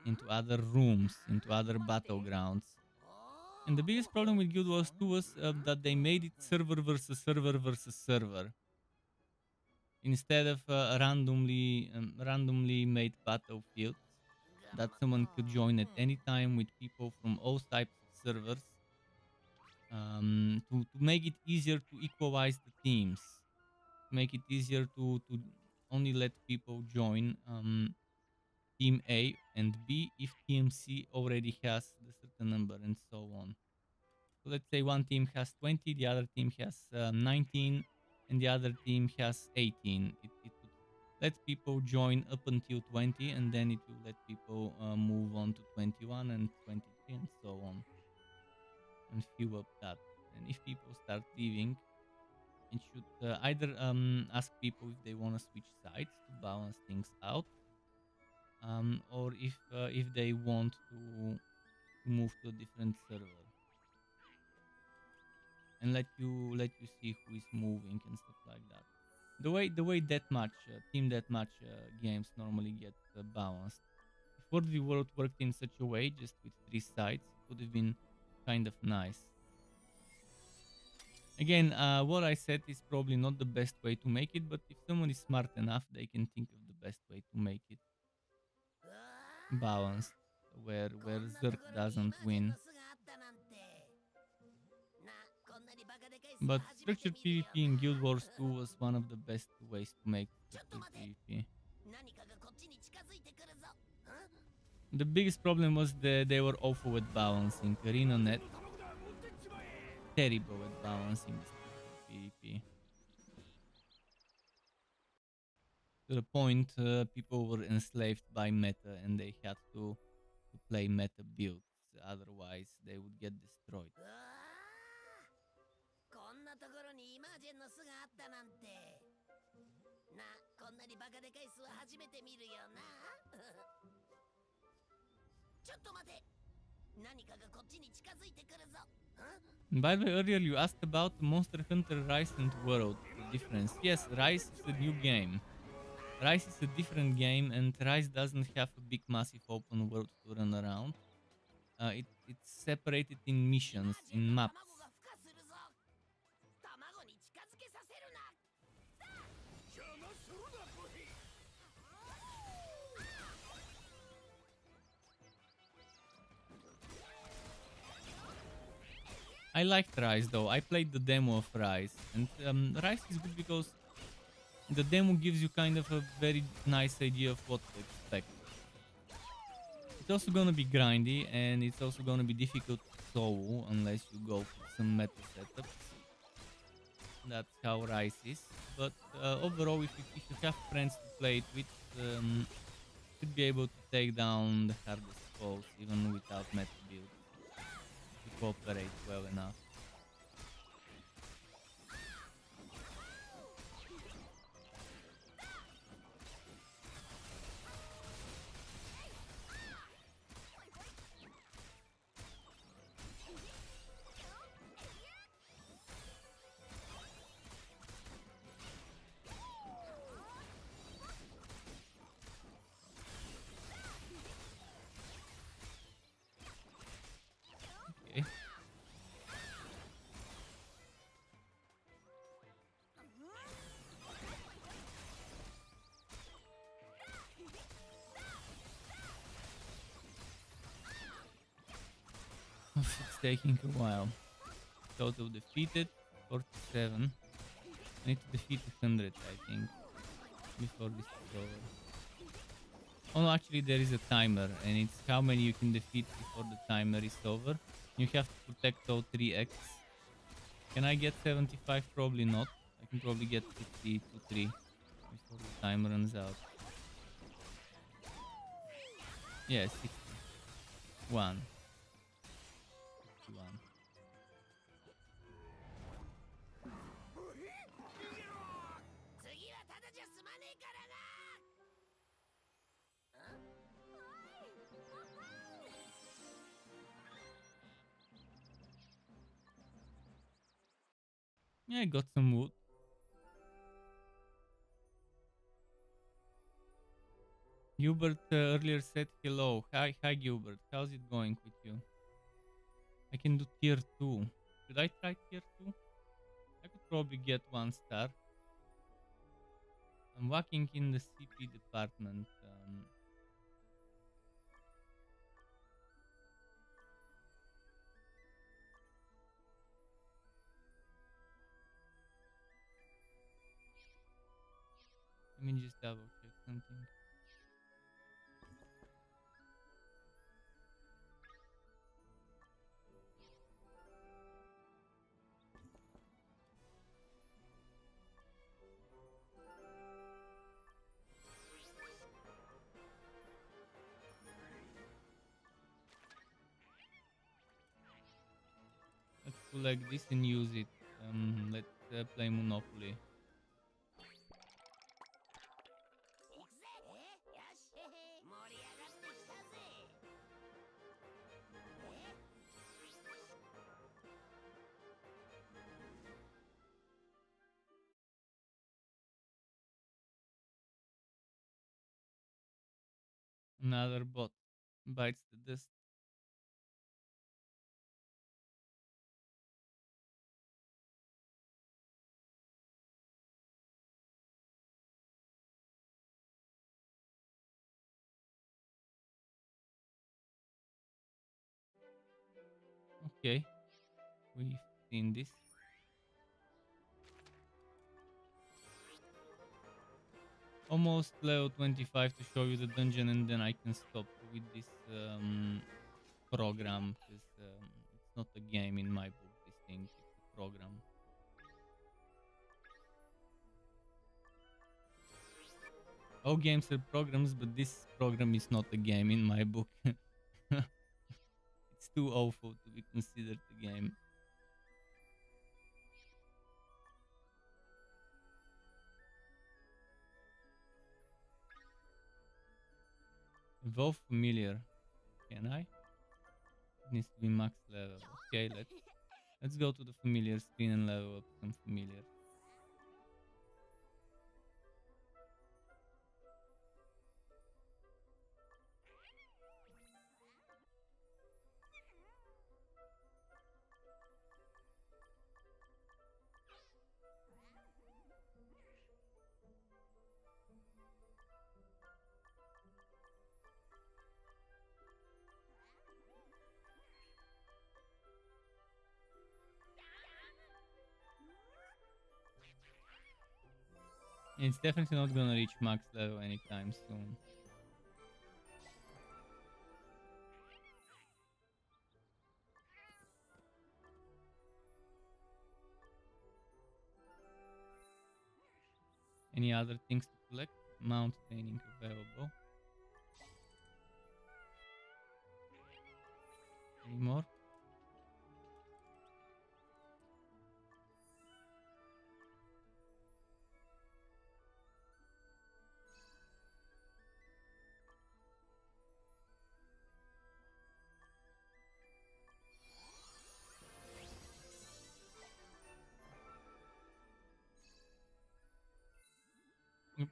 into other rooms, into other battlegrounds. And the biggest problem with Guild Wars 2 was that they made it server versus server versus server, instead of randomly made battlefields that someone could join at any time with people from all types of servers, to make it easier to equalize the teams, make it easier to only let people join team A and B if team C already has the certain number, and so on. So let's say one team has 20, the other team has 19, and the other team has 18. It would let people join up until 20, and then it will let people move on to 21 and 23 and so on, and fill up that. And if people start leaving, it should either ask people if they want to switch sides to balance things out, or if they want to move to a different server, and let you see who is moving and stuff like that. The way deathmatch team deathmatch games normally get balanced. If World v World worked in such a way, just with 3 sides, it would have been kind of nice. Again, what I said is probably not the best way to make it, but if someone is smart enough, they can think of the best way to make it balanced, where Zerg doesn't win. But structured PvP in Guild Wars 2 was one of the best ways to make structured PvP. The biggest problem was that they were awful at balancing. ArenaNet, terrible at balancing the structured PvP. To the point people were enslaved by meta and they had to play meta builds. Otherwise, they would get destroyed.
うわーこんなところにイマージェンの巣があったなんてなこんなにバカでかい巣は初めて見るよなちょっと待て何かがこっちに近づいてくるぞ
By the way, earlier you asked about Monster Hunter Rise and World, the difference. Yes, Rise is a new game. Rise is a different game, and Rise doesn't have a big, massive open world to run around. It's separated in missions, in maps.
卵が孵化するぞ卵に近づけさせるな
邪魔するなボヒ
I liked Rise though. I played the demo of Rise, and Rise is good because the demo gives you kind of a very nice idea of what to expect. It's also gonna be grindy, and it's also gonna be difficult to solo unless you go for some meta setups. That's how Rise is. But overall, if you have friends to play it with, you should be able to take down the hardest foes even without meta build. If you cooperate well enough. Okay. It's taking a while. Total defeated 47. I need to defeat 100, I think, before this is over. Oh no, actually there is a timer, and it's how many you can defeat before the timer is over. You have to protect all 3x. Can I get 75? Probably not. I can probably get 50 to 3 before the time runs out. Yeah, 61. 61.
次はただじゃ済まねえからな
Yeah, I got some wood. Gilbert earlier said hello. Hi Gilbert. How's it going with you? I can do tier 2. Should I try tier 2? I could probably get 1 star. I'm working in the CP department. Let me just double check something. Let's go like this and use it. Let's play Monopoly.
行くぜよし盛り上がってきたぜ
Another bot bites the dust. Okay, we've seen this. Almost level 25 to show you the dungeon, and then I can stop with this program because it's not a game in my book. This thing, it's a program. All games are programs, but this program is not a game in my book. It's too awful to be considered a game. Evolve familiar. Can I? It needs to be max level. Okay, let's go to the familiar screen and level up some familiar. It's definitely not gonna reach max level anytime soon. Any other things to collect? Mount training available. Any more? Yep.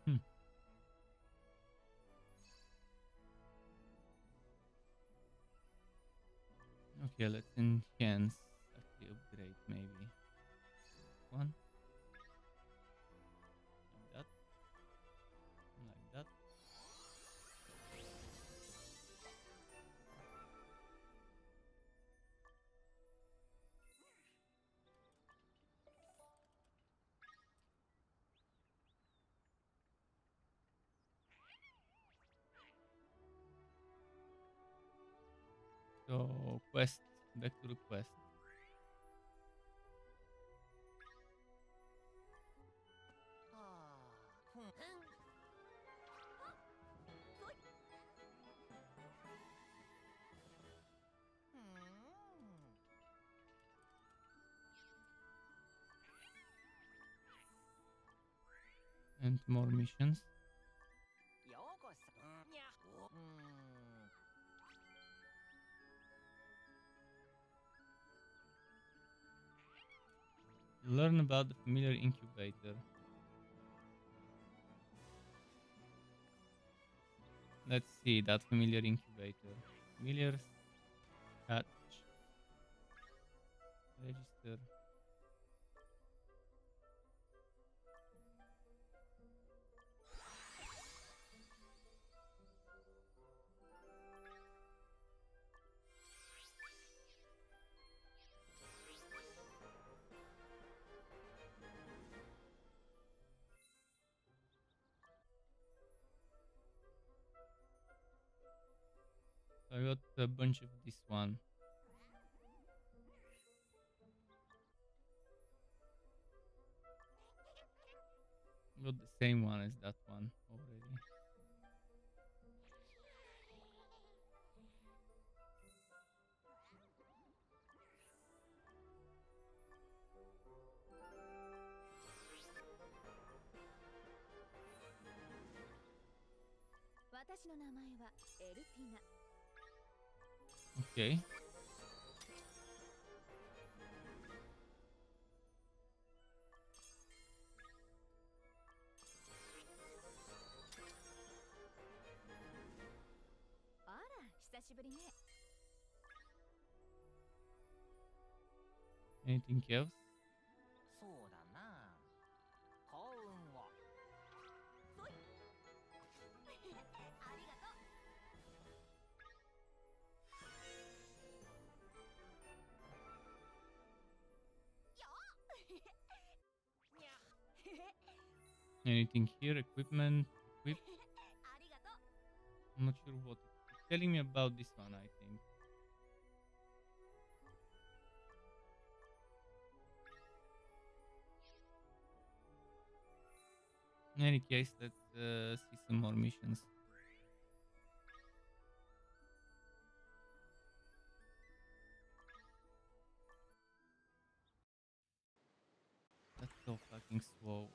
Hmm. Okay, let's enhance. Actually, upgrade maybe. One like that, like that. So quest, back to the quest. And more missions. Learn about the familiar incubator. Let's see that familiar incubator. Familiars, hatch, register. So I got a bunch of this one. Got the same one as that one already. Okay. Anything else? Anything here? Equipment? Equip?
ありがとう
I'm not sure what it's telling me about this one, I think. In any case, let's see some more missions. That's so fucking slow.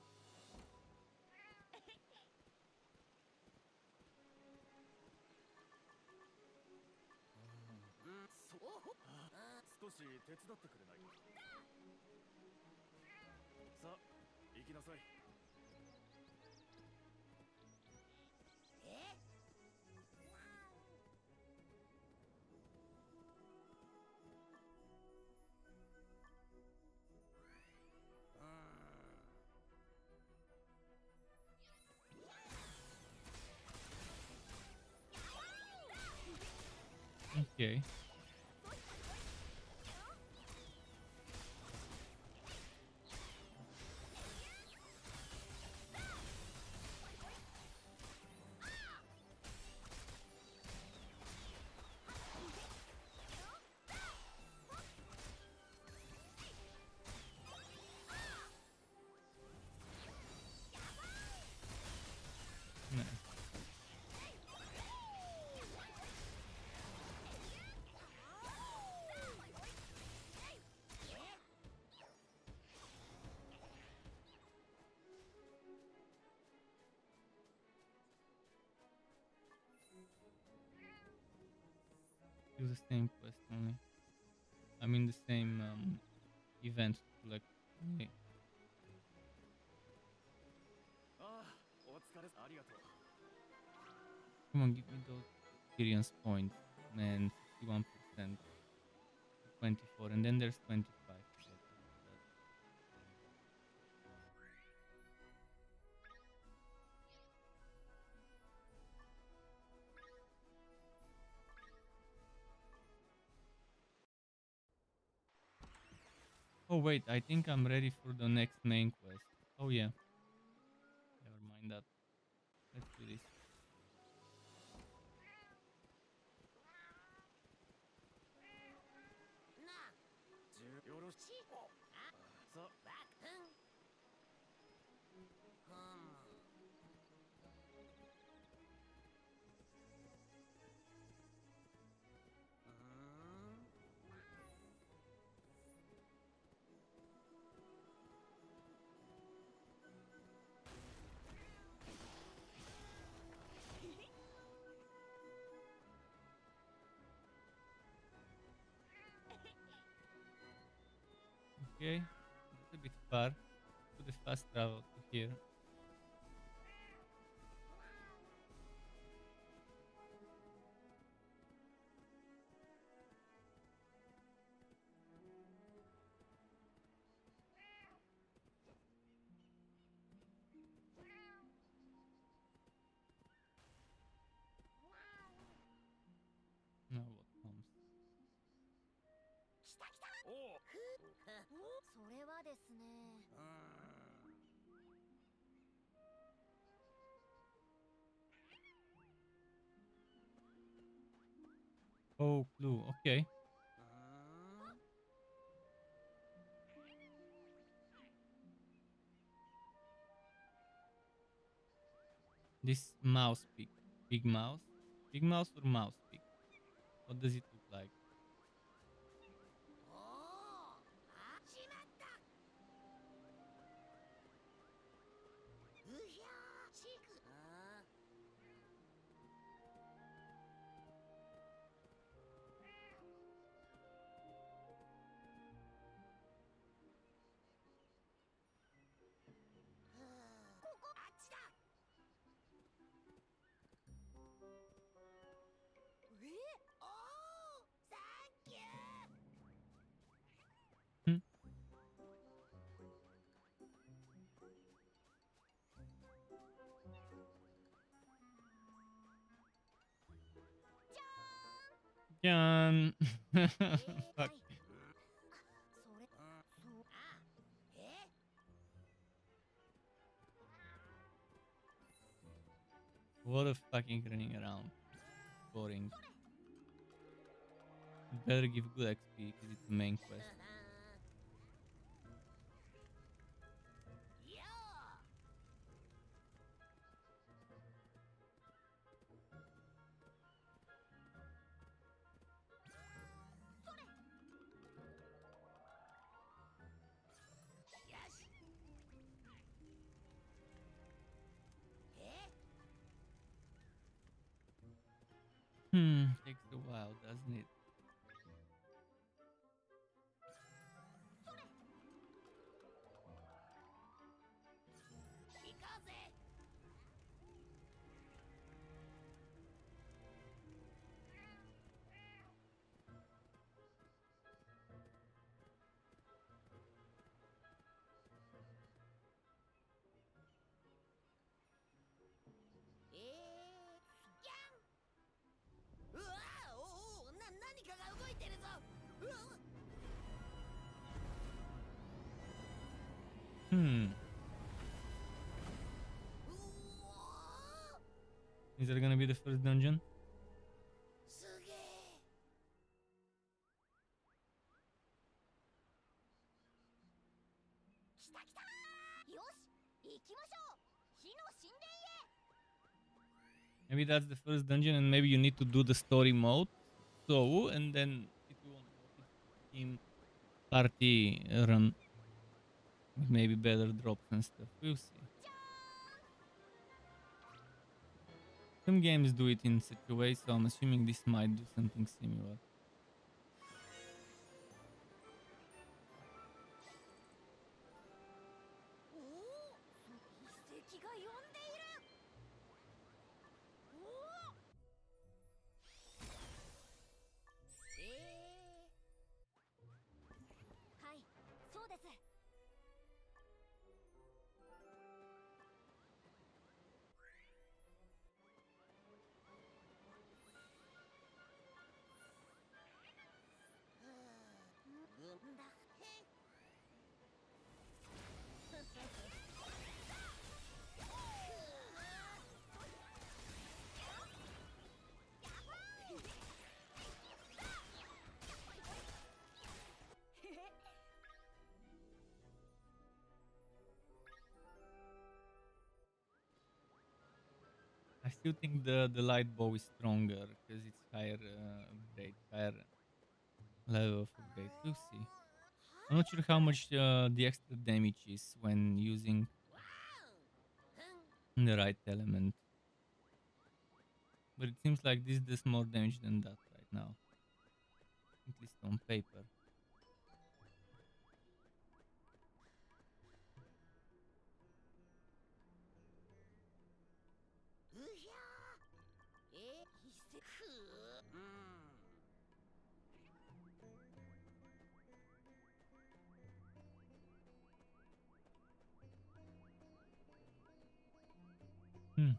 Okay. Nice. Do the same quest only. I mean the same event to collect. Okay. Come on, give me those experience points. Man, 61%, 24, and then there's 25. Oh wait, I think I'm ready for the next main quest. Oh yeah, never mind that. Let's do this. Okay, it's a bit far. To the fast travel to here. Now what comes?
それはですね
Oh, clue. Okay. This mouse pick. Big mouse? Big mouse or mouse pick? What does it look like?
しまったうひゃーチクここあっちだおおサンキュー
Hmm? Jan!
は
Fuck.
いそれそう
え
What a fucking running around. Boring. Better give good XP because it's the main quest.
Yo! Yes! Eh?
Takes a while, doesn't it?
Ikaze!ギャンうわおお何かが動いてるぞうわ
Hmm.
うわ
Is that gonna be the first dungeon?
すげえ
来た来たよし行きましょう火の神殿へ
Maybe that's the first dungeon, and maybe you need to do the story mode. So, and then it will unlock it in party run with maybe better drops and stuff. We'll see. Some games do it in such a way, so I'm assuming this might do something similar.
おお遺跡が呼んでいるおおはいそうですんだへい
I still think the light bow is stronger because it's higher upgrade, higher level of upgrade. We'll see. I'm not sure how much the extra damage is when using the right element, but it seems like this does more damage than that right now, at least on paper. Hmm.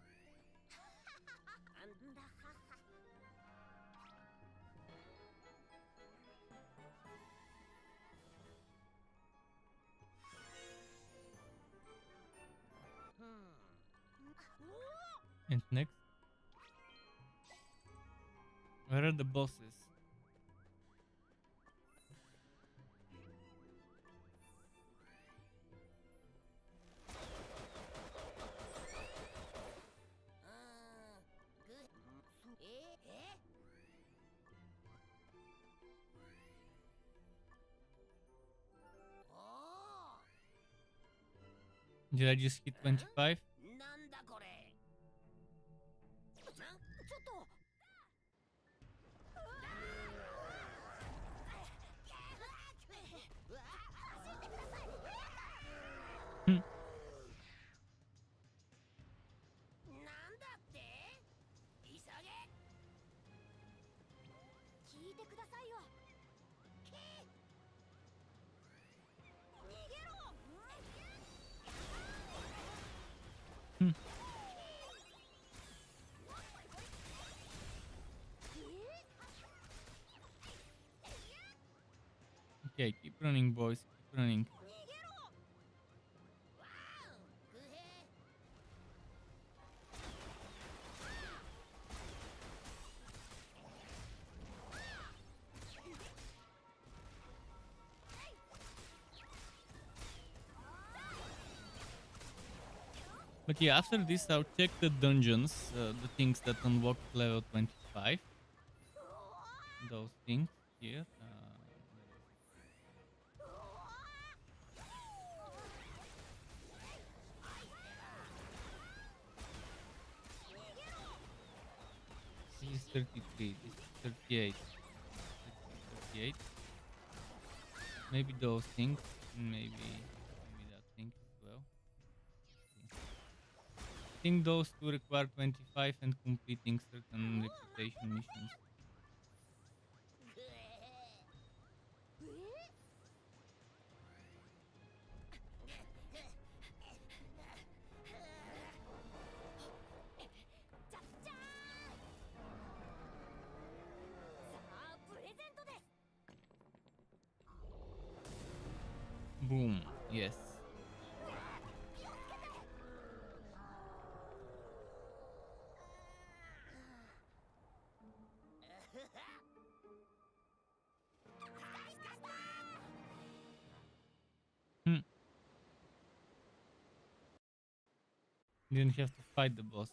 And next, where are the bosses? Did I just hit 25?
なんだこれ
ちょっと
Hmm.
なんだって急げ
聞いてくださいよ逃げろ
Hmm. Okay, keep running, boys. Keep running.
逃げろわーグヘ
But yeah, after this, I'll check the dungeons, the things that unlock level 25. Those things here. Where is it? This is 33. This is 38. Let's see, 38. Maybe those things. Maybe that thing as well. See. I think those two require 25 and completing certain reputation missions. Boom. Yes. Hmm. Didn't have to fight the boss.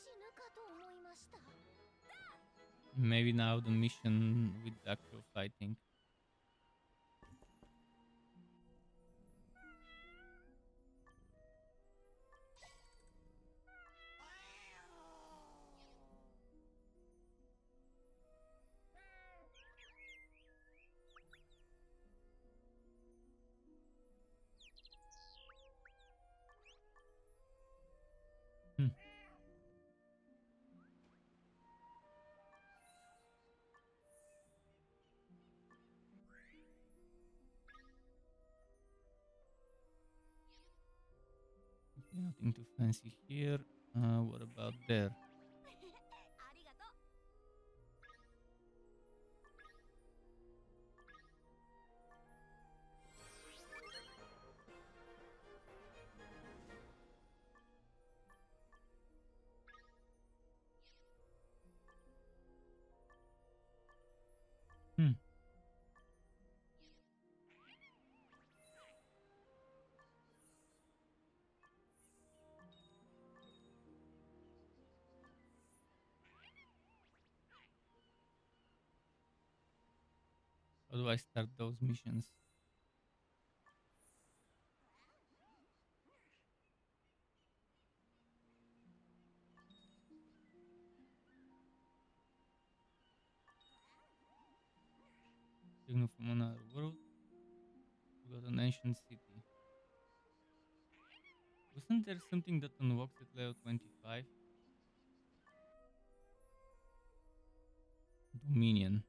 死ぬかと思いました。
Maybe now the mission with actual fighting. Hmm. Okay, nothing too fancy here. What about there?
ありがとう。
Hmm. How do I start those missions? Signal from another world. We got an ancient city. Wasn't there something that unlocks at level 25? Dominion.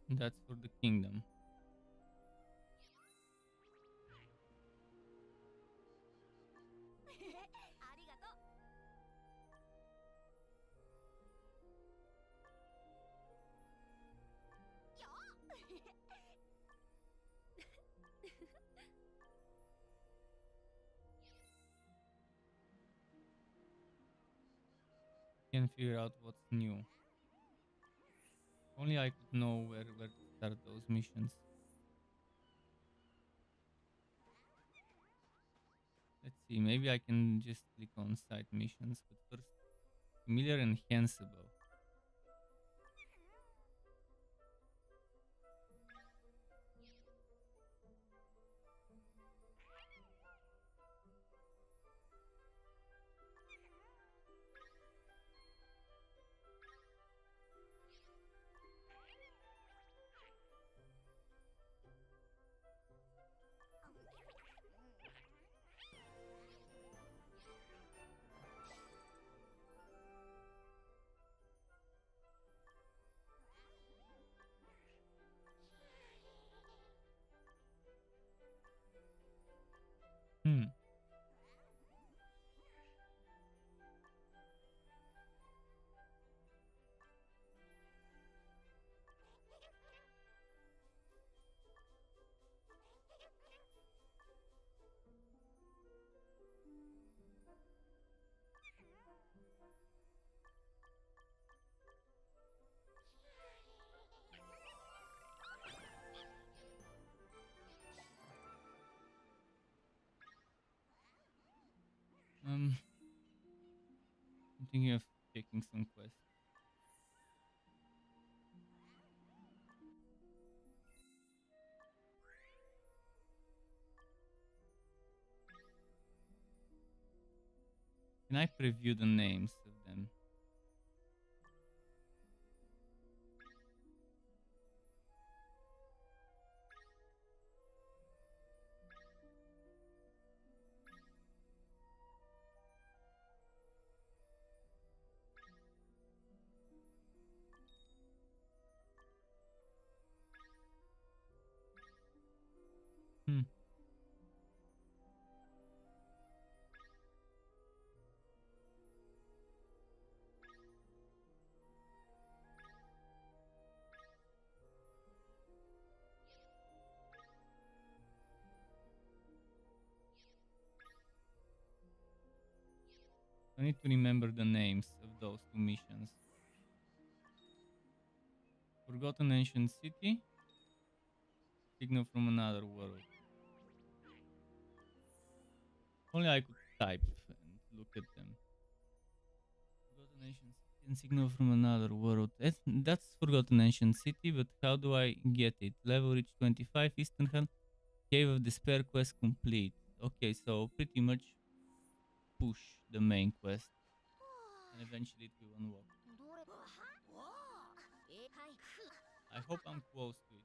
That's for the kingdom.
ありがとう。
Can't figure out what's new. Only I could know where to start those missions. Let's see, maybe I can just click on side missions, but first, familiar and hensible. thinking of checking some quests. Can I preview the names of them? Hmm. I need to remember the names of those two missions. Forgotten Ancient City. Signal from Another World. Only I could type and look at them. Forgotten Ancient City and Signal from Another World. That's Forgotten Ancient City, but how do I get it? Level reach 25, Eastern Hunt, Cave of Despair quest complete. Okay, so pretty much push the main quest and eventually it will unlock. I hope I'm close to it.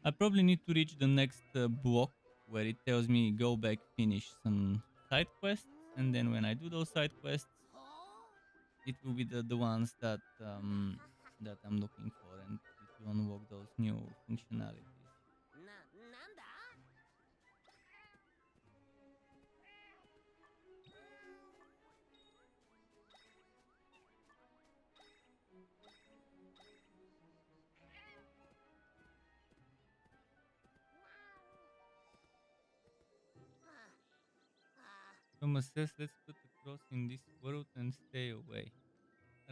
I probably need to reach the next block where it tells me go back, finish some side quests, and then when I do those side quests, it will be the ones that that I'm looking for, and it will unlock those new functionalities.
なんだ
Thomas says, let's put a cross in this world and stay away.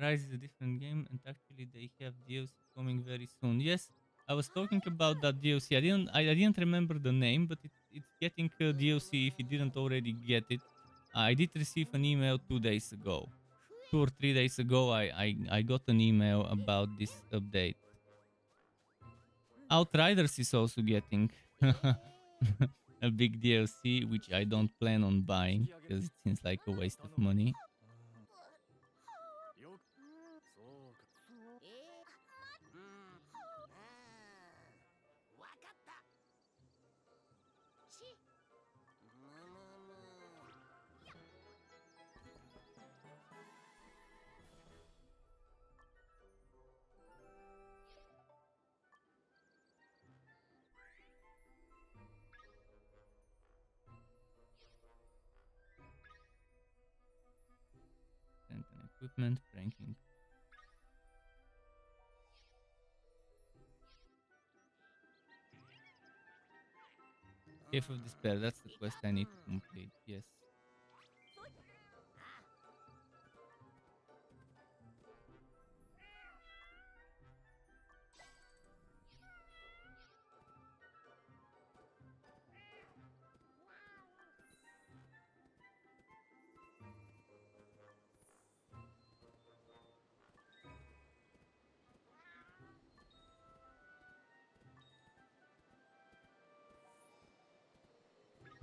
Rise is a different game, and actually they have DLC coming very soon. Yes, I was talking about that DLC. I didn't remember the name, but it's getting DLC if you didn't already get it. I did receive an email 2 days ago. 2 or 3 days ago, I got an email about this update. Outriders is also getting a big DLC, which I don't plan on buying because it seems like a waste of money.
よそうか
わかったちむむむ
And an equipment, pranking. Cave of Despair, that's the quest I need to complete, yes.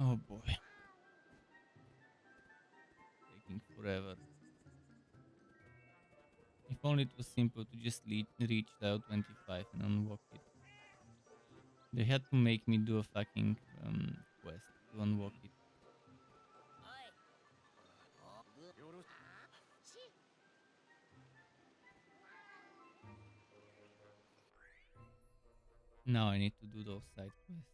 Oh boy. Taking forever. If only it was simple to just reach level 25 and unlock it. They had to make me do a fucking quest to unlock it.
よろし
Now I need to do those side quests.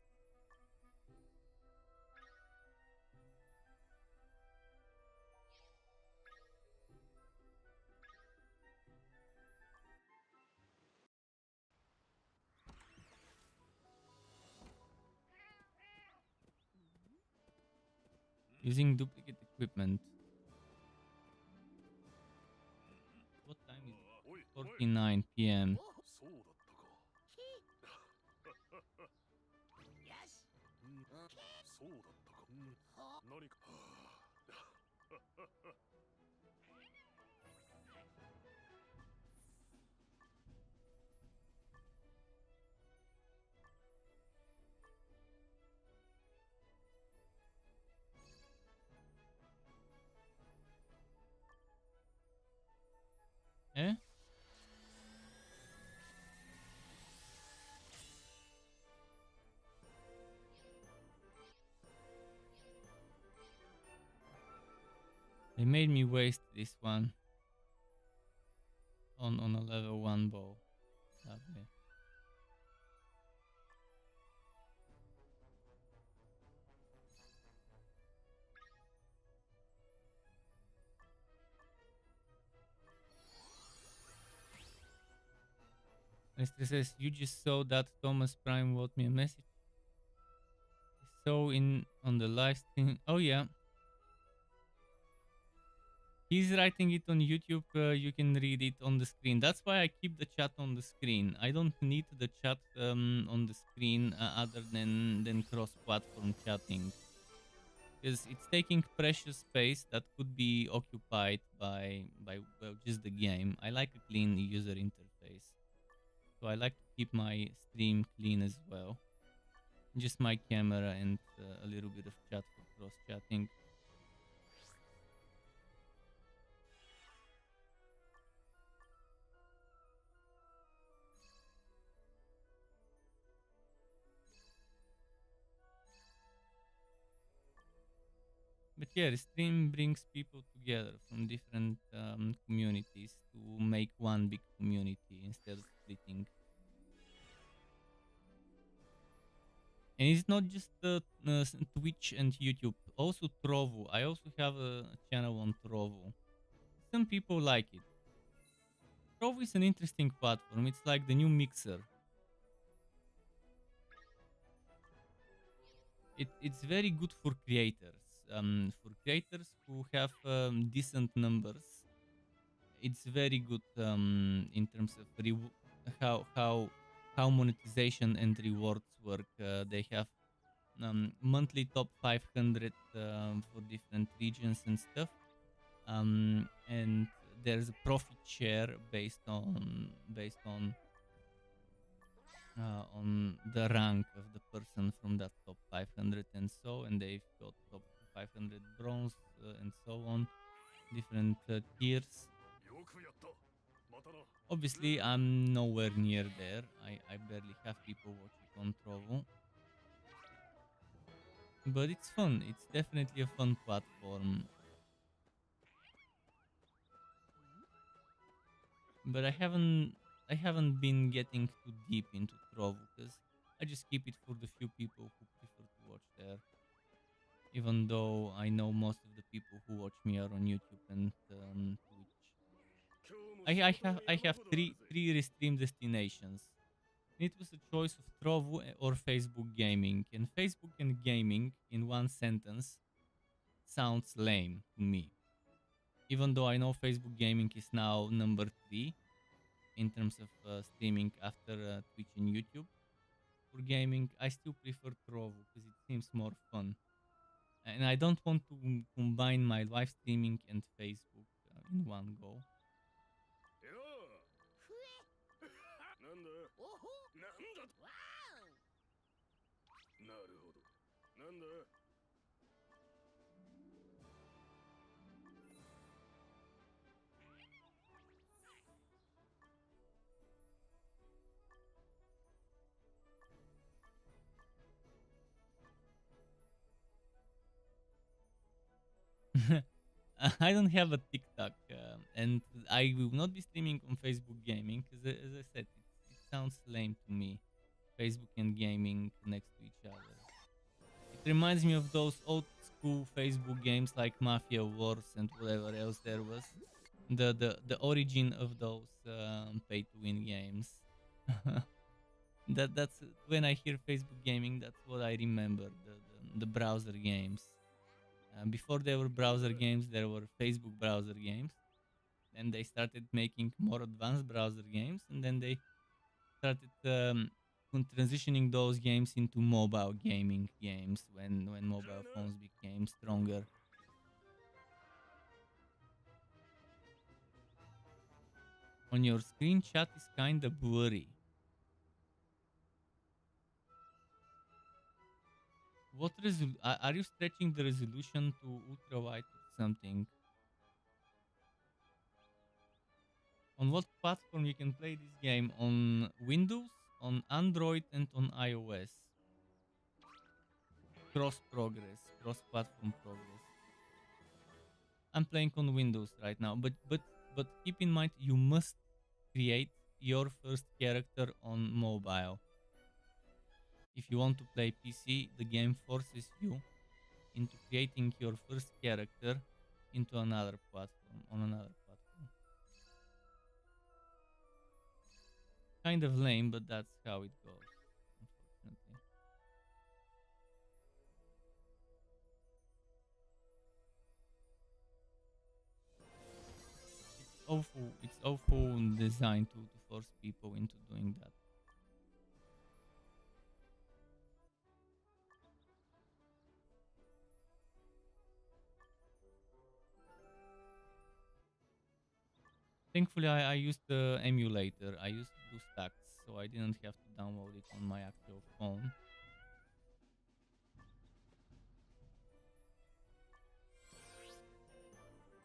Using duplicate equipment. What time is it?
おいおい
49 p.m.
そうだったかそうだったか。何か。
Eh? They made me waste this one on a level 1 bow. Lovely. Mr. says, you just saw that Thomas Prime wrote me a message. So in on the live stream. Oh yeah. He's writing it on YouTube. You can read it on the screen. That's why I keep the chat on the screen. I don't need the chat on the screen other than cross-platform chatting, because it's taking precious space that could be occupied by well, just the game. I like a clean user interface, so I like to keep my stream clean as well. Just my camera and a little bit of chat for cross-chatting. But yeah, the stream brings people together from different communities to make one big community instead of splitting. And it's not just Twitch and YouTube, also Trovo. I also have a channel on Trovo. Some people like it. Trovo is an interesting platform. It's like the new Mixer. It's very good for creators. For creators who have decent numbers, it's very good in terms of how how how monetization and rewards work. They have monthly top 500 for different regions and stuff, and there's a profit share based on the rank of the person from that top 500 and so, and they've got top 500 bronze and so on, different tiers.
よくやった。またな。
Obviously, I'm nowhere near there. I barely have people watching on Trovo. But it's fun. It's definitely a fun platform. But I haven't been getting too deep into Trovo because I just keep it for the few people who prefer to watch there. Even though I know most of the people who watch me are on YouTube and Twitch.
今日
I
も仕
I
事
have
が
I
山
have
ほどある
three
ぜ。
three restream destinations. It was a choice of Trovo or Facebook Gaming, and Facebook and gaming in one sentence sounds lame to me. Even though I know Facebook Gaming is now number 3 in terms of streaming after Twitch and YouTube. For gaming, I still prefer Trovo because it seems more fun. And I don't want to combine my live streaming and Facebook in one go.
よう。なんだ。
おほ
なんだ。
わ
なるほど。なんだ。
I don't have a TikTok, and I will not be streaming on Facebook Gaming because, as I said, it sounds lame to me. Facebook and gaming next to each other. It reminds me of those old school Facebook games like Mafia Wars and whatever else there was. The origin of those pay to win games. That's when I hear Facebook gaming. That's what I remember. The browser games. Before there were browser games, there were Facebook browser games. Then they started making more advanced browser games, and then they started transitioning those games into mobile gaming games when mobile phones became stronger. On your screen, chat is kinda blurry. What are you stretching the resolution to ultra wide or something? On what platform you can play this game? On Windows, on Android, and on iOS. Cross progress, cross platform progress. I'm playing on Windows right now, but keep in mind you must create your first character on mobile. If you want to play PC, the game forces you into creating your first character into another platform on another platform. Kind of lame, but that's how it goes, unfortunately. Awful. It's awful designed to force people into doing that. Thankfully, I used the emulator. I used BlueStacks, so I didn't have to download it on my actual phone.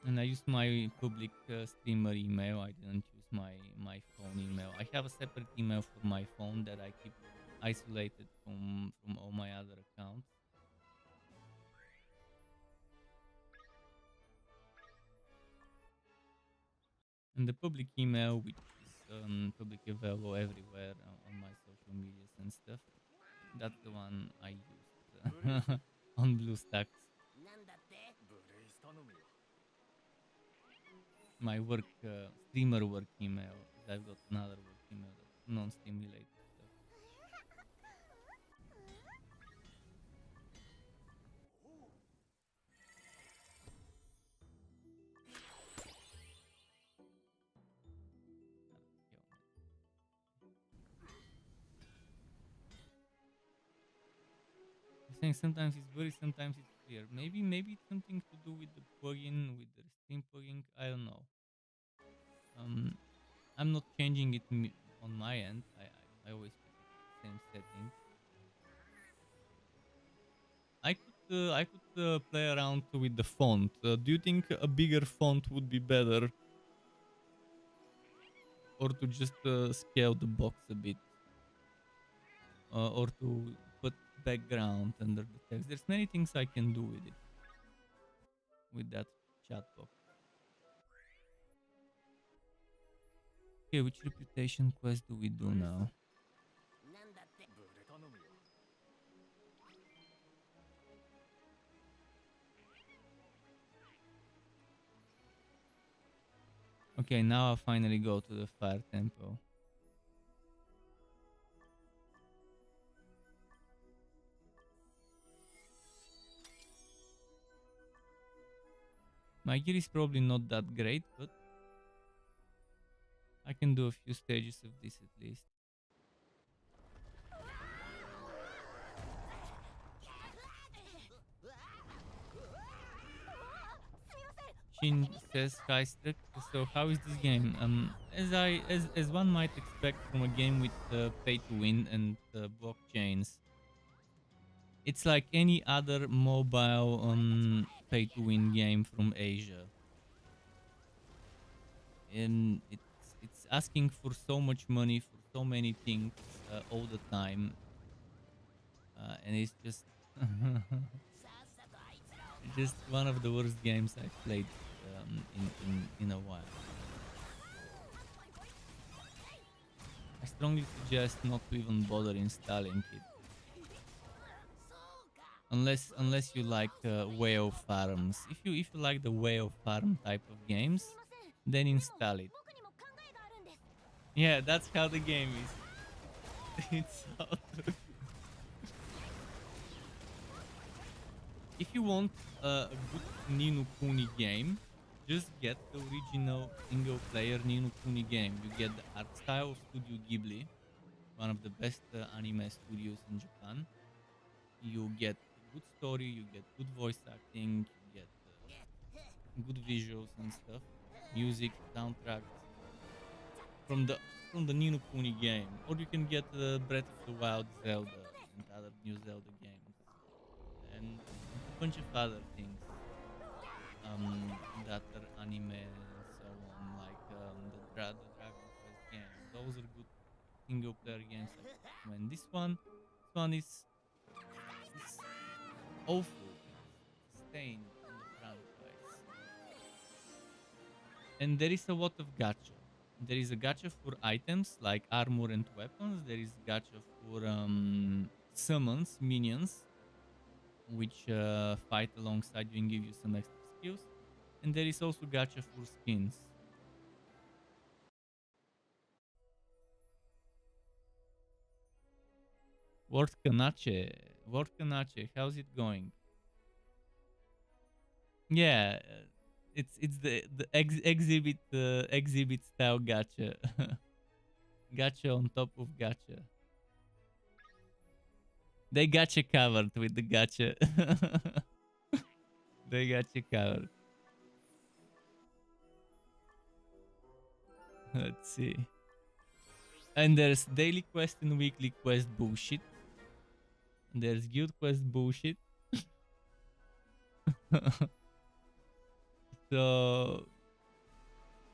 And I used my public streamer email. I didn't use my phone email. I have a separate email for my phone that I keep isolated from all my other accounts. And the public email, which is publicly available everywhere on my social medias and stuff, that's the one I used on BlueStacks.
なんだって？
ブレイス頼むよ。
My work streamer work email. I've got another work email that's non-stimulated stuff. I'm saying sometimes it's blurry, sometimes it's clear. Maybe it's something to do with the plugin, with the stream plugin. I don't know. I'm not changing it on my end. I always keep it same settings. I could play around with the font. Do you think a bigger font would be better, or to just scale the box a bit, or to put background under the text? There's many things I can do with it, with that chat box. Okay, which reputation quest do we do now?
なんだって？
ブレ頼むよ。
Okay, now I'll finally go to the fire temple. My gear is probably not that great, but I can do a few stages of this at least. Shin says, "Hi, Strick. So how is this game? As one might expect from a game with pay to win and blockchains, it's like any other mobile pay to win game from Asia. And it's asking for so much money for so many things all the time, and it's just just one of the worst games I've played in a while. I strongly suggest not to even bother installing it, unless you like whale farms. If you like the whale farm type of games, then install it.
僕にも考えがあるんです。
Yeah, that's how the game is. It's out. If you want a good Ni no Kuni game, just get the original single-player Ni no Kuni game. You get the art style of Studio Ghibli, one of the best anime studios in Japan. You get good story, you get good voice acting, you get good visuals and stuff, music, soundtracks from the new Kuni game, or you can get Breath of the Wild, Zelda, and other new Zelda games, and a bunch of other things that are anime and so on, like the Dragon Quest game. Those are good single player games I recommend. This one is awful. It's a stain on the franchise. And there is a lot of gacha. There is a gacha for items like armor and weapons. There is gacha for summons, minions, which fight alongside you and give you some extra skills. And there is also gacha for skins. Word Kanache, how's it going? Yeah, it's the exhibit style gacha. Gacha on top of gacha. They got you covered with the gacha. They got you covered. Let's see. And there's daily quest and weekly quest bullshit. There's guild quest bullshit. So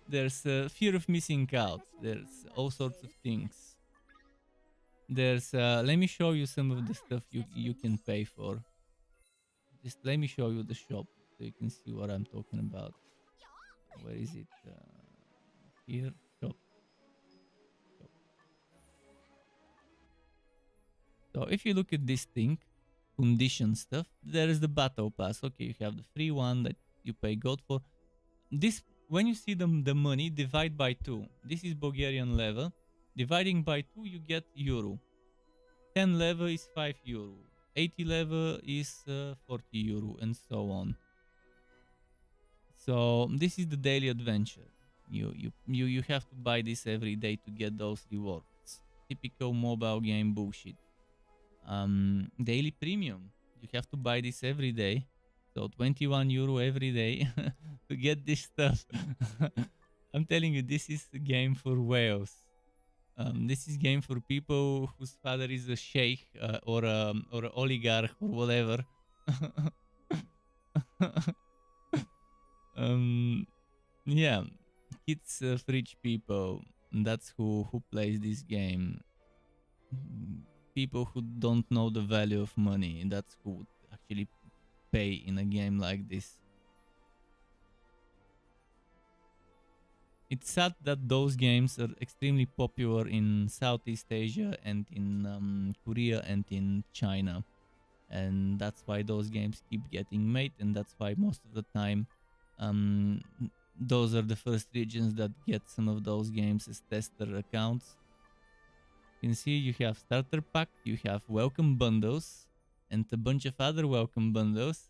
there's fear of missing out. There's all sorts of things. There's let me show you some of the stuff you can pay for. Just let me show you the shop so you can see what I'm talking about. Where is it? Here, shop. So if you look at this thing, condition stuff, there is the battle pass. Okay, you have the free one that you pay gold for. This, when you see the money, divide by 2. This is Bulgarian level. Dividing by 2, you get euro. 10 level is 5 euro. 80 level is 40 euro, and so on. So this is the daily adventure. You have to buy this every day to get those rewards. Typical mobile game bullshit. Daily premium. You have to buy this every day. So 21 euro every day to get this stuff. I'm telling you, this is a game for whales. This is game for people whose father is a sheikh or an oligarch or whatever. Yeah, kids of rich people. That's who plays this game. People who don't know the value of money. That's who would actually pay in a game like this. It's sad that those games are extremely popular in Southeast Asia and in Korea and in China. And that's why those games keep getting made, and that's why most of the time those are the first regions that get some of those games as tester accounts. You can see you have starter pack, you have welcome bundles, and a bunch of other welcome bundles.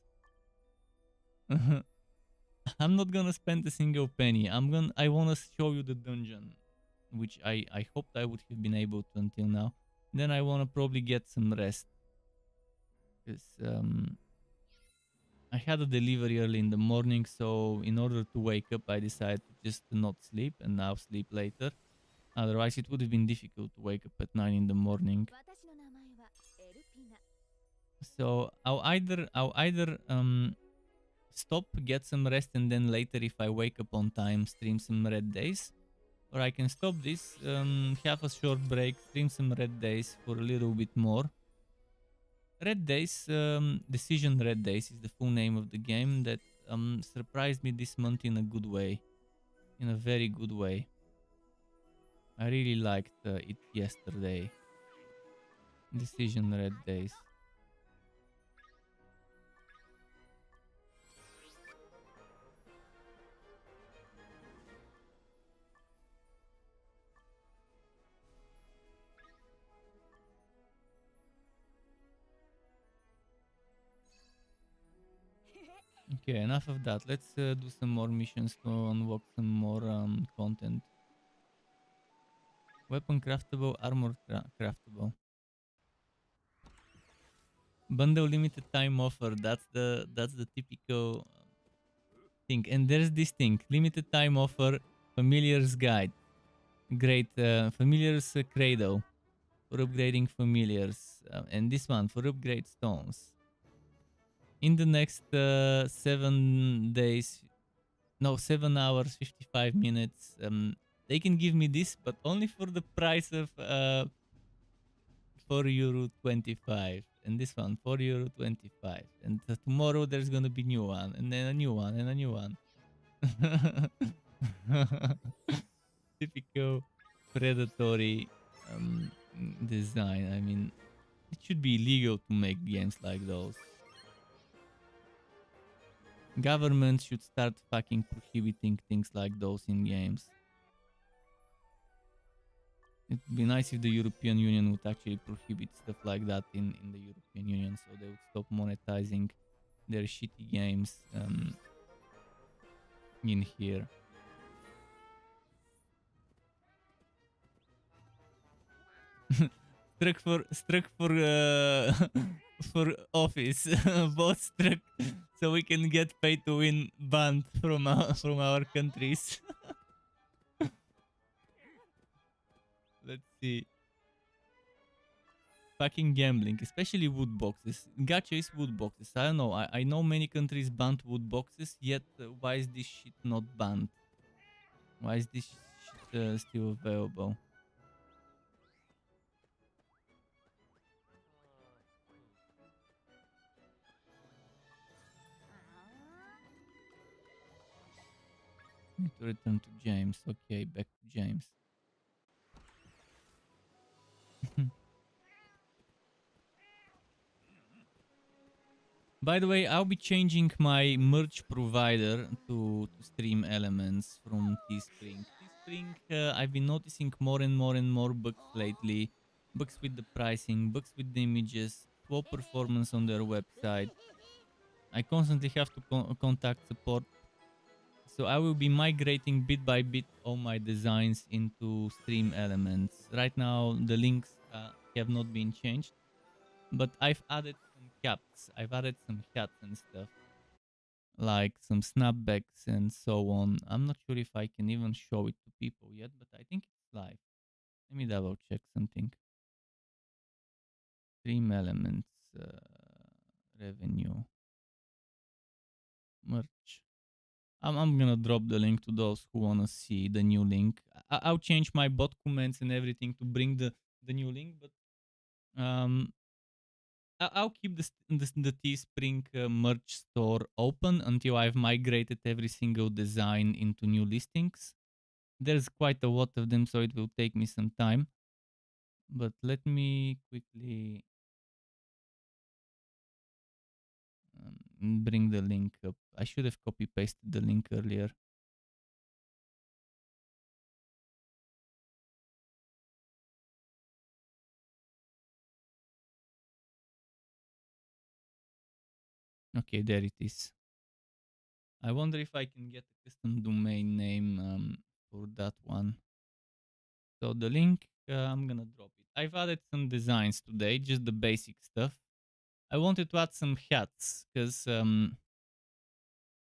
I'm not gonna spend a single penny. I wanna show you the dungeon, which I hoped I would have been able to until now. Then I wanna probably get some rest, because I had a delivery early in the morning, so in order to wake up, I decided to just not sleep and now sleep later. Otherwise, it would have been difficult to wake up at 9 in the morning. So I'll either stop, get some rest, and then later, if I wake up on time, stream some Red Days. Or I can stop this, have a short break, stream some Red Days for a little bit more. Red Days, Decision Red Days is the full name of the game that surprised me this month in a good way. In a very good way. I really liked it yesterday. Decision Red Days. Okay, enough of that. Let's do some more missions to unlock some more content. Weapon craftable, armor craftable. Bundle limited time offer. That's the typical thing. And there's this thing, limited time offer, familiar's guide. Great, familiar's cradle for upgrading familiars, and this one for upgrade stones. In the next 7 days, no, 7 hours 55 minutes, they can give me this, but only for the price of €4.25, and this one €4.25, and tomorrow there's gonna be new one, and then a new one, and a new one. Typical predatory design. I mean, it should be illegal to make games like those. Government should start fucking prohibiting things like those in games. It'd be nice if the European Union would actually prohibit stuff like that in the European Union, so they would stop monetizing their shitty games in here. struck for for office. Both struck so we can get pay to win banned from our countries. Let's see. Fucking gambling, especially wood boxes. Gacha is wood boxes. I don't know. I know many countries banned wood boxes, yet why is this shit not banned? Why is this shit still available? Need to return to James. Okay, back to James. By the way, I'll be changing my merch provider to Stream Elements from Teespring. Teespring, I've been noticing more and more bugs lately. Bugs with the pricing, bugs with the images, poor performance on their website. I constantly have to contact support. So I will be migrating bit by bit all my designs into Stream Elements. Right now, the links have not been changed, but I've added some caps. I've added some hats and stuff, like some snapbacks and so on. I'm not sure if I can even show it to people yet, but I think it's live. Let me double check something. Stream Elements, revenue, merch. I'm gonna drop the link to those who wanna see the new link. I'll change my bot comments and everything to bring the new link, but I'll keep the Teespring merch store open until I've migrated every single design into new listings. There's quite a lot of them, so it will take me some time. But let me quickly bring the link up. I should have copy pasted the link earlier. Okay, there it is. I wonder if I can get a custom domain name for that one. So the link, I'm gonna drop it. I've added some designs today, just the basic stuff. I wanted to add some hats because on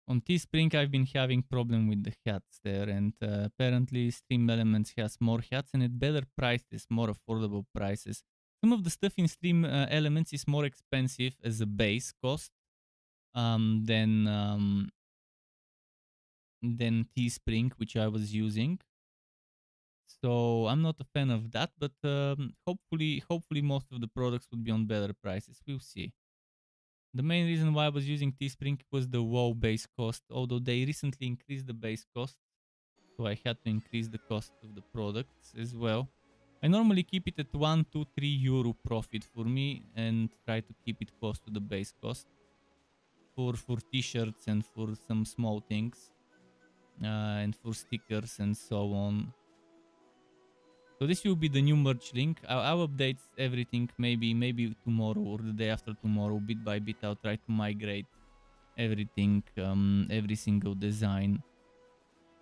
Teespring I've been having problem with the hats there, and apparently Stream Elements has more hats and at better prices, more affordable prices. Some of the stuff in Stream Elements is more expensive as a base cost than Teespring, which I was using. So I'm not a fan of that, but hopefully most of the products would be on better prices. We'll see. The main reason why I was using Teespring was the WoW base cost, although they recently increased the base cost, so I had to increase the cost of the products as well. I normally keep it at 1, 2, 3 euro profit for me and try to keep it close to the base cost for t-shirts and for some small things and for stickers and so on. So this will be the new merch link. I'll update everything maybe tomorrow or the day after tomorrow. Bit by bit, I'll try to migrate everything, every single design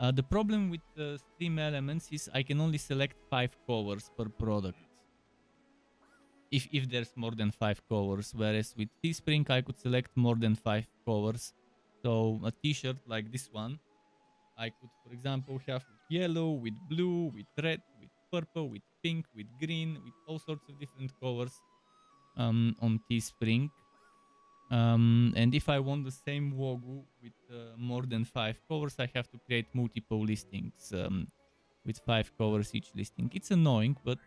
The problem with Stream Elements is I can only select 5 covers per product. If there's more than 5 covers, whereas with Teespring I could select more than 5 covers. So a t-shirt like this one, I could, for example, have with yellow, with blue, with red, with purple, with pink, with green, with all sorts of different colors on Teespring. And if I want the same logo with more than 5 covers, I have to create multiple listings with 5 covers each listing. It's annoying, but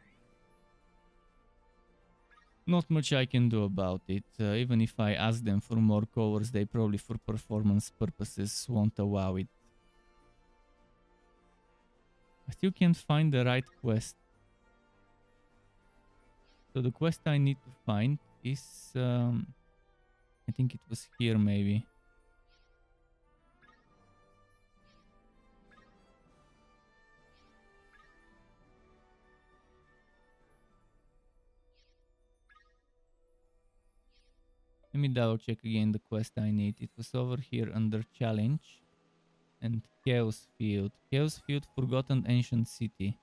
not much I can do about it. Even if I ask them for more covers, they probably for performance purposes won't allow it. I still can't find the right quest. So the quest I need to find is... I think it was here maybe. Let me double check again the quest I need. It was over here under challenge and Chaos Field. Chaos Field, Forgotten Ancient City.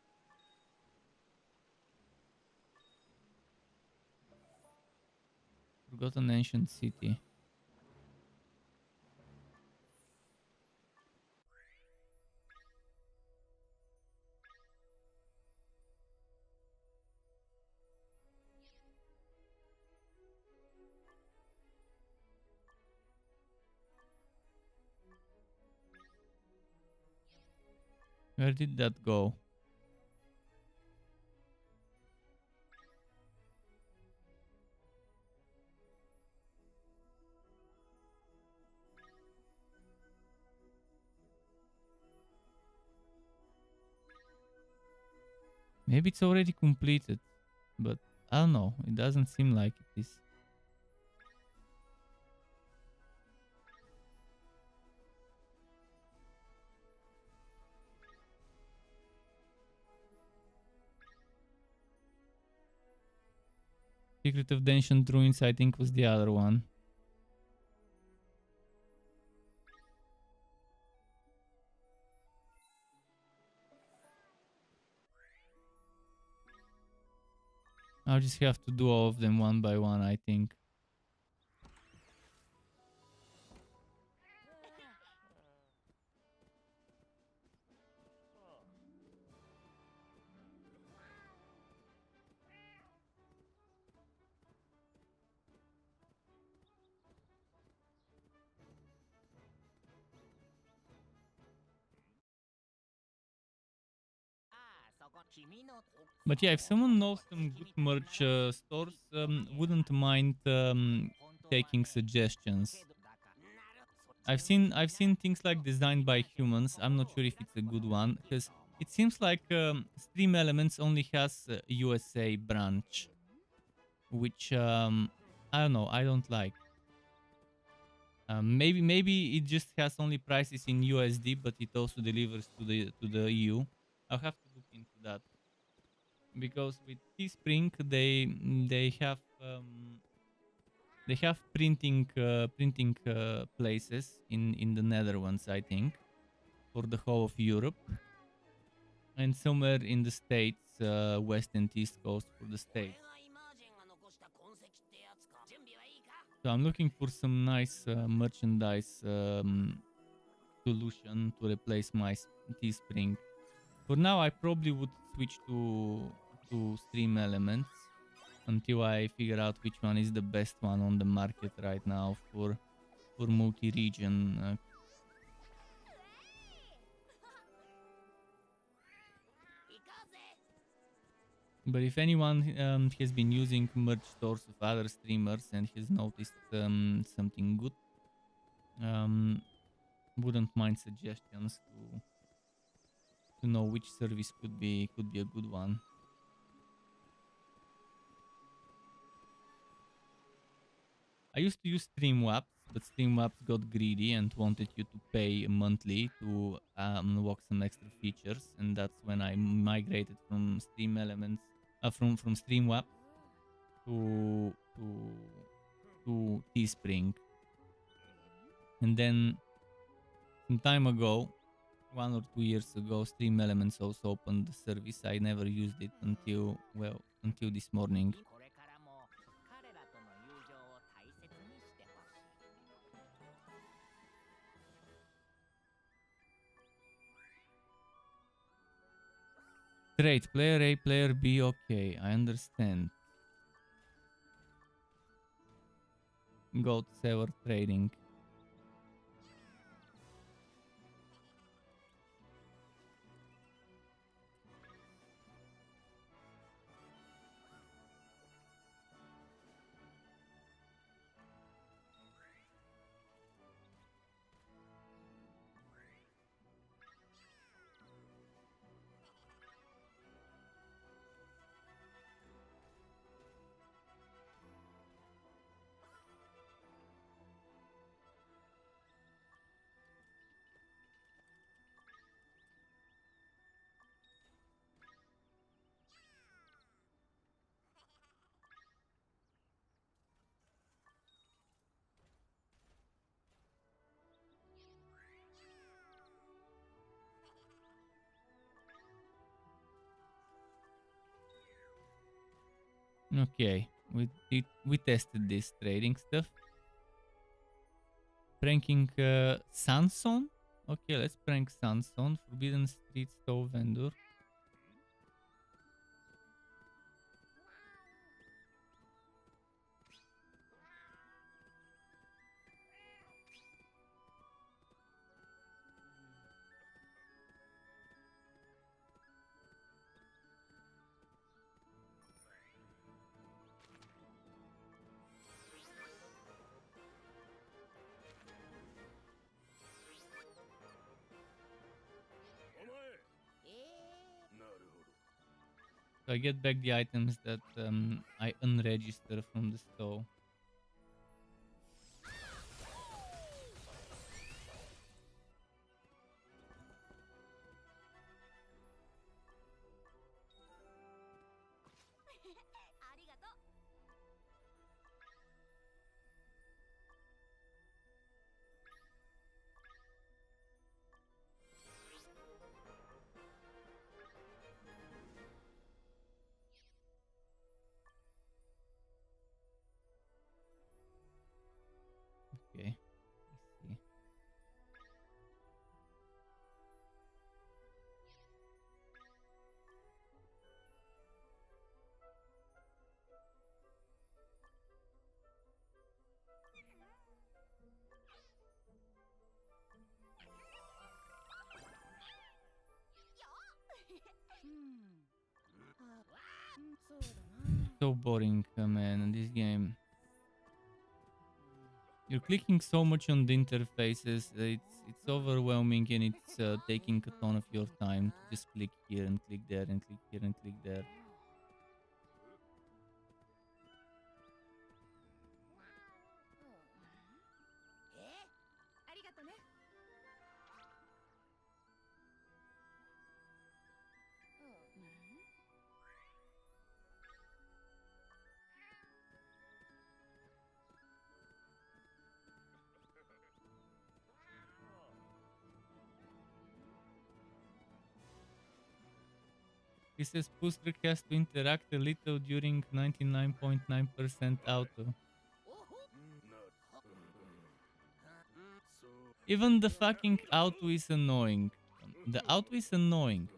Forgotten Ancient City. Where did that go? Maybe it's already completed, but I don't know. It doesn't seem like it is. Secret of the Ancient Ruins, I think, was the other one. I'll just have to do all of them one by one, I think. But yeah, if someone knows some good merch stores, wouldn't mind taking suggestions. I've seen things like designed by humans. I'm not sure if it's a good one because it seems like Stream Elements only has a USA branch, which I don't know. I don't like. Maybe it just has only prices in USD, but it also delivers to the EU. I'll have to look into that because with Teespring they have printing places in the Netherlands, I think, for the whole of Europe, and somewhere in the States, west and east coast for the States. So I'm looking for some nice merchandise solution to replace my Teespring. For now, I probably would switch to Stream Elements until I figure out which one is the best one on the market right now for multi-region. But if anyone has been using merch stores of other streamers and has noticed something good, wouldn't mind suggestions to know which service could be a good one. I used to use Streamlabs, but Streamlabs got greedy and wanted you to pay monthly to unlock some extra features, and that's when I migrated from Stream Elements, from Streamlabs to Teespring. And then some time ago, 1 or 2 years ago, Stream Elements also opened the service. I never used it until, well, until this morning.
これからも彼らとの友情を大切にしてほしい。
Trade, player A, player B, okay, I understand. Goat sever trading. Okay, we tested this trading stuff. Pranking Sanson? Okay, let's prank Sanson. Forbidden Street Stove Vendor. So I get back the items that I unregister from the store. Okay, let's see. So boring, man, this game. You're clicking so much on the interfaces, it's overwhelming, and it's taking a ton of your time to just click here and click there and click here and click there. He says Booster has to interact a little during 99.9% auto. Even the fucking auto is annoying. The auto is annoying.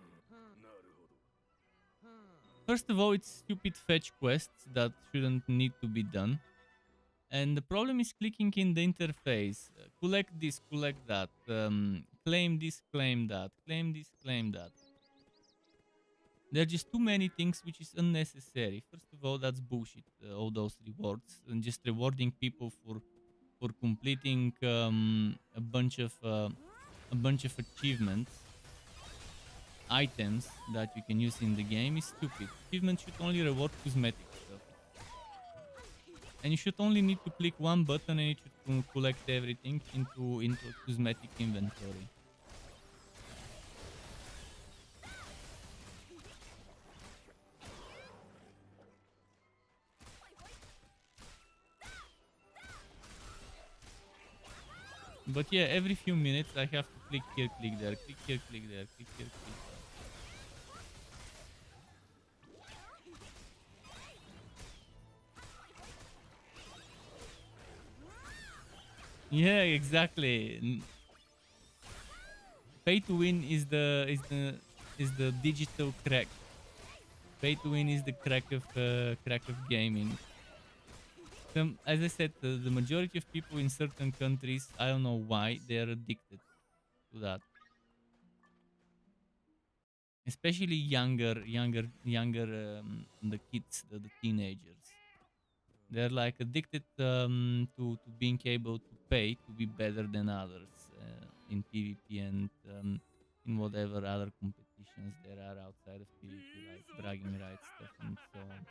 First of all, it's stupid fetch quests that shouldn't need to be done. And the problem is clicking in the interface. Collect this, collect that. Claim this, claim that. Claim this, claim that. There are just too many things which is unnecessary. First of all, that's bullshit. All those rewards and just rewarding people for completing a bunch of achievements, items that you can use in the game is stupid. Achievements should only reward cosmetic stuff, and you should only need to click one button and it should collect everything into a cosmetic inventory. But yeah, every few minutes I have to click here, click there, click here, click there, click here, click there. Yeah, exactly. Pay to win is the digital crack. Pay to win is the crack of gaming. As I said, the majority of people in certain countries, I don't know why, they are addicted to that. Especially the kids, the teenagers. They're like addicted to being able to pay to be better than others in PvP and in whatever other competitions there are outside of PvP, like bragging rights stuff and so on.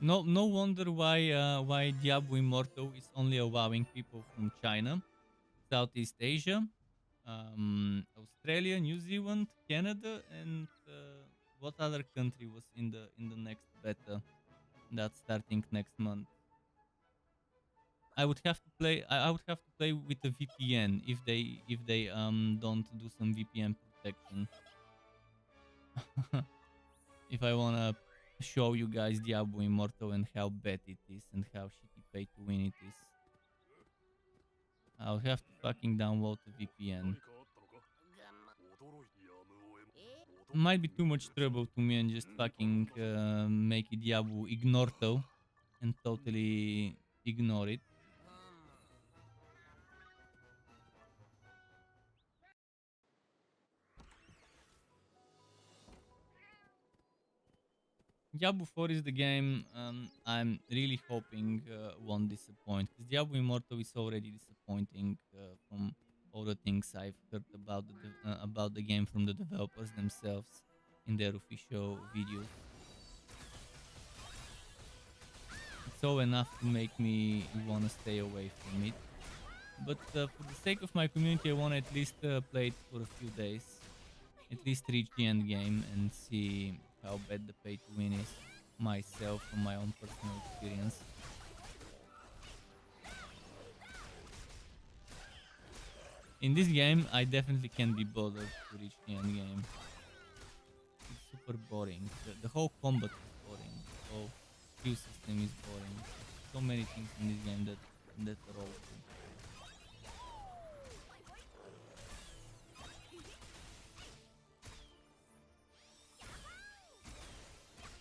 No wonder why Diablo Immortal is only allowing people from China, Southeast Asia, Australia, New Zealand, Canada, and what other country was in the next beta that's starting next month? I would have to play. I would have to play with a VPN if they don't do some VPN protection. If I wanna show you guys Diablo Immortal and how bad it is and how shitty pay to win it is, I'll have to fucking download a VPN.
何かあったのか驚いやむをえ
Might be too much trouble to me and just fucking make it Diablo Ignorto and totally ignore it. Diablo 4 is the game I'm really hoping won't disappoint, because Diablo Immortal is already disappointing from all the things I've heard about the game from the developers themselves in their official videos. It's all enough to make me want to stay away from it. But for the sake of my community, I want to at least play it for a few days. At least reach the end game and see how bad the pay to win is myself from my own personal experience. In this game, I definitely can't be bothered to reach the end game. It's super boring. The whole combat is boring. The whole skill system is boring. So many things in this game that are awful.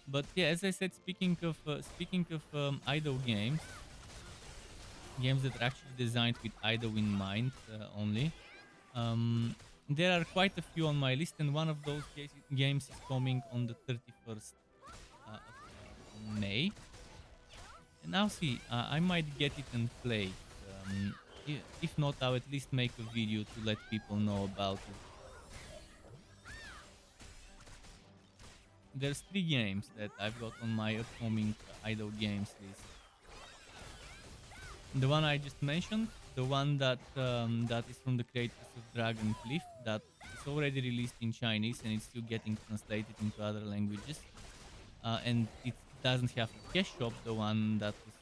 But yeah, as I said, speaking of idle games that are actually designed with idle in mind only. There are quite a few on my list, and one of those games is coming on the 31st of May. And I'll see. I might get it and play it. If not, I'll at least make a video to let people know about it. There's 3 games that I've got on my upcoming idle games list. The one I just mentioned, the one that is from the creators of Dragon Cliff, that is already released in Chinese and it's still getting translated into other languages. And it doesn't have a cash shop, the one that was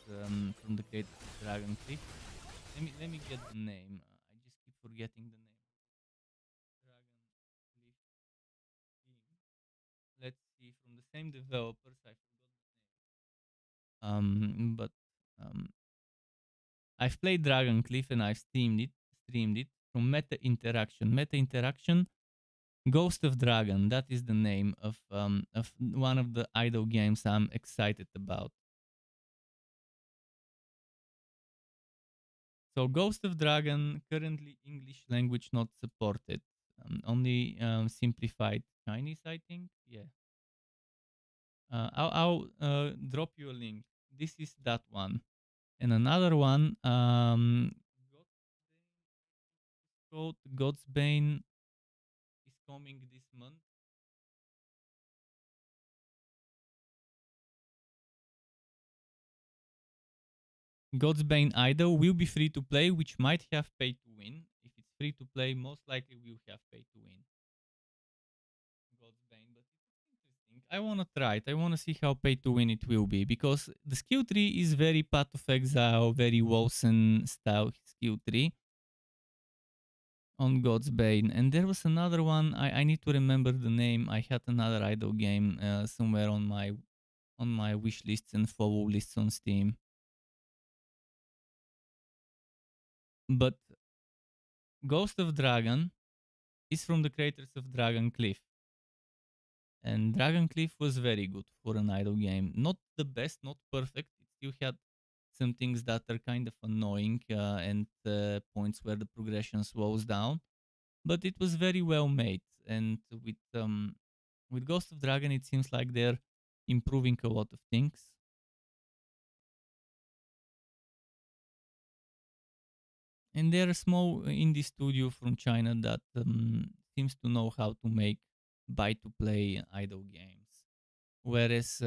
from the creators of Dragon Cliff. Let me get the name. I just keep forgetting the name. Dragon Cliff team. Let's see, from the same developers. I forgot the name. But I've played Dragon Cliff and I've streamed it from Meta Interaction. Meta Interaction, Ghost of Dragon. That is the name of one of the idle games I'm excited about. So Ghost of Dragon, currently English language not supported. Only simplified Chinese, I think. Yeah. I'll drop you a link. This is that one. And another one, called God's Bane, is coming this month. God's Bane Idol will be free to play, which might have pay to win. If it's free to play, most likely will have pay to win. God's Bane, but it's interesting. I wanna try it. I wanna see how pay to win it will be, because the skill tree is very Path of Exile, very Wilson style skill tree on God's Bane. And there was another one. I need to remember the name. I had another idle game somewhere on my wish lists and follow lists on Steam. But Ghost of Dragon is from the creators of Dragon Cliff. And Dragon Cliff was very good for an idle game. Not the best, not perfect. It still had some things that are kind of annoying and points where the progression slows down. But it was very well made. And with Ghost of Dragon, it seems like they're improving a lot of things. And they're a small indie studio from China that seems to know how to make buy-to-play idle games. Whereas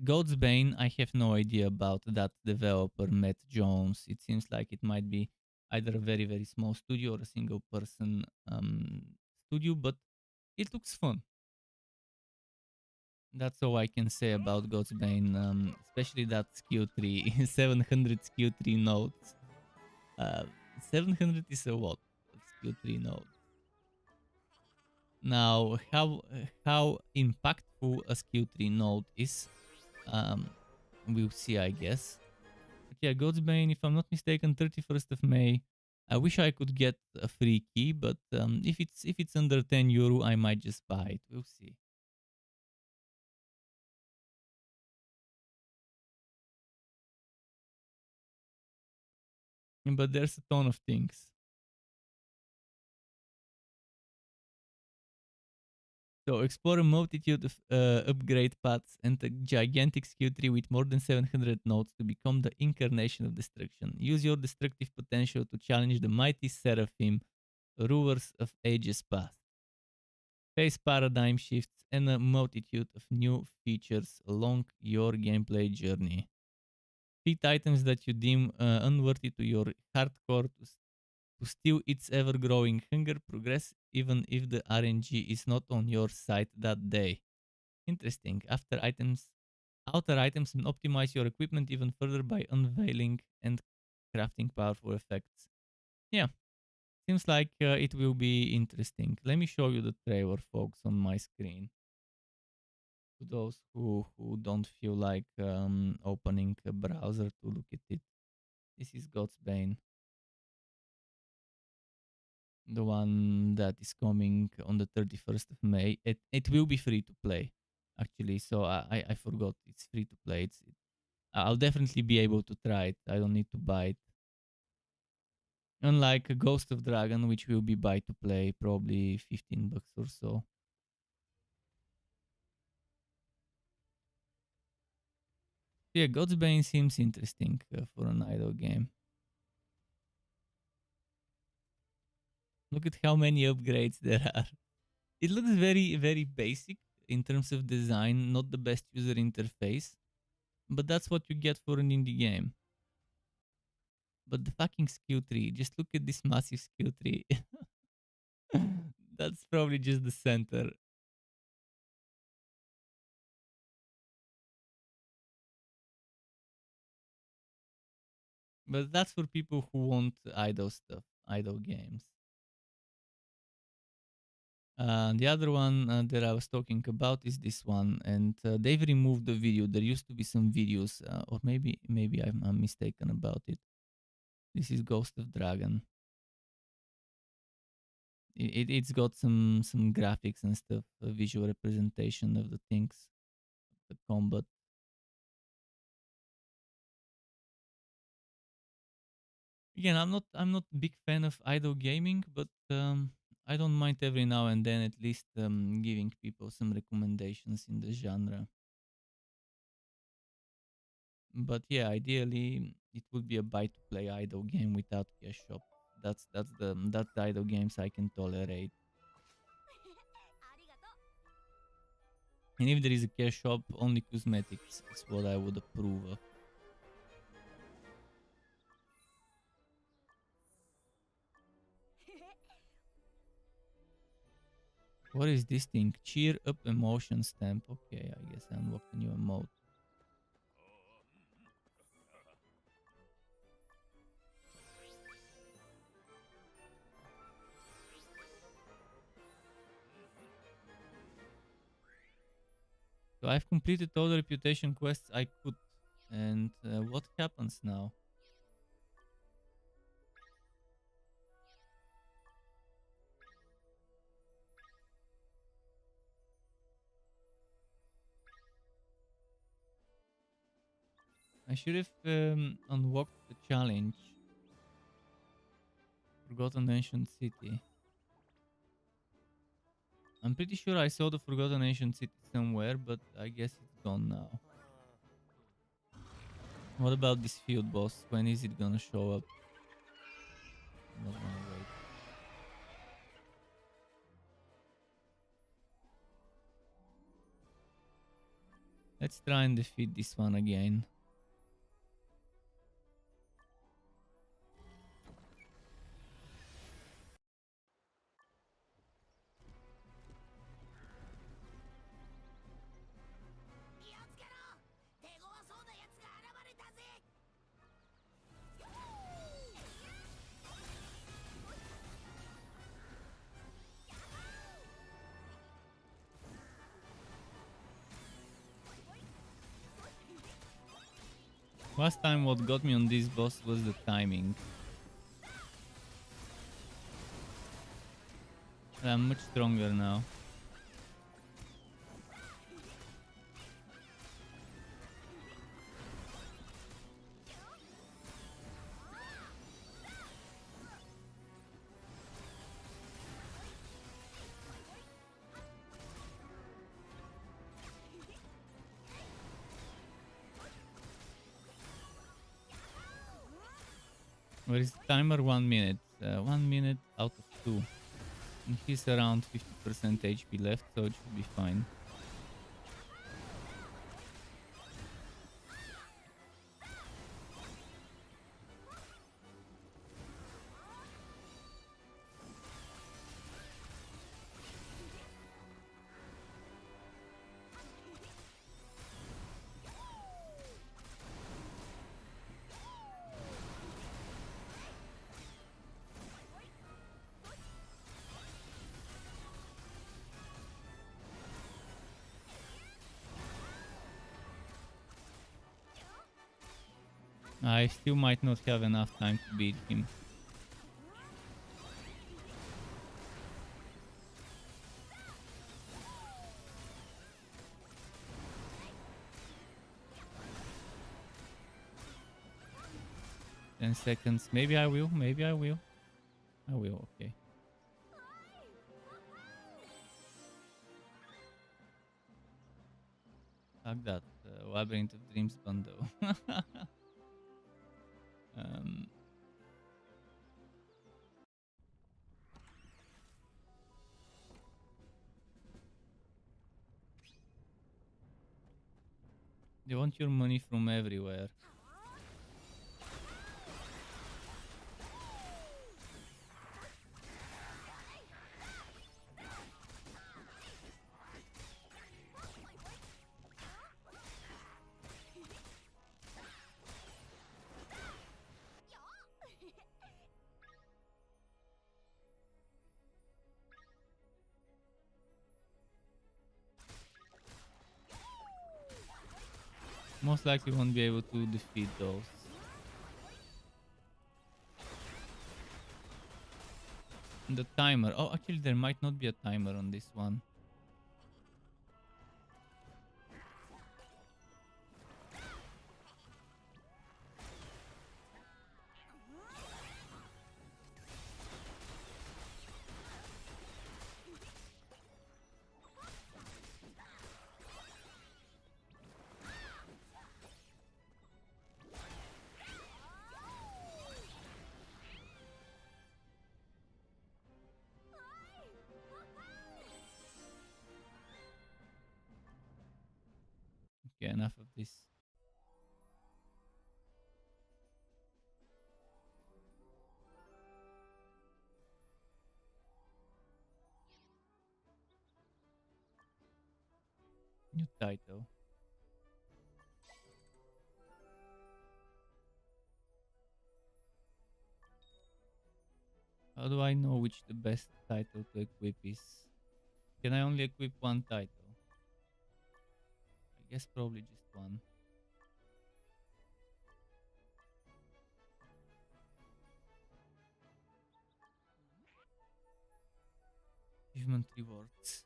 God's Bane, I have no idea about that developer, Matt Jones. It seems like it might be either a very, very small studio or a single person studio, but it looks fun. That's all I can say about God's Bane, especially that skill tree, 700 skill tree nodes. 700 is a lot of skill tree nodes. Now, how impactful a skill tree node is, we'll see, I guess. But yeah, God's Bane, if I'm not mistaken, 31st of May. I wish I could get a free key, but if it's under 10 euro, I might just buy it. We'll see. But there's a ton of things. So explore a multitude of upgrade paths and a gigantic skill tree with more than 700 nodes to become the incarnation of destruction. Use your destructive potential to challenge the mighty seraphim, rulers of ages past. Face paradigm shifts and a multitude of new features along your gameplay journey. Feed items that you deem unworthy to your hardcore to still its ever-growing hunger progress even if the RNG is not on your side that day. Interesting. Outer items and optimize your equipment even further by unveiling and crafting powerful effects. Yeah, seems like it will be interesting. Let me show you the trailer, folks, on my screen. To those who don't feel like opening a browser to look at it. This is God's Bane, the one that is coming on the 31st of May. It will be free to play, actually. So I forgot it's free to play. I'll definitely be able to try it. I don't need to buy it. Unlike Ghost of Dragon, which will be buy to play, probably 15 bucks or so. Yeah, God's Bane seems interesting for an idle game. Look at how many upgrades there are. It looks very, very basic in terms of design, not the best user interface, but that's what you get for an indie game. But the fucking skill tree, just look at this massive skill tree. That's probably just the center. But that's for people who want idle stuff, idle games. The other one that I was talking about is this one, and they've removed the video. There used to be some videos, or maybe I'm mistaken about it. This is Ghost of Dragon. It's got some graphics and stuff, a visual representation of the things, the combat. Again, I'm not a big fan of idle gaming, but I don't mind every now and then at least giving people some recommendations in the genre. But yeah, ideally it would be a buy to play idle game without cash shop. That's the idle games I can tolerate. And if there is a cash shop, only cosmetics is what I would approve of. What is this thing? Cheer up emotion stamp. Okay, I guess I unlocked a new emote. So I've completed all the reputation quests I could. And what happens now? I should have unlocked the challenge. Forgotten Ancient City. I'm pretty sure I saw the Forgotten Ancient City somewhere, but I guess it's gone now. What about this field boss? When is it gonna show up? I'm not gonna wait. Let's try and defeat this one again. Last time what got me on this boss was the timing. I'm much stronger now. Where is the timer? 1 minute. 1 minute out of 2. And he's around 50% HP left, so it should be fine. I still might not have enough time to beat him. Ten seconds. Maybe I will. Maybe I will. I will. Okay. Fuck that. Labyrinth of Dreams bundle. um, they want your money from everywhere. Most likely won't be able to defeat those. The timer. Oh, actually, there might not be a timer on this one. Okay, enough of this. New title. How do I know which the best title to equip is? Can I only equip one title? I guess probably just one. Achievement rewards.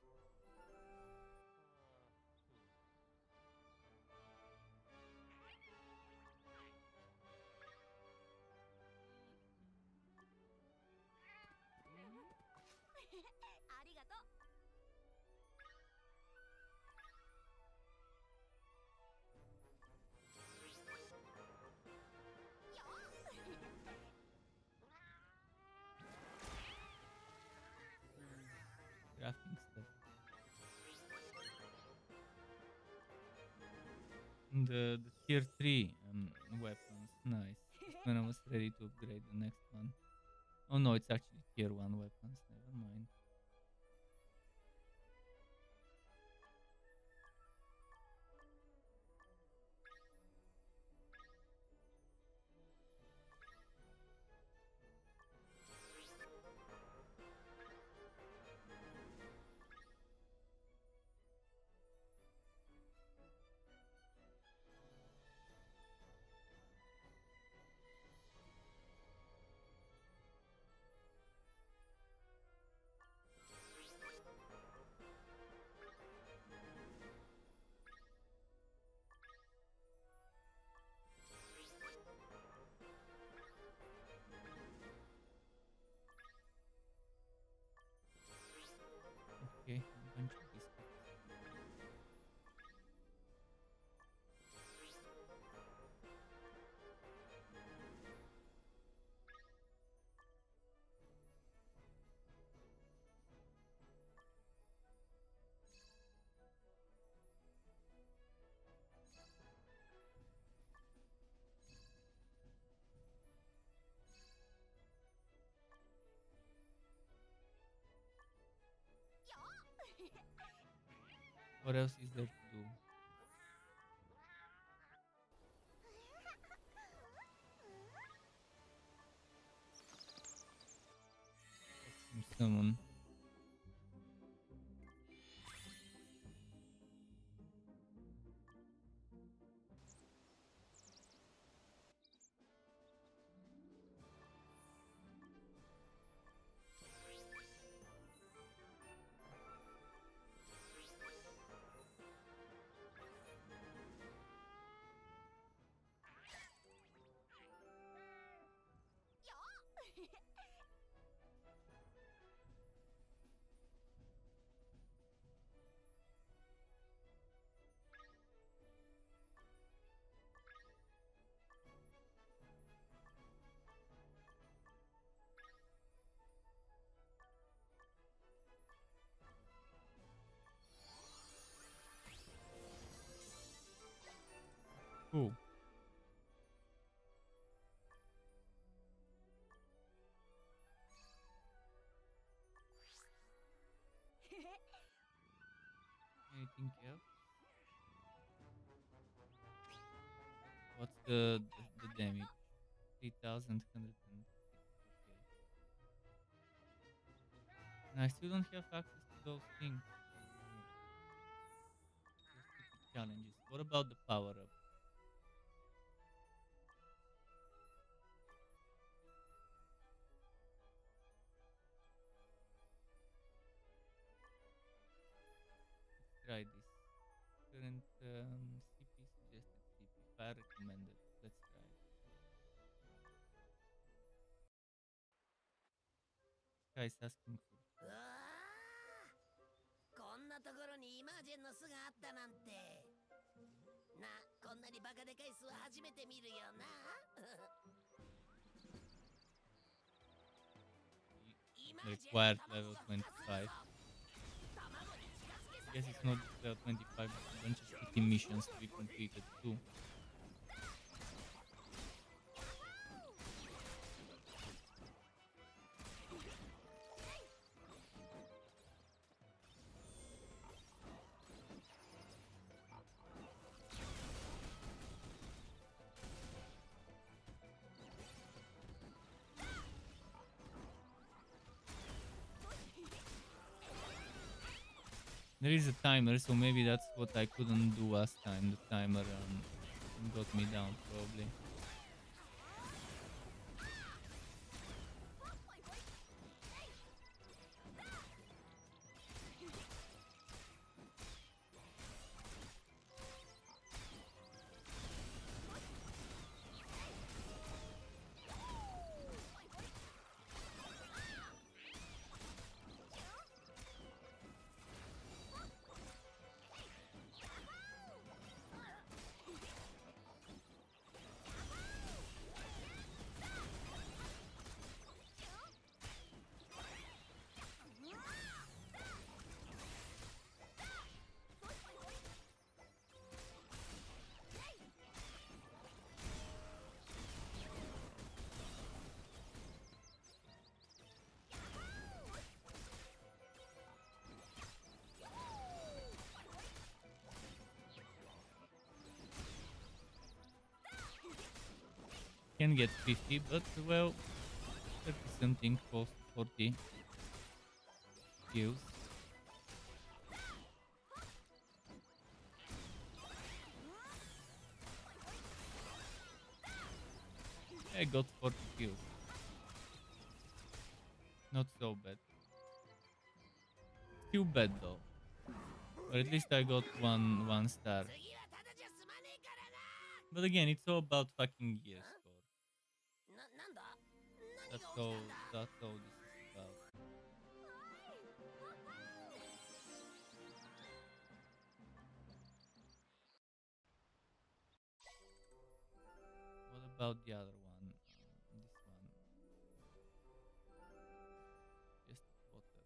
Crafting stuff. The tier 3 weapons. Nice. Just when I was ready to upgrade the next one. Oh no, it's actually tier 1 weapons. Never mind. Okay, a bunch of biscuits. What else is there to do? Summon. Cool. Anything else? What's the damage? 3,106. Okay. And I still don't have access to those things. Those stupid challenges. What about the power up? Let's try this. Current CP suggested CP. Fire recommended. Let's try it. Guy's asking for
うわーこんなところにイマージェンの巣があったなんてなこんなにバカでかい巣は初めて見るよなイマージェン
required
の
level
卵が2つある
25.
ぞ卵に近づけさ
Guess
せ
it's
る
not just level 25, but a bunch of sticky missions to be completed too. There is a timer, so maybe that's what I couldn't do last time. The timer got me down, probably. Can get 50, but well, 30 something cost 40 kills. I got 40 kills. Not so bad. Still bad though. But at least I got one star.
次はただじゃ済まねえからな。
But again, it's all about fucking gear score.
なんだ？何
That's
が起き
all.
たんだ？
That's all this is about. What about the other one? This one. Just water.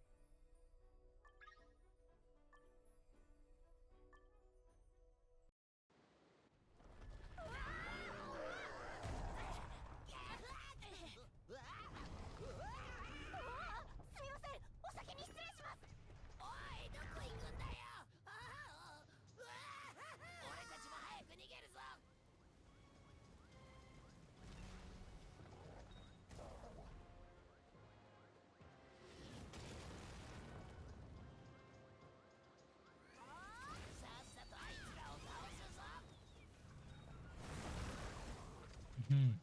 Hmm.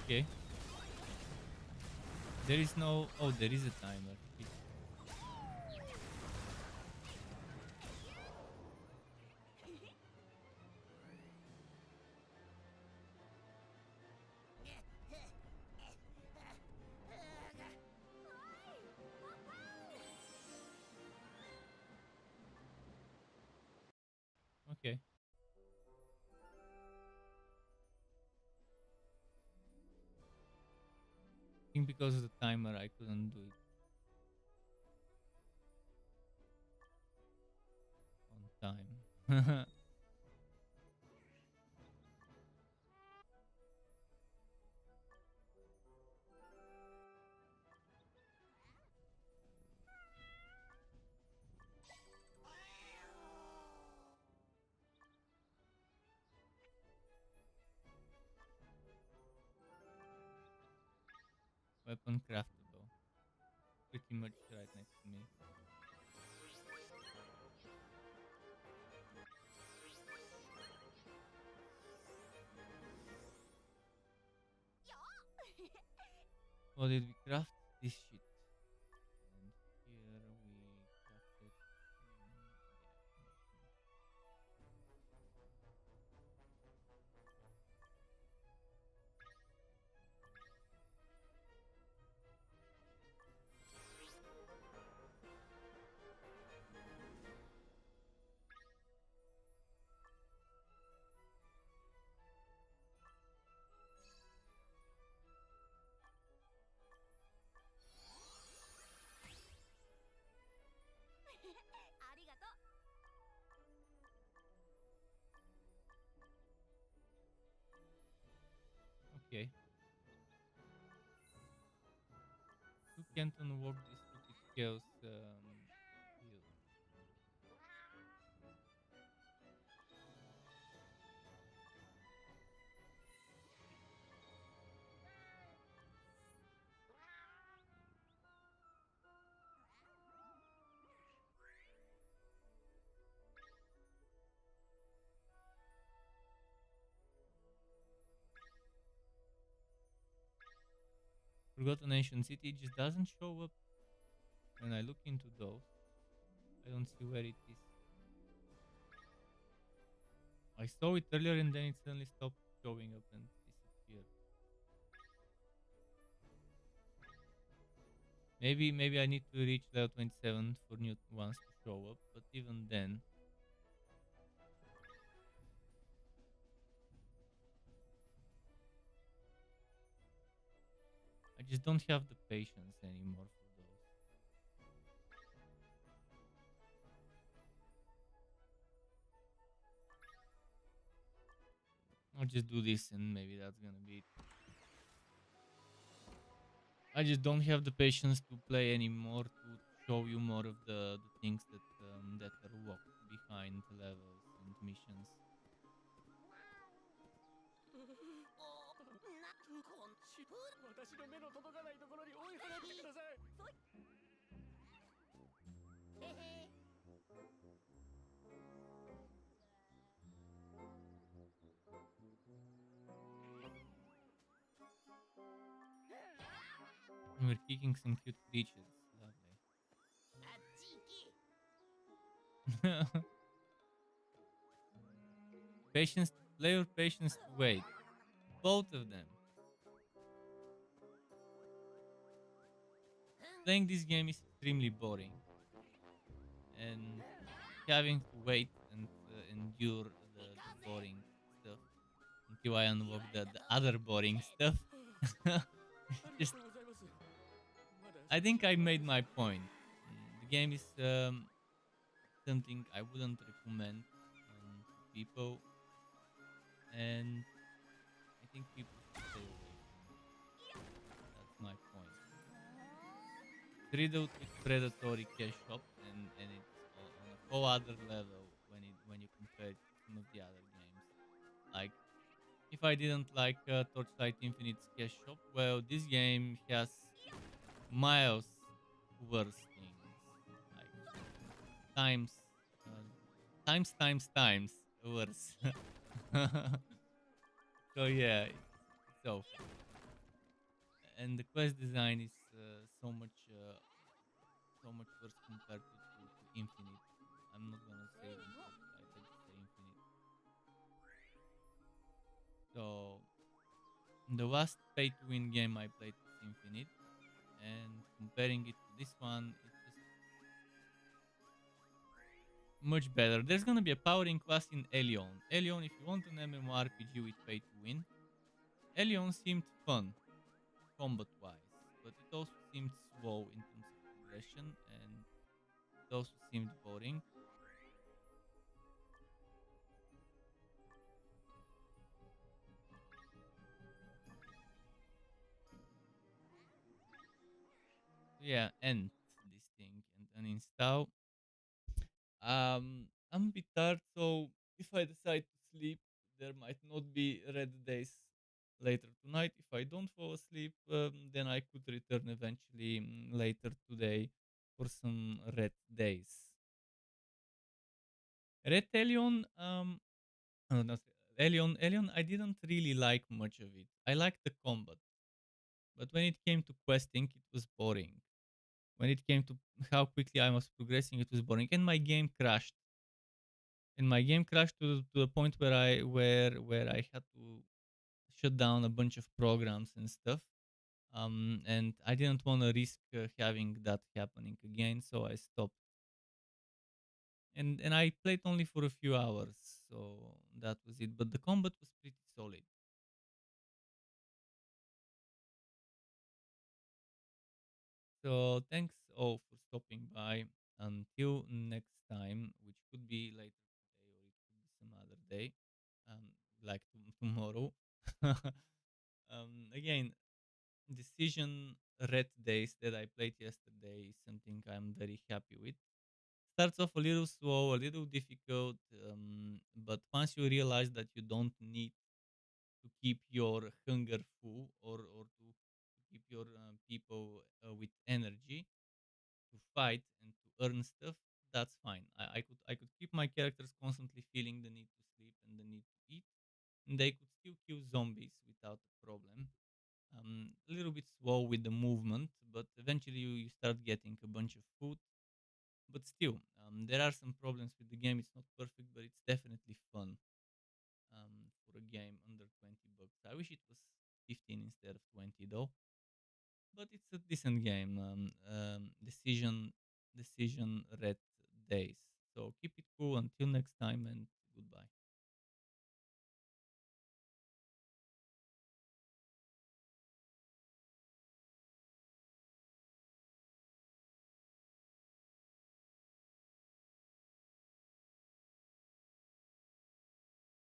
Okay. There is no. Oh, there is a timer. Okay. I think because of the timer, I couldn't do it on time. Weapon craftable. Pretty much right next to me. What did we craft? This shit. And here we crafted. Okay. You can't unlock this stupid chaos heal. Forgotten Ancient City just doesn't show up when I look into those. I don't see where it is. I saw it earlier and then it suddenly stopped showing up and disappeared. Maybe I need to reach level 27 for new ones to show up, but even then, I just don't have the patience anymore for those. I'll just do this and maybe that's gonna be it. I just don't have the patience to play anymore to show you more of the things that are locked behind levels and missions.
私の目の届かないところに追い払ってください。
We're kicking some cute creatures. Lovely. Patience, player patience to wait. Both of them. Playing this game is extremely boring, and having to wait and endure the boring stuff until I unlock the other boring stuff. Just, I think I made my point. The game is something I wouldn't recommend to people, and I think people should stay away from it. That's my point. Riddled with predatory cash shop, and it's on a whole other level when you compare it to some of the other games. Like, if I didn't like Torchlight Infinite's cash shop, well, this game has miles worse things, like times, uh, times worse. So yeah, it's awful, and the quest design is so much worse compared to Infinite. I'm not gonna say even Torchlight, I just say Infinite. So the last pay to win game I played was Infinite, and comparing it to this one, it's just much better. There's gonna be a powering class in Elion. Elion, if you want an MMORPG with pay to win, Elion seemed fun combat wise, but it also seemed slow in terms of progression, and it also seemed boring. Yeah, end this thing and uninstall. I'm a bit tired, so if I decide to sleep, there might not be red days later tonight. If I don't fall asleep, then I could return eventually later today for some red days. Red Elion, no, Elion, I didn't really like much of it. I liked the combat, but when it came to questing, it was boring. When it came to how quickly I was progressing, it was boring, and my game crashed. And my game crashed to the point where I had to shut down a bunch of programs and stuff. And I didn't want to risk having that happening again, so I stopped. And I played only for a few hours, so that was it. But the combat was pretty solid. So thanks all for stopping by. Until next time, which could be later today or it could be some other day, um, like tomorrow. Again, decision red days that I played yesterday is something I'm very happy with. Starts off a little slow, a little difficult, but once you realize that you don't need to keep your hunger full, or to keep your people with energy to fight and to earn stuff, that's fine. I could keep my characters constantly feeling the need to sleep and the need to eat, and they could still kill zombies without a problem. A little bit slow with the movement, but eventually you start getting a bunch of food. But still, there are some problems with the game. It's not perfect, but it's definitely fun for a game under 20 bucks. I wish it was 15 instead of 20 though, but it's a decent game. Decision Red Days. So keep it cool until next time, and goodbye.